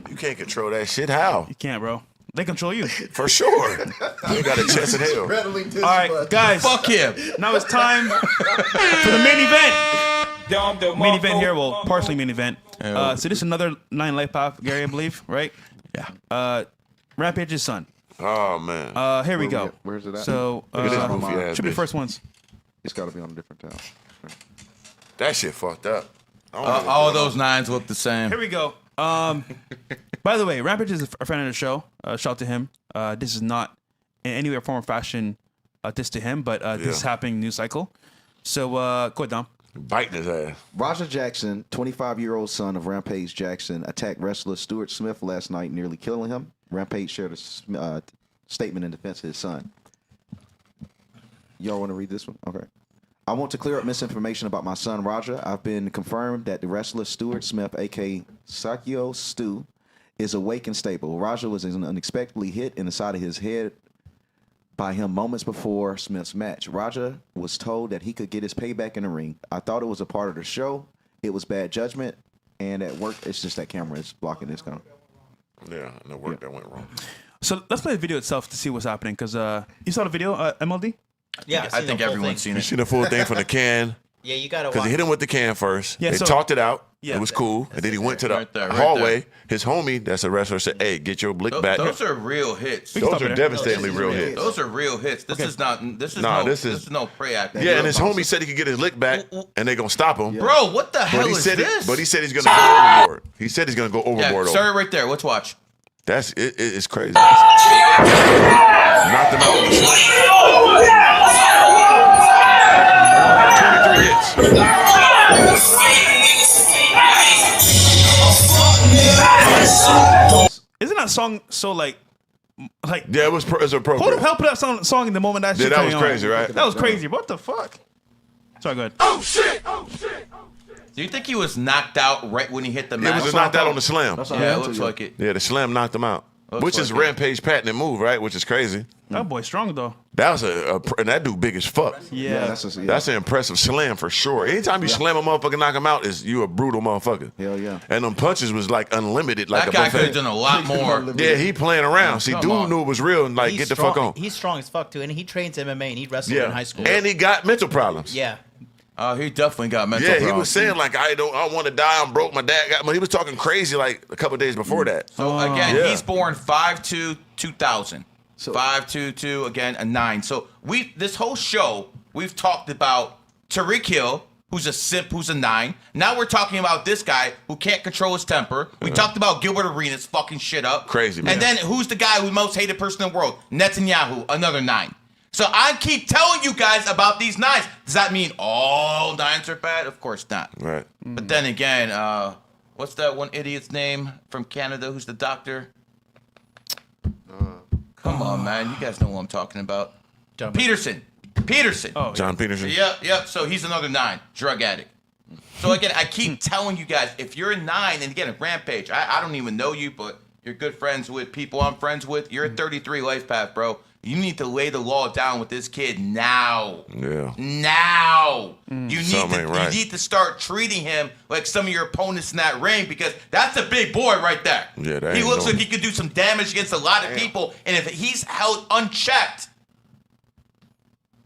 You can't control that shit. How? You can't, bro. They control you. For sure. You ain't got a chance in hell. Rattling this All right, button. guys. Fuck him. Now it's time for the main event. Main event here, well, partially main event. So this is another 9 life path, Gary, I believe, right? Yeah. Rampage's son. Oh man. Here we go. Where's it at? So Look at this goofy ass should be bitch. first ones. It's got to be on a different tab. That shit fucked up. I don't know what's All going on. those nines look the same. Here we go. By the way, Rampage is a friend of the show. Shout out to him. This is not in any way, form, or fashion this to him, but this is happening new cycle. So go ahead, Dom. Biting his ass. Roger Jackson, 25-year-old son of Rampage Jackson, attacked wrestler Stuart Smith last night, nearly killing him. Rampage shared a statement in defense of his son. Y'all want to read this one? Okay. I want to clear up misinformation about my son, Roger. I've been confirmed that the wrestler Stuart Smith, a.k.a. Sakio Stu, is awake and stable. Roger was unexpectedly hit in the side of his head by him moments before Smith's match. Roger was told that he could get his payback in the ring. I thought it was a part of the show. It was bad judgment. And at work, it's just that camera is blocking this kind of. Yeah, and the work that went wrong. So let's play the video itself to see what's happening. Because you saw the video, MLD? Yeah, I think everyone's seen You it. seen the full thing from the can? Yeah, you gotta Because watch. he hit him with the can first. Yeah, they so- talked it out. Yeah. It was cool. And then he went to the Right there, right hallway. there. His homie, that's a wrestler, said, hey, get your blick back. Those are real hits. can Those stop are it there. devastatingly No, real this is hits. Those are real hits. This is not. This is Nah, no. this This is- is no prey acting. Yeah, and his homie said he could get his lick back, and they gonna stop him. Bro, what the hell But he is said this? but he said he's gonna go overboard. He said he's gonna go yeah, overboard. start it right there. Let's watch. That's it. It's crazy. Knocked him out with the shot. 23 hits. Isn't that song so like Yeah, it was hold appropriate. up, help put that song in the moment that Yeah, shit that was came on. crazy, right? That was crazy. What the fuck? Sorry, go ahead. Do you think he was knocked out right when he hit the It mat? was knocked out on the slam. That's what I Yeah, it meant to looks you. like it. Yeah, the slam knocked him out. Looks Which is like it. Rampage patented move, right? Which is crazy. That boy's strong though. That was and that dude big as fuck. Yeah. That's an impressive slam for sure. Anytime you slam a motherfucker, knock him out, is you a brutal motherfucker. Hell yeah. And them punches was like unlimited, like That a guy could have buffet. done a lot more. Yeah, he playing around. See, Come dude on. knew it was real and like He's get the strong. fuck on. He's strong as fuck too, and he trains MMA and he wrestled Yeah, in high school. and he got mental problems. yeah, He definitely got mental Yeah, problems. he was saying like I want to die. I'm broke. My dad got me. He was talking crazy like a couple days before that. So again, Yeah. he's born 5/2, 2000. So- 5/2/2 again a 9. So this whole show we've talked about Tariq Hill, who's a simp, who's a 9. Now we're talking about this guy who can't control his temper. We talked about Gilbert Arenas fucking shit up. Crazy, man. And then who's the guy who's the most hated person in the world? Netanyahu, another 9. So I keep telling you guys about these 9s. Does that mean all 9s are bad? Of course not. Right. But then again, what's that one idiot's name from Canada who's the doctor? Come on, man. You guys know what I'm talking about. John Peterson. Oh, John Peterson. Yep. So he's another 9, drug addict. So again, I keep telling you guys, if you're a 9, and again, a Rampage, I don't even know you, but you're good friends with people I'm friends with. You're a 33 life path, bro. You need to lay the law down with this kid now. Yeah. Now. Something ain't right. You need to start treating him like some of your opponents in that ring, because that's a big boy right there. Yeah, that he ain't looks no- like he could do some damage against a lot of people, and if he's held unchecked,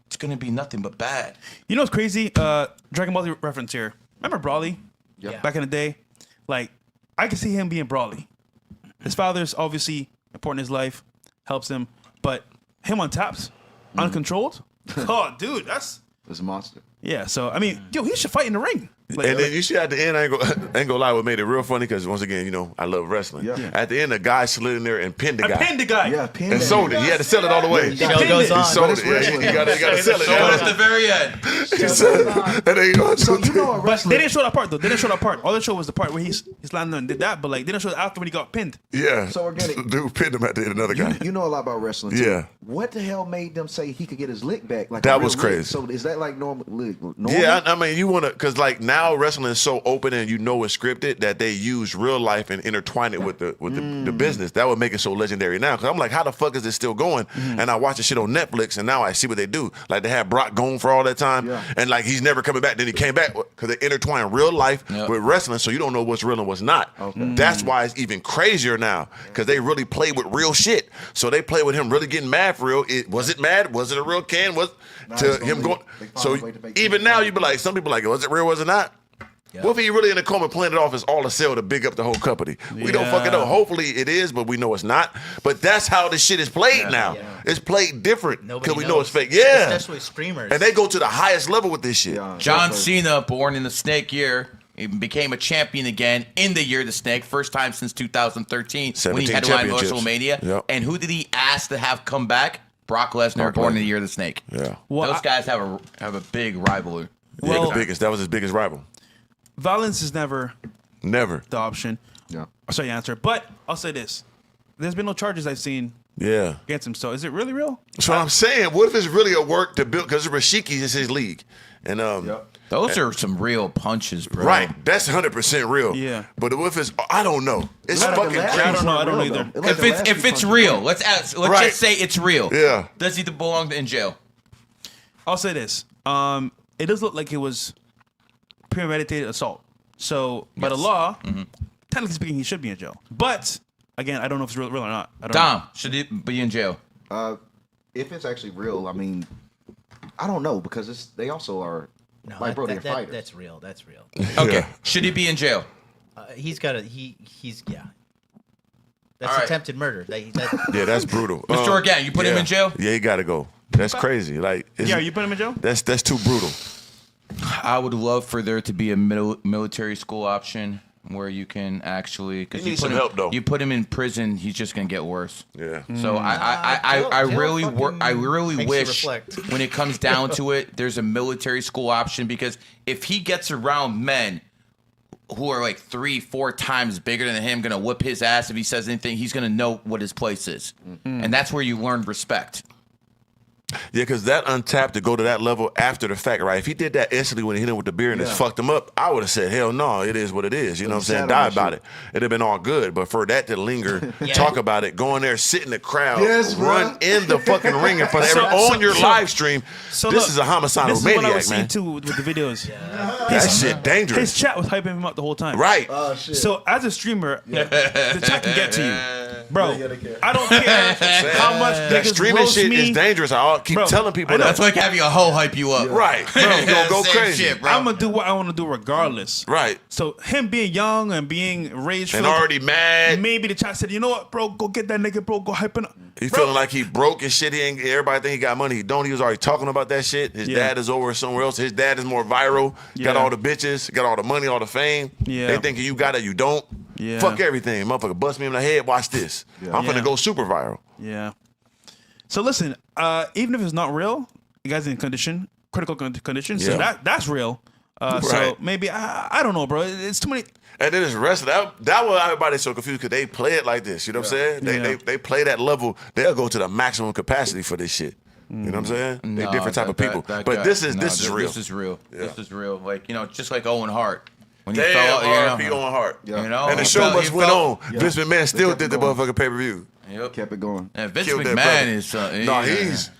it's gonna be nothing but bad. You know what's crazy? Dragon Ball Z reference here. Remember Brawly? Yeah. Back in the day? Like, I can see him being Brawly. His father's obviously important in his life, helps him, but him on taps, uncontrolled? Oh, dude, that's... It's a monster. Yeah, so, I mean, yo, he should fight in the ring. Like, And then you see at the end, I ain't gonna lie, what made it real funny, because once again, you know, I love wrestling. Yeah. At the end, the guy slid in there and pinned the I guy. pinned the guy. Yeah, pin And that. sold it. He had to sell it all the way. Yeah, Show pinned goes it. on. He sold But it. it's Yeah, wrestling. you gotta sell it. So at the very end. He said, and then, you know, So you know a But wrestler. they didn't show that part, though. They didn't show that part. All they showed was the part where he's landing and did that, but, like, they didn't show it after when he got pinned. yeah. So organic. Dude pinned him at the end, another guy. You know a lot about wrestling. Too. Yeah. What the hell made them say he could get his lick back? Like That a real was lick? crazy. So is that like normal? Yeah, I mean, you want to, because like now wrestling is so open and you know it's scripted that they use real life and intertwine it with the business. That would make it so legendary now. Because I'm like, how the fuck is this still going? And I watch the shit on Netflix, and now I see what they do. Like they had Brock gone for all that time, Yeah. and like he's never coming back. Then he came back because they intertwine real life with wrestling, so you don't know what's real and what's not. That's why it's even crazier now, because they really play with real shit. So they play with him really getting mad for real. Was it mad? Was it a real can? Was Nah, to it's gonna him be- going? they find So a way to make even it now work. you be like, some people like, was it real? Was it not? What if he really in the coma playing it off as all a sell to big up the whole company? We don't fucking know. Hopefully it is, but we know it's not. But that's how this shit is played now. Yeah. It's played different Nobody because we knows. know it's fake. Yeah. Especially streamers. And they go to the highest level with this shit. Yeah. John Cena, born in the snake year, he became a champion again in the year of the snake, first time since 2013 when he 17 headlined championships. WrestleMania. Yep. And who did he ask to have come back? Brock Lesnar, Brock born in Lesnar. the year of the snake. Yeah. Well, Those guys have a big rivalry. Well- That was his biggest rival. Violence is never Never. the option. Yeah. Sorry, answer. But I'll say this. There's been no charges I've seen Yeah. against him. So is it really real? That's what I'm saying. What if it's really a work to build? Because Rashiki is his league. And Those are some real punches, bro. right, that's 100% real. Yeah. But what if it's? I don't know. It's Like the fucking last crazy. I don't know. ones I don't know weren't real, either. though. Like If the it's last if few it's punches real, weren't let's Right. just say it's real. Yeah. Does he belong in jail? I'll say this. It does look like it was premeditated assault. So by the law, technically speaking, he should be in jail. But again, I don't know if it's real or not. I don't know. Dom, should he be in jail? If it's actually real, I mean, I don't know because they also are no, like bro, they're fighters. that's real. That's real. Okay. Yeah. Should he be in jail? He's got a he's yeah. That's All right. attempted murder. Yeah, that's brutal. Mr. Organ, you put him yeah. in jail? Yeah, he got to go. That's crazy. Like, Yeah, you put him in jail? That's too brutal. I would love for there to be a military school option where you can actually because He needs some help, though. You put him in prison, he's just gonna get worse. Yeah. So jail I really makes you wish reflect. when it comes down to it, there's a military school option because if he gets around men who are like 3-4 times bigger than him, gonna whip his ass if he says anything, he's gonna know what his place is, and that's where you learn respect. Yeah, because that untapped to go to that level after the fact, right? If he did that instantly when he hit him with the beer and it's fucked him up, I would have said, hell no, it is what it is. You know what I'm saying? Sad Die on about shit. it. It'd have been all good. But for that to linger, Yeah. talk about it, go in there, sit in the crowd, Yes, bro. run in the fucking ring in front of everyone on your live stream. So This look, is a homicidal this is what I maniac, was seeing man. too with the videos. That shit dangerous. His chat was hyping him up the whole time. Right. Oh shit. So as a streamer, the chat can get to you, bro. Yeah, they can. I don't care how much that niggas streaming roast shit me. is dangerous. I keep Bro, telling people I know. that. That's like having a hoe hype you up. Right. Bro, you gonna go Same crazy. shit, bro. I'm gonna do what I want to do regardless. Right. So him being young and being rage And filled, already mad. maybe the chat said, you know what, bro, go get that nigga, bro, go hype it up. He Bro, feeling like he broke and shit. He ain't, everybody think he got money. He don't. He was already talking about that shit. His Yeah. dad is over somewhere else. His dad is more viral. Got Yeah. all the bitches. Got all the money, all the fame. Yeah. They thinking you got it, you don't. Yeah. Fuck everything. Motherfucker bust me in the head. Watch this. I'm Yeah. finna go super viral. Yeah. So listen, even if it's not real, you guys in critical condition. So Yeah. that's real. So Right. maybe I don't know, bro. It's too many. And then it's wrestling. That was everybody's so confused because they play it like this. You know what I'm saying? Yeah. They play that level. They'll go to the maximum capacity for this shit. You know what I'm saying? They No, different type of people. that But guy- this is no, real. This is real. This is real. Like, just like Owen Hart. When he Damn, fell, R.I.P. Owen Hart. You know, And the he show fell- must he went fell- on. Vince McMahon still did the motherfucking pay-per-view. Yep. Kept it going. And Vince Killed that McMahon brother. is No, he's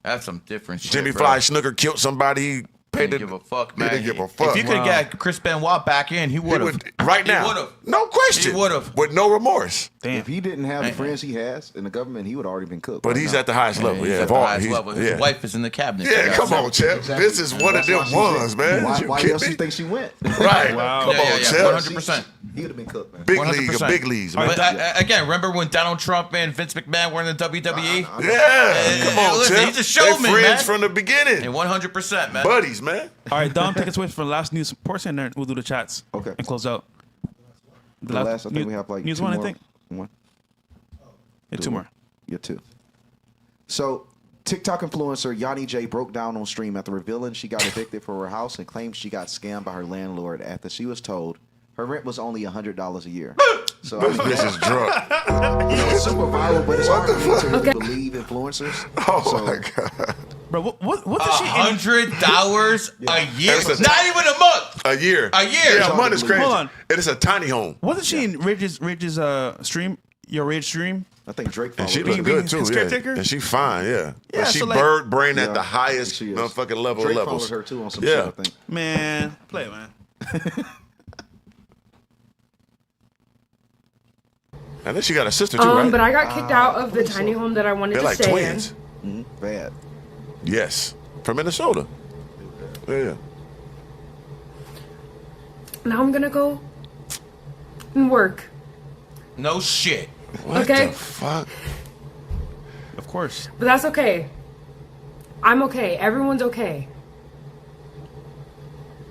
that's some different shit. Jimmy bro. Fly Snooker killed somebody. He paid Didn't give a fuck, He man. didn't give a fuck. If you could have got Chris Benoit back in, he He would have. would right now. He would have. No question. He would've. With no remorse. Damn. If he didn't have the Man. friends he has in the government, he would have already been cooked. But right he's now. at the highest level. He's Yeah, at of the all. highest He's- level. His yeah. wife is in the cabinet. Yeah, come on, Champ. Exactly. This is one of That's them why she's ones, in. man. Why, You why kidding else you me? think she went? Right. Wow. Come Yeah, on, yeah, Champ. 100%. He would have been cooked, man. Big 100%. big leagues, man. But again, remember when Donald Trump and Vince McMahon were in the WWE? Yeah, come on, listen, Champ. he's a showman, They friends man. from the beginning. And 100%, man. Buddies, man. All right, Dom, take us away from the last news portion, and we'll do the chats. Okay. And close out. The last, I think we have like news two one, more. I think. One. Yeah, two more. Yeah, two. So, TikTok influencer Yanni J broke down on stream after revealing she got evicted from her house and claimed she got scammed by her landlord after she was told her rent was only $100 a year. So I mean, This is drunk. it's super viral, but it's hard for me to really Okay. believe influencers. Oh So, my god. Bro, what did she end? $100 a year. That's a- Not even a month. A year. A year. Yeah, a month is crazy. Hold on. And it's a tiny home. Wasn't she in Ridge's stream? Your Ridge stream? I think Drake And followed she her. look good too. his Yeah. caretaker? And she fine, yeah. Yeah, But she so, like- bird brain at Yeah, the highest she is. motherfucking level Drake of levels. followed her too on some Yeah. shit, I think. Man, play it, man. And then she got a sister too, right? But I got kicked out of the tiny home that I wanted They're to like stay twins. Bad. Yes. From Minnesota. Yeah. in. Now I'm gonna go and work. No shit. What Okay. the fuck? Of course. But that's okay. I'm okay. Everyone's okay.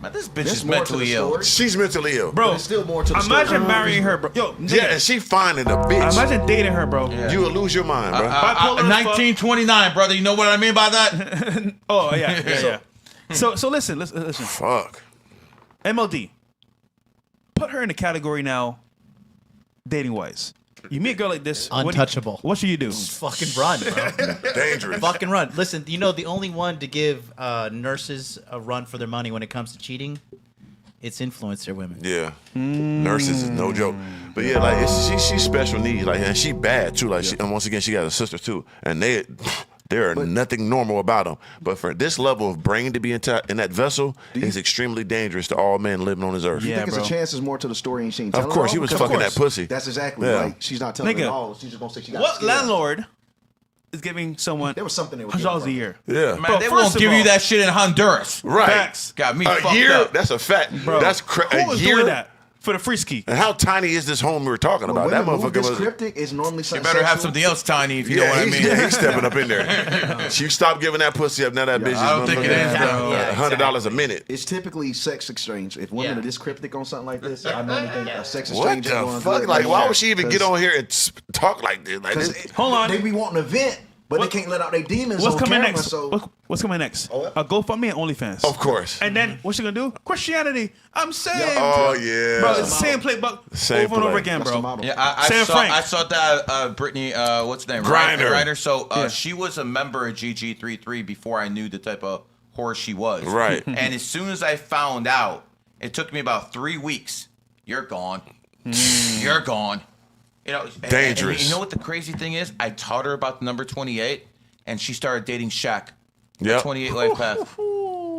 Man, this bitch There's is more to the mentally ill. story. She's mentally ill. Bro, There's still more to the imagine story. marrying her, bro. Yo, nigga, Yeah, and she finding a bitch. imagine dating her, bro. Yeah. You will lose your mind, bro. Bipolar as fuck. 1929, brother. You know what I mean by that? Oh, yeah. So listen. Fuck. MLD. Put her in the category now, dating wise. You meet a girl like this. Untouchable. What should you do? Fucking run, bro. Dangerous. Fucking run. Listen, you know the only one to give nurses a run for their money when it comes to cheating, it's influencer women. Yeah. Nurses is no joke. But yeah, like she's special needs. Like, and she bad too. Like, and once again, she got a sister too. And there are nothing normal about them. But for this level of brain to be in that vessel is extremely dangerous to all men living on this earth. You Yeah, think it's bro. a chance there's more to the story and she ain't Of telling course, it he all? was Because fucking that pussy. That's exactly Yeah. like she's not telling Nigga, it all. She's just gonna say she got What scared. landlord is giving someone There was something they were $100 a getting year? Yeah. Man, Bro, they first won't of give you all- that shit in Honduras. Right. Facts. Got me A fucked year? up. That's a fact. Bro, That's who a was year. doing that for the free ski? And how tiny is this home we were talking When about? That women move motherfucker this was. cryptic is normally You something better have sexual. something else tiny if you know Yeah, what I he's, mean. yeah, he's stepping up in there. She stopped giving that pussy up. Now that bitch is I don't think it is, though. Yeah, $100 a minute. It's typically sex exchange. If women Yeah. are this cryptic on something like this, I normally think a sex What exchange is the going fuck? good. Like, why would she even get 'Cause- on here and talk like this? Like, 'cause this Hold on. They be wanting an event, but What- they can't let out their demons What's on coming camera. next? So What's coming next? Oh, yeah. A GoFundMe and OnlyFans. of course. And then what's she gonna do? Christianity. I'm saved. Oh, yeah. Bro, it's the same playbook Same over and over play. again, that's bro. the model. Yeah, I Sam saw. Frank. I saw that Brittany. What's her name? Griner. Griner. So Yeah. she was a member of GG33 before I knew the type of whore she was. Right. And as soon as I found out, it took me about 3 weeks. You're gone. You're gone. You know, and Dangerous. you know what the crazy thing is? I taught her about the number 28, and she started dating Shaq. Yep. 28 Lifepath.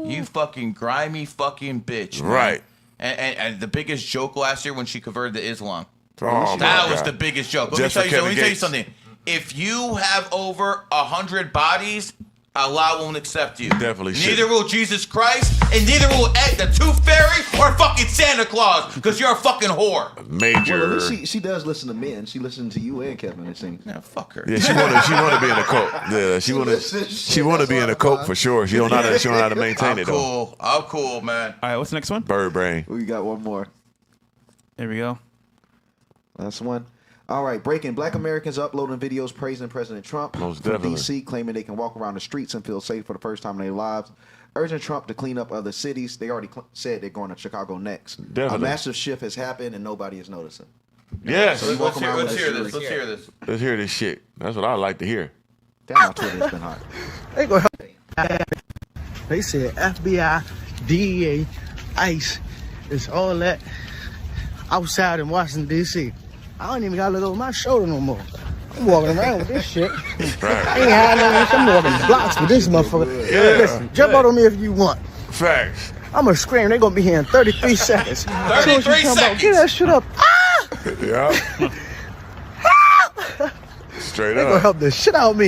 You fucking grimy fucking bitch. Man. Right. And the biggest joke last year when she converted to Islam. Oh, That my was God. the biggest joke. Let Just me for tell you Kevin Gates. something. If you have over 100 bodies, Allah won't accept you. Definitely Neither shouldn't. will Jesus Christ, and neither will Ed the Tooth Fairy or fucking Santa Claus, because you're a fucking whore. Major. Well, at least she does listen to men. She listens to you and Kevin, it seems. Yeah, fuck her. Yeah, she wanna be in a cult. Yeah, she wanna be in a cult for sure. She don't know how to maintain I'm it though. cool. I'm cool, man. All right, what's the next one? Bird brain. We got one more. Here we go. Last one. All right, breaking. Black Americans uploading videos praising President Trump Most from definitely. D.C., claiming they can walk around the streets and feel safe for the first time in their lives, urging Trump to clean up other cities. They already said they're going to Chicago next. Definitely. A massive shift has happened, and nobody is noticing. Yes. So you walk around with Let's a hear jury. this. Let's hear this. Let's hear this shit. That's what I like to hear. Damn, my Twitter has been hot. They gonna help. They said FBI, DEA, ICE, it's all that outside in Washington D.C. I don't even gotta look over my shoulder no more. I'm walking around with this shit. Right. I ain't had no this. I'm walking blocks with this motherfucker. Yeah. Listen, jump out on me if you want. Facts. I'm gonna scream. They gonna be here in 33 seconds. 33 seconds. Get that shit up. Ah! Yeah. Straight They gonna up. help the shit out of me.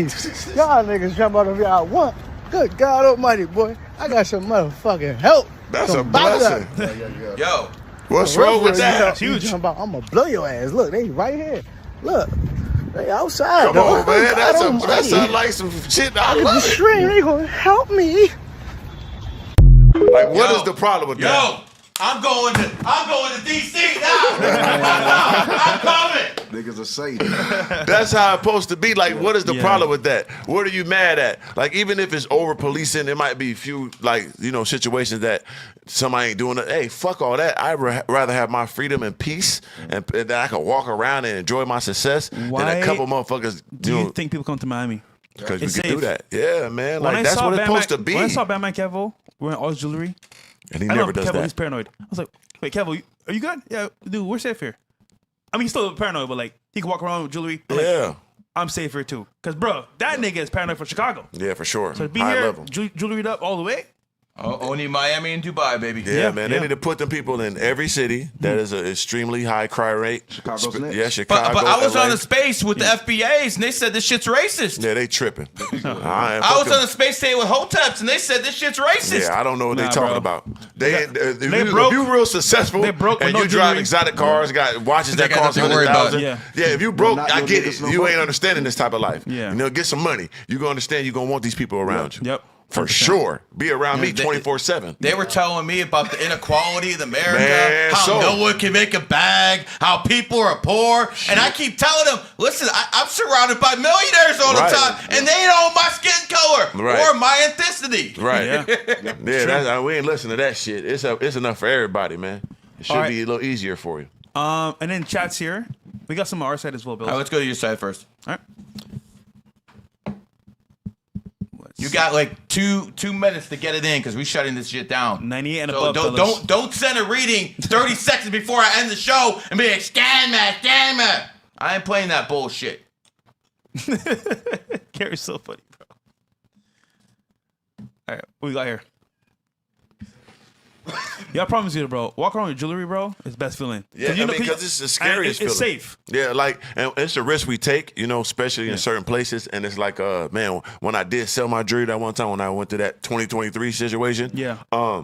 Y'all niggas jump out of y'all want. Good God Almighty, boy. I got some motherfucking help. That's Some a backup. blessing. Yo, What's For real, wrong with for real, that? you jump out, I'm gonna blow your ass. Look, they right here. Look, they outside. Come on, though. man. God That Almighty. sounds like some shit. I I love just it. scream. They gonna help me. Like, what Yo. is the problem with that? yo, I'm going to DC now. I'm coming. Niggas are Satan. That's how it's supposed to be. Like, what is the Yeah. problem with that? What are you mad at? Like, even if it's over policing, there might be a few, like, you know, situations that somebody ain't doing it. Hey, fuck all that. I'd rather have my freedom and peace and that I can walk around and enjoy my success than Why a couple motherfuckers Do do you think people come to Miami? because we It's can do safe. that. Yeah, man. When Like, I that's saw what it's Batman- supposed to be. When I saw Batman Kevo wearing all his jewelry, And he I never know does Kevo, he's that. paranoid. I was like, wait, Kevo, are you good? Yeah, dude, we're safe here. I mean, he's still paranoid, but like, he can walk around with jewelry. I'm like, Yeah. I'm safe here too. Because, bro, that nigga is paranoid for Chicago. Yeah, for sure. So to be High here, level. jewelry up all the way. Only Miami and Dubai, baby. Yeah, man. They yeah. need to put them people in every city that is an extremely high crime rate. Chicago's next. Yeah, Chicago. But I was LA. on a space with the FBAs and they said this shit's racist. Yeah, they tripping. I was on a space station with Hoteps and they said this shit's racist. Yeah, I don't know what Nah, they talking bro. about. If broke. you real successful They broke with and no you drive jewelry. exotic cars, got watches They that got cost nothing to worry about. 100,000. Yeah. If you broke, not I your get niggas it. no You more. ain't understanding this type of life. Yeah. You know, get some money. You gonna understand. You gonna want these people around you. Yep. For sure. Be around me They- 24/7. They were telling me about the inequality of America, Man, how so- no one can make a bag, how people are poor. And I keep telling them, listen, I'm surrounded by millionaires all Right. the time, and they ain't on my skin color Right. or my ethnicity. Right. Yeah. Yeah, we ain't listening to that shit. It's enough for everybody, man. It should All right. be a little easier for you. And then chats here. We got some on our side as well, Bill. All right, let's go to your side first. All right. You got like two minutes to get it in because we're shutting this shit down. 98 and So above, fellas. don't send a reading 30 seconds before I end the show and be like, scammer. I ain't playing that bullshit. Gary's so funny, bro. All right, what we got here? Yeah, I promise you, bro. Walk around with jewelry, bro. It's the best feeling. Yeah, because it's the scariest It's feeling. safe. Yeah, like, and it's a risk we take, you know, especially in certain places. And it's like, man, when I did sell my jewelry that one time when I went to that 2023 situation, Yeah. I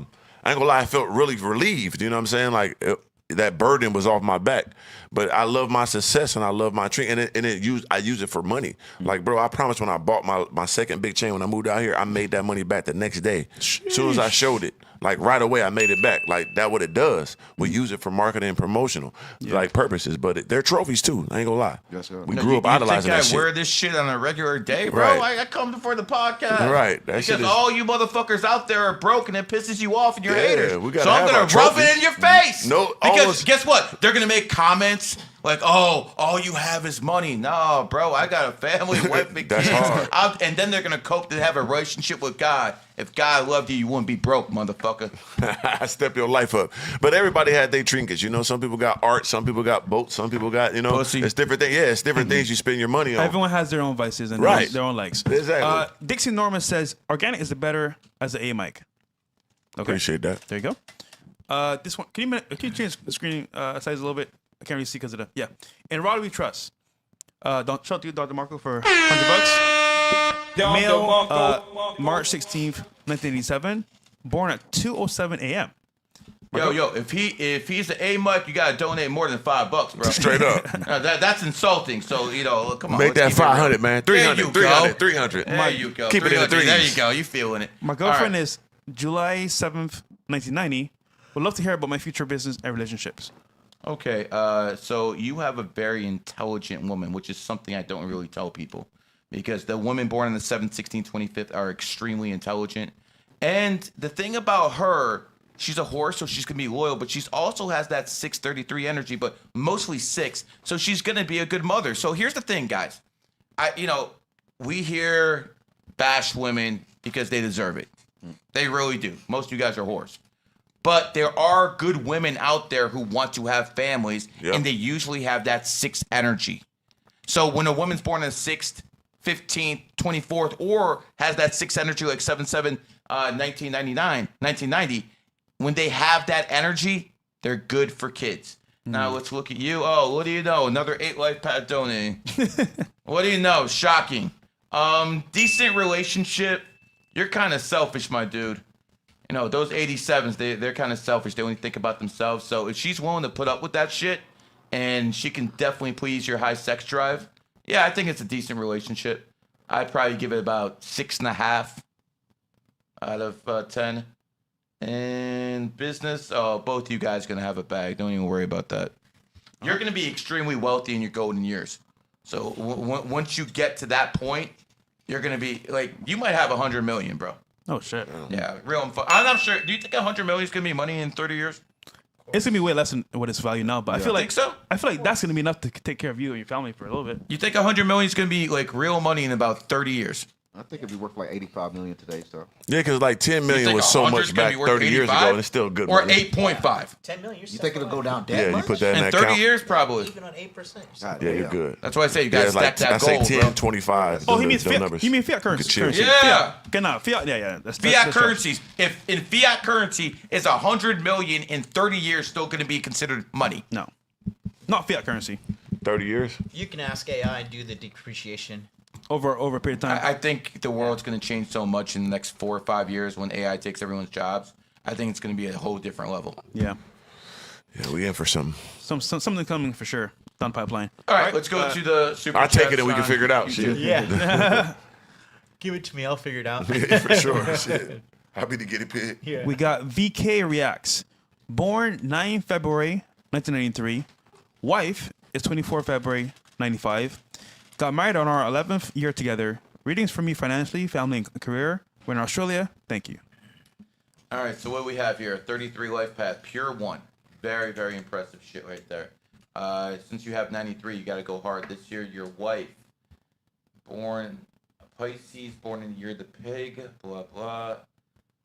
ain't gonna lie, I felt really relieved. You know what I'm saying? Like that burden was off my back. But I love my success and I love my treat, and I use it for money. Like, bro, I promise when I bought my second big chain when I moved out here, I made that money back the next day. As soon as I showed it, like right away, I made it back. Like that, what it does. We use it for marketing and promotional like purposes, but they're trophies too. I ain't gonna lie. Yes, sir. We No, grew up you idolizing think that I shit. wear this shit on a regular day, bro? Right. I come for the podcast. Right. That shit Because is- all you motherfuckers out there are broke and it pisses you off and you're Yeah, haters. we gotta So I'm have going our to rub trophies. it in your face. No, Because almost- guess what? They're going to make comments like, oh, all you have is money. No, bro, I got a family, wife, and That's kids. hard. And then they're going to cope to have a relationship with God. If God loved you, you wouldn't be broke, motherfucker. I step your life up. But everybody had their trinkets. You know, some people got art, some people got boats, some people got, you know, Pussy. it's different things. Yeah, it's different things you spend your money on. Everyone has their own vices and Right. their own likes. Exactly. Dixie Norman says organic is the better as an A mic. Okay. Appreciate that. There you go. This one, can you change the screen size a little bit? I can't really see because of the And Rod we trust. Don't shout out to you, Dr. Marco, for $100. Male, March 16th, 1987. Born at 2:07 a.m. Yo, if he's an A mic, you gotta donate more than $5, bro. Straight up. That's insulting. So come on, Make let's that keep it real. 500, man. There 300, you 300, go. 300. There you go. Keep it in the 300. threes. There you go. You feeling it? My girlfriend is July 7th, 1990. Would love to hear about my future business and relationships. Okay, so you have a very intelligent woman, which is something I don't really tell people, because the women born on the 7th, 16th, 25th are extremely intelligent. And the thing about her, she's a horse, so she's gonna be loyal, but she's also has that 633 energy, but mostly 6, so she's gonna be a good mother. So here's the thing, guys. We hear bash women because they deserve it. They really do. Most of you guys are whores. But there are good women out there who want to have families, Yep. and they usually have that 6 energy. So when a woman's born on the 6th, 15th, 24th, or has that 6 energy like 7/7, 1990, when they have that energy, they're good for kids. Now let's look at you. Oh, what do you know? Another 8 Lifepath donating. What do you know? Shocking. Decent relationship. You're kind of selfish, my dude. You know, those 87s, they're kind of selfish. They only think about themselves. So if she's willing to put up with that shit and she can definitely please your high sex drive, yeah, I think it's a decent relationship. I'd probably give it about 6.5 out of 10. And business, both you guys are going to have a bag. Don't even worry about that. You're going to be extremely wealthy in your golden years. So once you get to that point, you're going to be like, you might have 100 million, bro. Oh shit. Yeah, I'm not sure. Do you think 100 million is going to be money in 30 years? It's gonna be way less than what it's value now, but I feel like Think so? I feel like that's gonna be enough to take care of you and your family for a little bit. You think 100 million is going to be like real money in about 30 years? I think it'd be worth like 85 million today. So Yeah, because like 10 You million think was so 100 much is gonna back be worth 30 years 85? ago, and it's still good Or money. 8.5? 10 million. you think it'll go down that Yeah, much? you put that in In that 30 account. years, probably. Even on 8%. God Yeah, you're damn. good. That's why I say you Yeah, got to it's stack I that say gold, 10, bro. 25. Oh, them he means them fiat. numbers. He means fiat currency. chill. Yeah. Okay, nah, fiat. Yeah. That's Fiat currencies. If in fiat currency is 100 million in 30 years still going to be considered money? No, not fiat currency. 30 years? You can ask AI and do the depreciation. Over a period of time. I think the world's going to change so much in the next 4 or 5 years when AI takes everyone's jobs. I think it's going to be a whole different level. Yeah, Yeah, we in for something. something coming for sure down the pipeline. All right, let's go to the super I'll take chats it and we can on figure it out. YouTube. Shit. Yeah. Give it to me. I'll figure it out. For sure. Shit. Happy to get it picked. Yeah. We got VK Reacts. Born 9 February 1993. Wife is 24 February 95. Got married on our 11th year together. Readings for me financially, family, and career. We're in Australia. Thank you. All right, so what we have here, 33 Life Path, pure 1. Very, very impressive shit right there. Since you have 93, you got to go hard. This year, your wife, born Pisces, born in the year of the pig, blah, blah.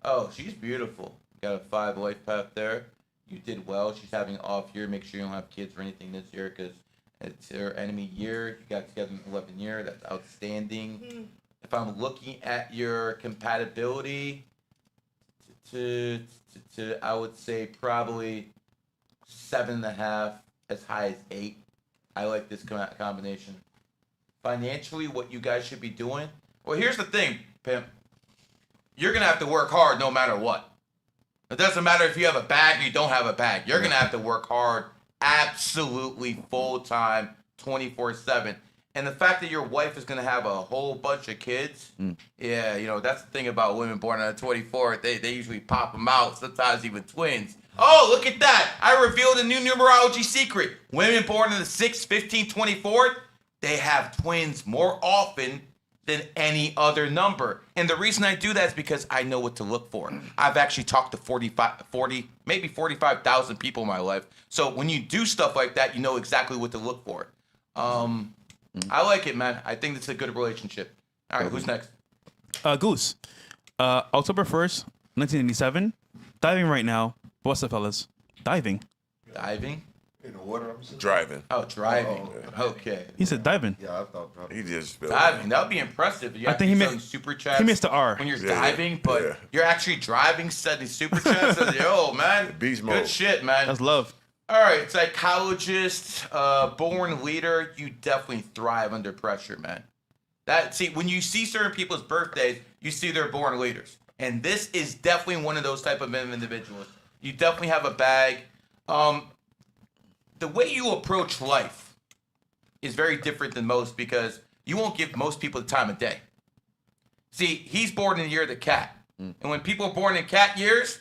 Oh, she's beautiful. Got a 5 Life Path there. You did well. She's having an off year. Make sure you don't have kids or anything this year because it's her enemy year. You got together in 11 year. That's outstanding. If I'm looking at your compatibility, to I would say probably 7.5, as high as 8. I like this combination. Financially, what you guys should be doing. Well, here's the thing, pimp. You're gonna have to work hard no matter what. It doesn't matter if you have a bag or you don't have a bag. You're gonna have to work hard, absolutely full time, 24/7. And the fact that your wife is gonna have a whole bunch of kids, yeah, you know that's the thing about women born on the 24th. They usually pop them out, sometimes even twins. Oh, look at that! I revealed a new numerology secret. Women born on the 6th, 15th, 24th, they have twins more often than any other number. And the reason I do that is because I know what to look for. I've actually talked to 40, maybe 45,000 people in my life. So when you do stuff like that, you know exactly what to look for. I like it, man. I think it's a good relationship. All right, who's next? Goose. October 1st, 1987. Diving right now. What's up, fellas? Diving. Diving? In the water, I'm saying. Driving. Oh, driving. Okay. He said diving. Yeah, I thought probably. He just Diving. That would be impressive. You have think to he be meant- selling super chats. he missed the R. When you're Yeah, diving, but yeah. you're actually driving, sending super chats. Yo, man. Beast Good mode. shit, man. That's love. All right, psychologist, born leader, you definitely thrive under pressure, man. When you see certain people's birthdays, you see they're born leaders. And this is definitely one of those type of individuals. You definitely have a bag. The way you approach life is very different than most because you won't give most people the time of day. See, he's born in the year of the cat. And when people are born in cat years,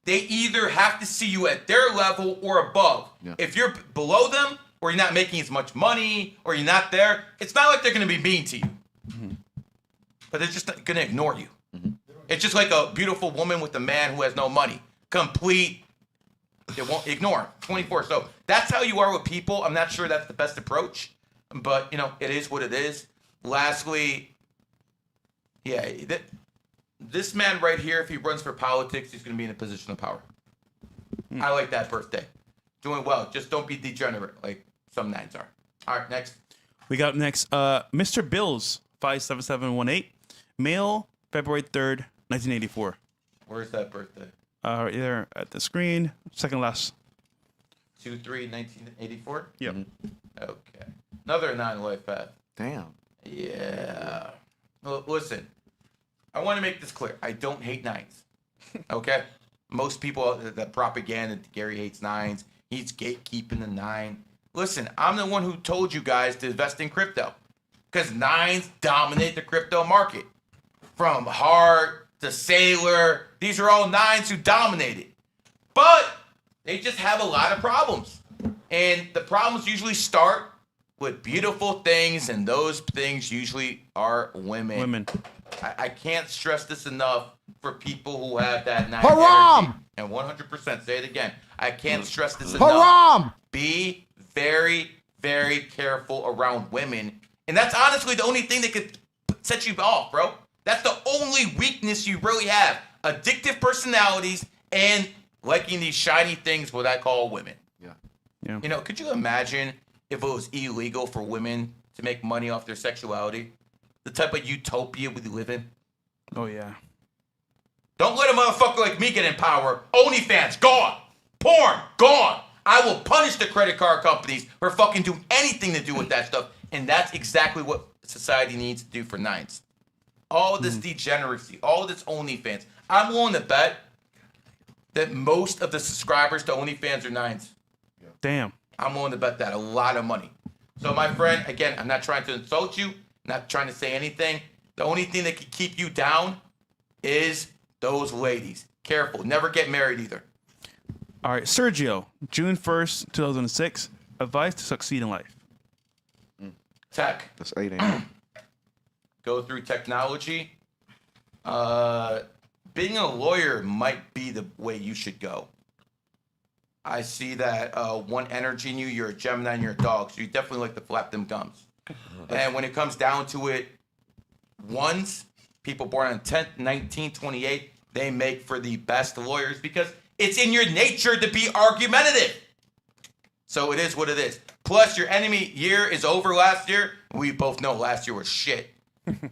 they either have to see you at their level or above. Yeah. If you're below them, or you're not making as much money, or you're not there, it's not like they're going to be mean to you. But they're just going to ignore you. It's just like a beautiful woman with a man who has no money. Complete. They won't ignore him 24. So that's how you are with people. I'm not sure that's the best approach, but it is what it is. Lastly, yeah, this man right here, if he runs for politics, he's going to be in a position of power. I like that birthday. Doing well. Just don't be degenerate like some nines are. All right, next. We got next, Mr. Bills 57718, male, February 3rd, 1984. Where's that birthday? Right there at the screen, second last. 2/3/1984. Yep. Okay. Another 9 life path. Damn. Yeah. Well, listen, I want to make this clear. I don't hate 9s. Okay? Most people, the propaganda, Gary hates 9s. He's gatekeeping the 9. Listen, I'm the one who told you guys to invest in crypto because 9s dominate the crypto market. From Heart to Sailor, these are all 9s who dominate it. But they just have a lot of problems. And the problems usually start with beautiful things, and those things usually are women. I can't stress this enough for people who have that 9 energy. And 100%, say it again. I can't stress this enough. Be very, very careful around women. And that's honestly the only thing that could set you off, bro. That's the only weakness you really have. Addictive personalities and liking these shiny things, what I call women. Yeah. You know, could you imagine if it was illegal for women to make money off their sexuality? The type of utopia we live in? Oh, yeah. Don't let a motherfucker like me get in power. OnlyFans, gone. Porn, gone. I will punish the credit card companies for fucking doing anything to do with that stuff. And that's exactly what society needs to do for 9s. All of this degeneracy, all of this OnlyFans. I'm willing to bet that most of the subscribers to OnlyFans are 9s. Damn. I'm willing to bet that a lot of money. So my friend, again, I'm not trying to insult you, not trying to say anything. The only thing that can keep you down is those ladies. Careful. Never get married either. All right, Sergio, June 1st, 2006, advice to succeed in life. Tech. That's 8 a.m. Go through technology. Being a lawyer might be the way you should go. I see that one energy in you, you're a Gemini and you're a dog, so you definitely like to flap them gums. And when it comes down to it, ones, people born on 10th, 19th, 28th, they make for the best lawyers because it's in your nature to be argumentative. So it is what it is. Plus, your enemy year is over last year. We both know last year was shit.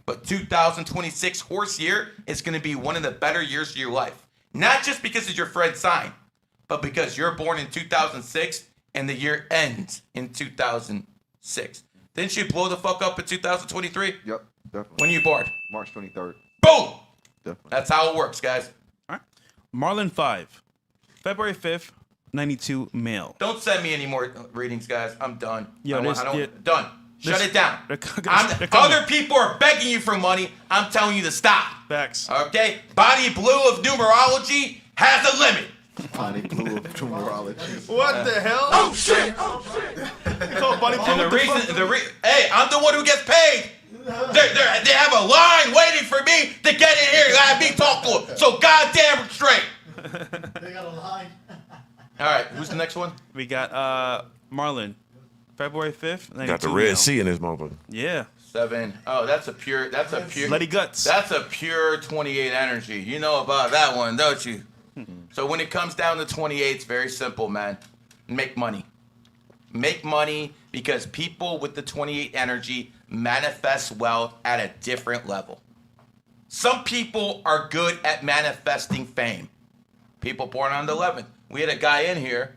But 2026 horse year is going to be one of the better years of your life. Not just because it's your friend's sign, but because you're born in 2006 and the year ends in 2006. Didn't you blow the fuck up in 2023? Yep, definitely. When you born? March 23rd. Boom! Definitely. That's how it works, guys. All right. Marlon 5, February 5th, 92, male. Don't send me any more readings, guys. I'm done. Yo, done. Shut it down. they're coming. Other people are begging you for money. I'm telling you to stop. Facts. Okay? Body blue of numerology has a limit. Body blue of numerology. What the hell? Oh, shit! And hey, I'm the one who gets paid. They have a line waiting for me to get in here and have me talk to them. So goddamn straight. They got a line. All right, who's the next one? We got Marlon, February 5th, 92, Got the male. Red Sea in this motherfucker. Yeah. 7. Oh, that's a pure. Bloody guts. That's a pure 28 energy. You know about that one, don't you? So when it comes down to 28, it's very simple, man. Make money. Make money because people with the 28 energy manifest wealth at a different level. Some people are good at manifesting fame. People born on the 11th. We had a guy in here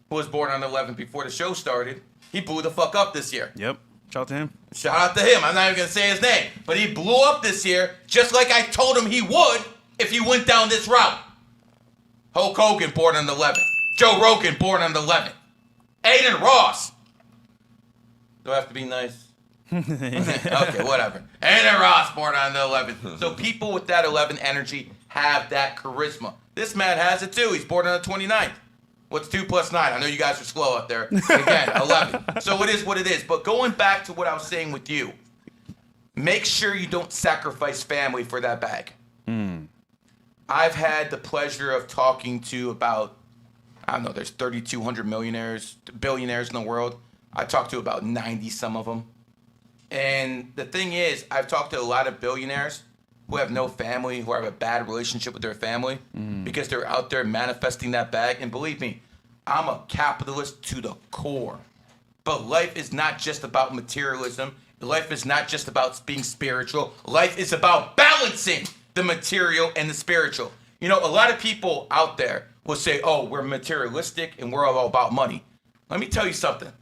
who was born on the 11th before the show started. He blew the fuck up this year. Yep. Shout out to him. Shout out to him. I'm not even going to say his name. But he blew up this year just like I told him he would if he went down this route. Hulk Hogan, born on the 11th. Joe Rogan, born on the 11th. Aiden Ross. Do I have to be nice? Okay, whatever. Aiden Ross, born on the 11th. So people with that 11 energy have that charisma. This man has it too. He's born on the 29th. What's 2 plus 9? I know you guys are slow out there. Again, 11. So it is what it is. But going back to what I was saying with you, make sure you don't sacrifice family for that bag. I've had the pleasure of talking to about, I don't know, there's 3,200 billionaires in the world. I talked to about 90 some of them. And the thing is, I've talked to a lot of billionaires who have no family, who have a bad relationship with their family because they're out there manifesting that bag. And believe me, I'm a capitalist to the core. But life is not just about materialism. Life is not just about being spiritual. Life is about balancing the material and the spiritual. You know, a lot of people out there will say, oh, we're materialistic and we're all about money. Let me tell you something.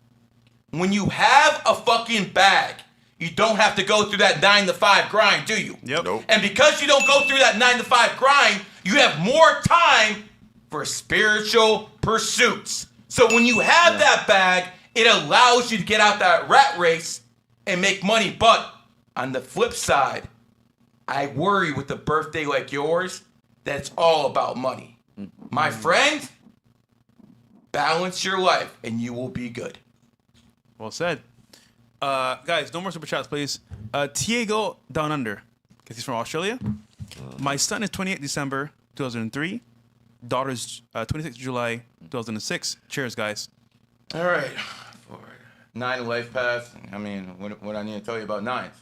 When you have a fucking bag, you don't have to go through that 9-to-5 grind, do you? Yep. Nope. And because you don't go through that 9-to-5 grind, you have more time for spiritual pursuits. So when you have that bag, it allows you to get out that rat race and make money. But on the flip side, I worry with a birthday like yours that it's all about money. My friend, balance your life and you will be good. Well said. Guys, no more super chats, please. Tiago Down Under, because he's from Australia. My son is 28 December 2003. Daughter's 26 July 2006. Cheers, guys. All right. 9 Lifepath. I mean, what I need to tell you about 9s.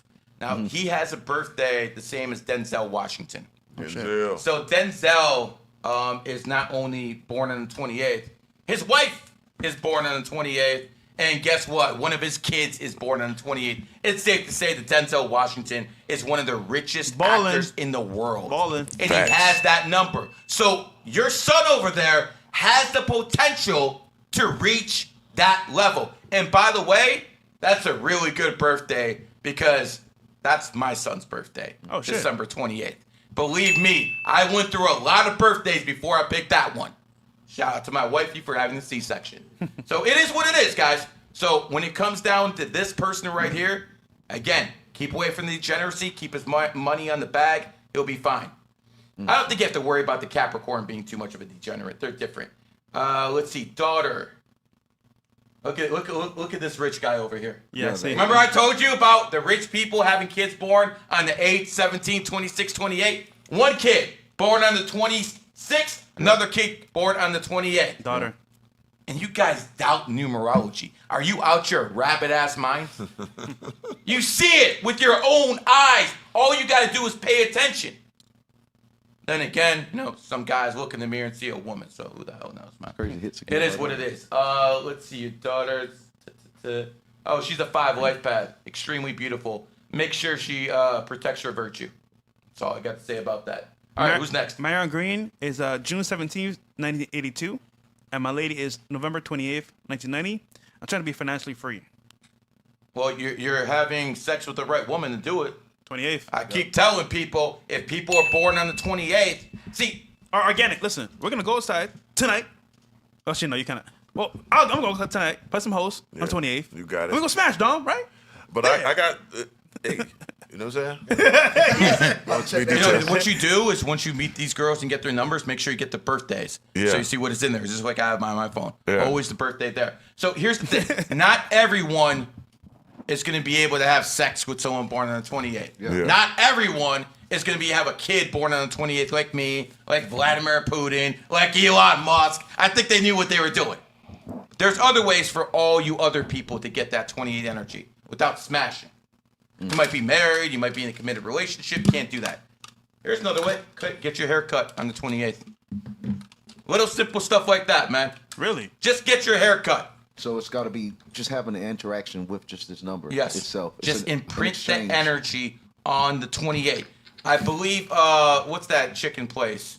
Now, he has a birthday the same as Denzel Washington. Denzel. So Denzel is not only born on the 28th, his wife is born on the 28th, and guess what? One of his kids is born on the 28th. It's safe to say that Denzel Washington is one of the richest actors in the world. Ballin'. And Facts. he has that number. So your son over there has the potential to reach that level. And by the way, that's a really good birthday because that's my son's birthday. Oh, shit. December 28th. Believe me, I went through a lot of birthdays before I picked that one. Shout out to my wifey for having the C-section. So it is what it is, guys. So when it comes down to this person right here, again, keep away from the degeneracy, keep his money on the bag, he'll be fine. I don't think you have to worry about the Capricorn being too much of a degenerate. They're different. Let's see, daughter. Look at this rich guy over here. Yeah, see. Remember I told you about the rich people having kids born on the 8th, 17th, 26th, 28th? One kid born on the 26th, another kid born on the 28th. Daughter. And you guys doubt numerology. Are you out your rabbit-ass mind? You see it with your own eyes. All you got to do is pay attention. Then again, you know, some guys look in the mirror and see a woman. So who the hell knows, man? Crazy hits It is what it is. Let's see, your daughter's. Oh, she's a 5 life path. Extremely beautiful. Make sure she protects her virtue. That's all I got to say about that. All right, who's next? Marion Green is June 17th, 1982. And my lady is November 28th, 1990. I'm trying to be financially free. Well, you're having sex with the right woman to do it. 28th. I keep telling people, if people are born on the 28th, see. Or organic. Listen, we're going to go outside tonight. Oh, shit, no, you cannot. Well, I'm going to go outside tonight, play some hoes on 28th. You got it. We're going to smash, Dom, right? But I got, hey, you know what I'm saying? You know, what you do is once you meet these girls and get their numbers, make sure you get the birthdays. Yeah. So you see what is in there. It's just like I have my phone. Yeah. Always the birthday there. So here's the thing. Not everyone is going to be able to have sex with someone born on the 28th. Yeah. Not everyone is going to have a kid born on the 28th like me, like Vladimir Putin, like Elon Musk. I think they knew what they were doing. There's other ways for all you other people to get that 28 energy without smashing. You might be married, you might be in a committed relationship, can't do that. Here's another way. Get your hair cut on the 28th. Little simple stuff like that, man. Really? Just get your hair cut. So it's got to be just having an interaction with just this number itself. It's Just an imprint the exchange. energy on the 28th. I believe, what's that chicken place?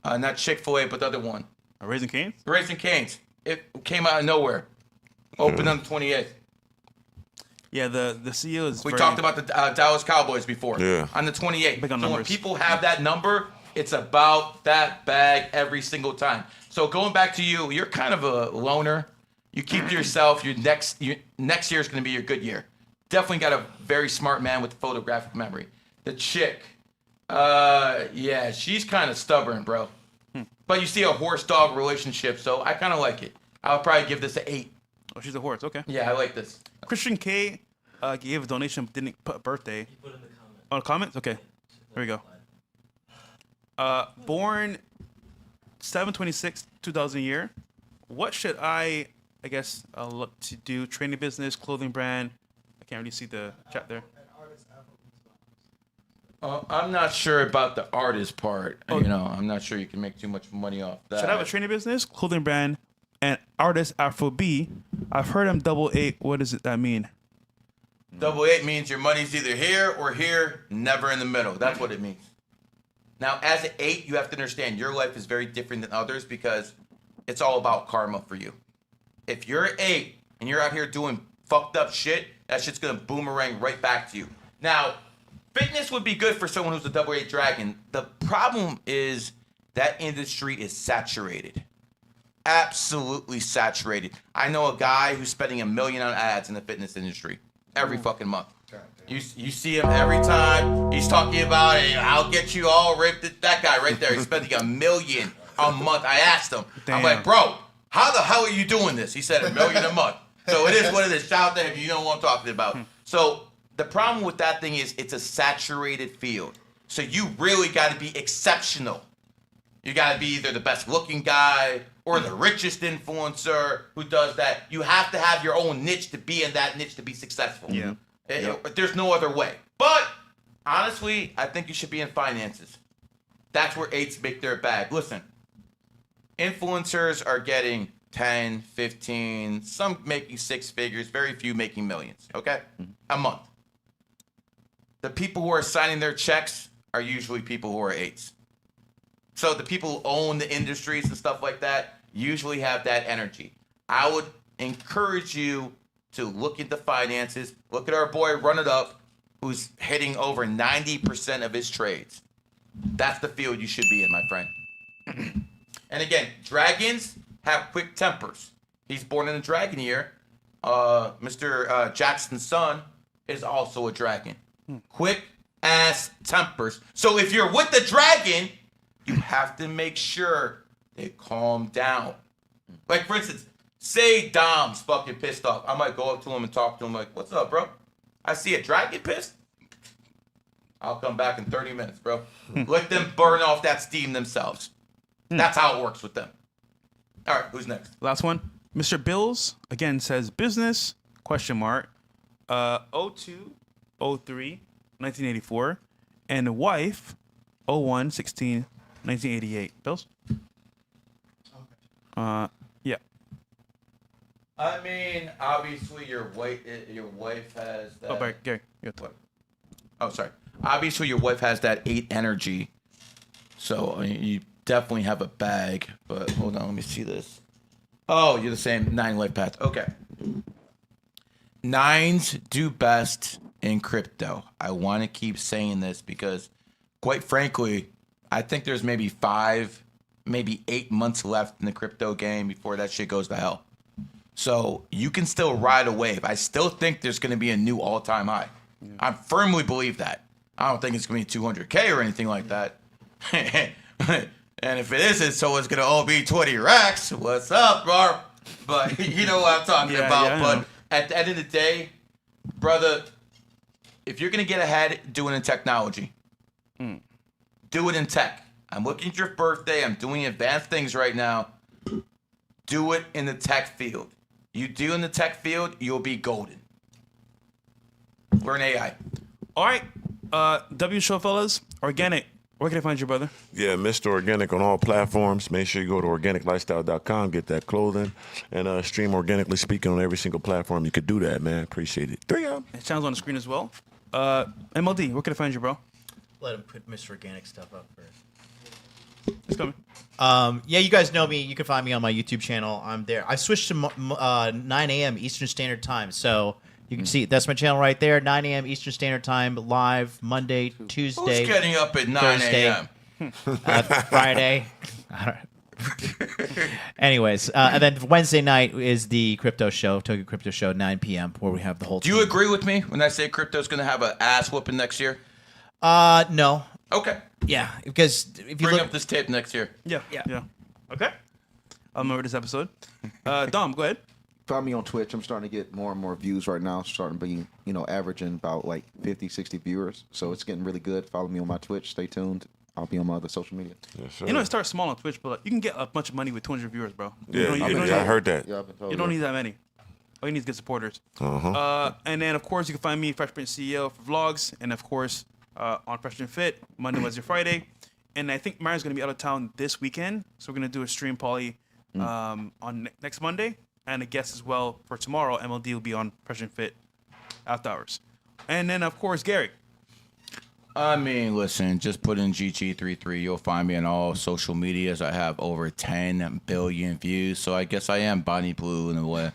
Not Chick-fil-A, but the other one. Raising Cane's? Raising Cane's. It came out of nowhere. Opened on the 28th. Yeah, the CEO is We talked about the Dallas Cowboys before. Yeah. On the 28th. Big on So when numbers. people have that number, it's about that bag every single time. So going back to you, you're kind of a loner. You keep to yourself. Your next year is going to be your good year. Definitely got a very smart man with photographic memory. The chick, yeah, she's kind of stubborn, bro. But you see a horse-dog relationship, so I kind of like it. I would probably give this an 8. Oh, she's a horse. Okay. Yeah, I like this. Christian K gave a donation, but didn't put a birthday. He put in the comments. Oh, the comments? Okay. There we go. Born 7/26, 2000 year. What should I guess, look to do? Training business, clothing brand. I can't really see the chat there. I'm not sure about the artist part. You know, I'm not sure you can make too much money off that. Should I have a training business, clothing brand, And artist Afro B, I've heard him double 8. What does that mean? Double 8 means your money's either here or here, never in the middle. That's what it means. Now, as an 8, you have to understand your life is very different than others because it's all about karma for you. If you're an 8 and you're out here doing fucked up shit, that shit's gonna boomerang right back to you. Now, fitness would be good for someone who's a double 8 dragon. The problem is that industry is saturated. Absolutely saturated. I know a guy who's spending $1 million on ads in the fitness industry every fucking month. You see him every time. He's talking about it. I'll get you all ripped. That guy right there. He's spending $1 million a month. I asked him. Damn. I'm like, bro, how the hell are you doing this? He said $1 million a month. So it is what it is. Shout out to him. You know what I'm talking about. So the problem with that thing is it's a saturated field. So you really got to be exceptional. You got to be either the best looking guy or the richest influencer who does that. You have to have your own niche to be in that niche to be successful. Yeah. There's no other way. But honestly, I think you should be in finances. That's where 8s make their bag. Listen, influencers are getting 10, 15, some making 6 figures, very few making millions, okay? A month. The people who are signing their checks are usually people who are 8s. So the people who own the industries and stuff like that usually have that energy. I would encourage you to look into finances. Look at our boy Run It Up, who's hitting over 90% of his trades. That's the field you should be in, my friend. And again, dragons have quick tempers. He's born in a dragon year. Mr. Jackson's son is also a dragon. Quick ass tempers. So if you're with the dragon, you have to make sure they calm down. Like, for instance, say Dom's fucking pissed off. I might go up to him and talk to him like, what's up, bro? I see a dragon pissed. I'll come back in 30 minutes, bro. Let them burn off that steam themselves. That's how it works with them. All right, who's next? Last one. Mr. Bills, again, says business, question mark, 02, 03, 1984, and wife, 01, 16, 1988. Bills? Yeah. I mean, obviously your wife has that. Oh, Barry, Gary, you got the What? Oh, sorry. Obviously your wife has that 8 energy, so you definitely have a bag. But hold on, let me see this. Oh, you're the same 9 Lifepath. Okay. 9s do best in crypto. I want to keep saying this because, quite frankly, I think there's maybe 5, maybe 8 months left in the crypto game before that shit goes to hell. So you can still ride a wave. I still think there's going to be a new all-time high. Yeah. I firmly believe that. I don't think it's going to be 200K or anything like that. And if it isn't, so it's going to all be 20 racks. What's up, bro? But you know what I'm talking about. Yeah, but at the end of the day, brother, if you're going to get ahead, do it in technology. Do it in tech. I'm looking at your birthday. I'm doing advanced things right now. Do it in the tech field. You do in the tech field, you'll be golden. Learn AI. All right. W show, fellas. Organic. Where can I find you, brother? Yeah, Mr. Organic on all platforms. Make sure you go to organiclifestyle.com, get that clothing, and stream Organically Speaking on every single platform. You could do that, man. Appreciate it. 3 up. It sounds on the screen as well. MLD, where can I find you, bro? Let him put Mr. Organic stuff up first. It's coming. Yeah, you guys know me. You can find me on my YouTube channel. I'm there. I switched to 9 a.m. Eastern Standard Time. So you can see that's my channel right there. 9 a.m. Eastern Standard Time, live Monday, Tuesday. Who's getting up at 9 Thursday, a.m.? Friday. I don't Anyways, and then Wednesday night is the crypto show, Tokyo Crypto Show, 9 p.m., where we have the whole Do you agree with me when I say crypto's going to have an ass whooping next year? No. Okay. Yeah, because if you Bring look up this tape next year. Yeah. Okay. I'll remember this episode. Dom, go ahead. Find me on Twitch. I'm starting to get more and more views right now. Starting to be, averaging about like 50, 60 viewers. So it's getting really good. Follow me on my Twitch. Stay tuned. I'll be on my other social media. Yes, sir. It starts small on Twitch, but you can get a bunch of money with 200 viewers, bro. Yeah, I heard that. Yeah, I've been told You don't that. need that many. All you need is good supporters. Uh-huh. And then, of course, you can find me, Fresh Prince CEO, for vlogs. And, of course, on Fresh and Fit, Monday, Wednesday, Friday. And I think Mario's going to be out of town this weekend. So we're going to do a stream probably on next Monday, and a guest as well for tomorrow. MLD will be on Pressure and Fit after hours. And then, of course, Gary. I mean, listen, just put in GG33. You'll find me on all social medias. I have over 10 billion views, so I guess I am Bonnie Blue in a way.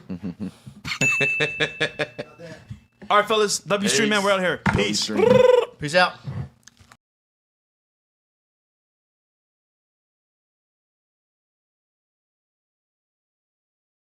All right, fellas. Love you, stream man. We're out here. Peace. Peace out.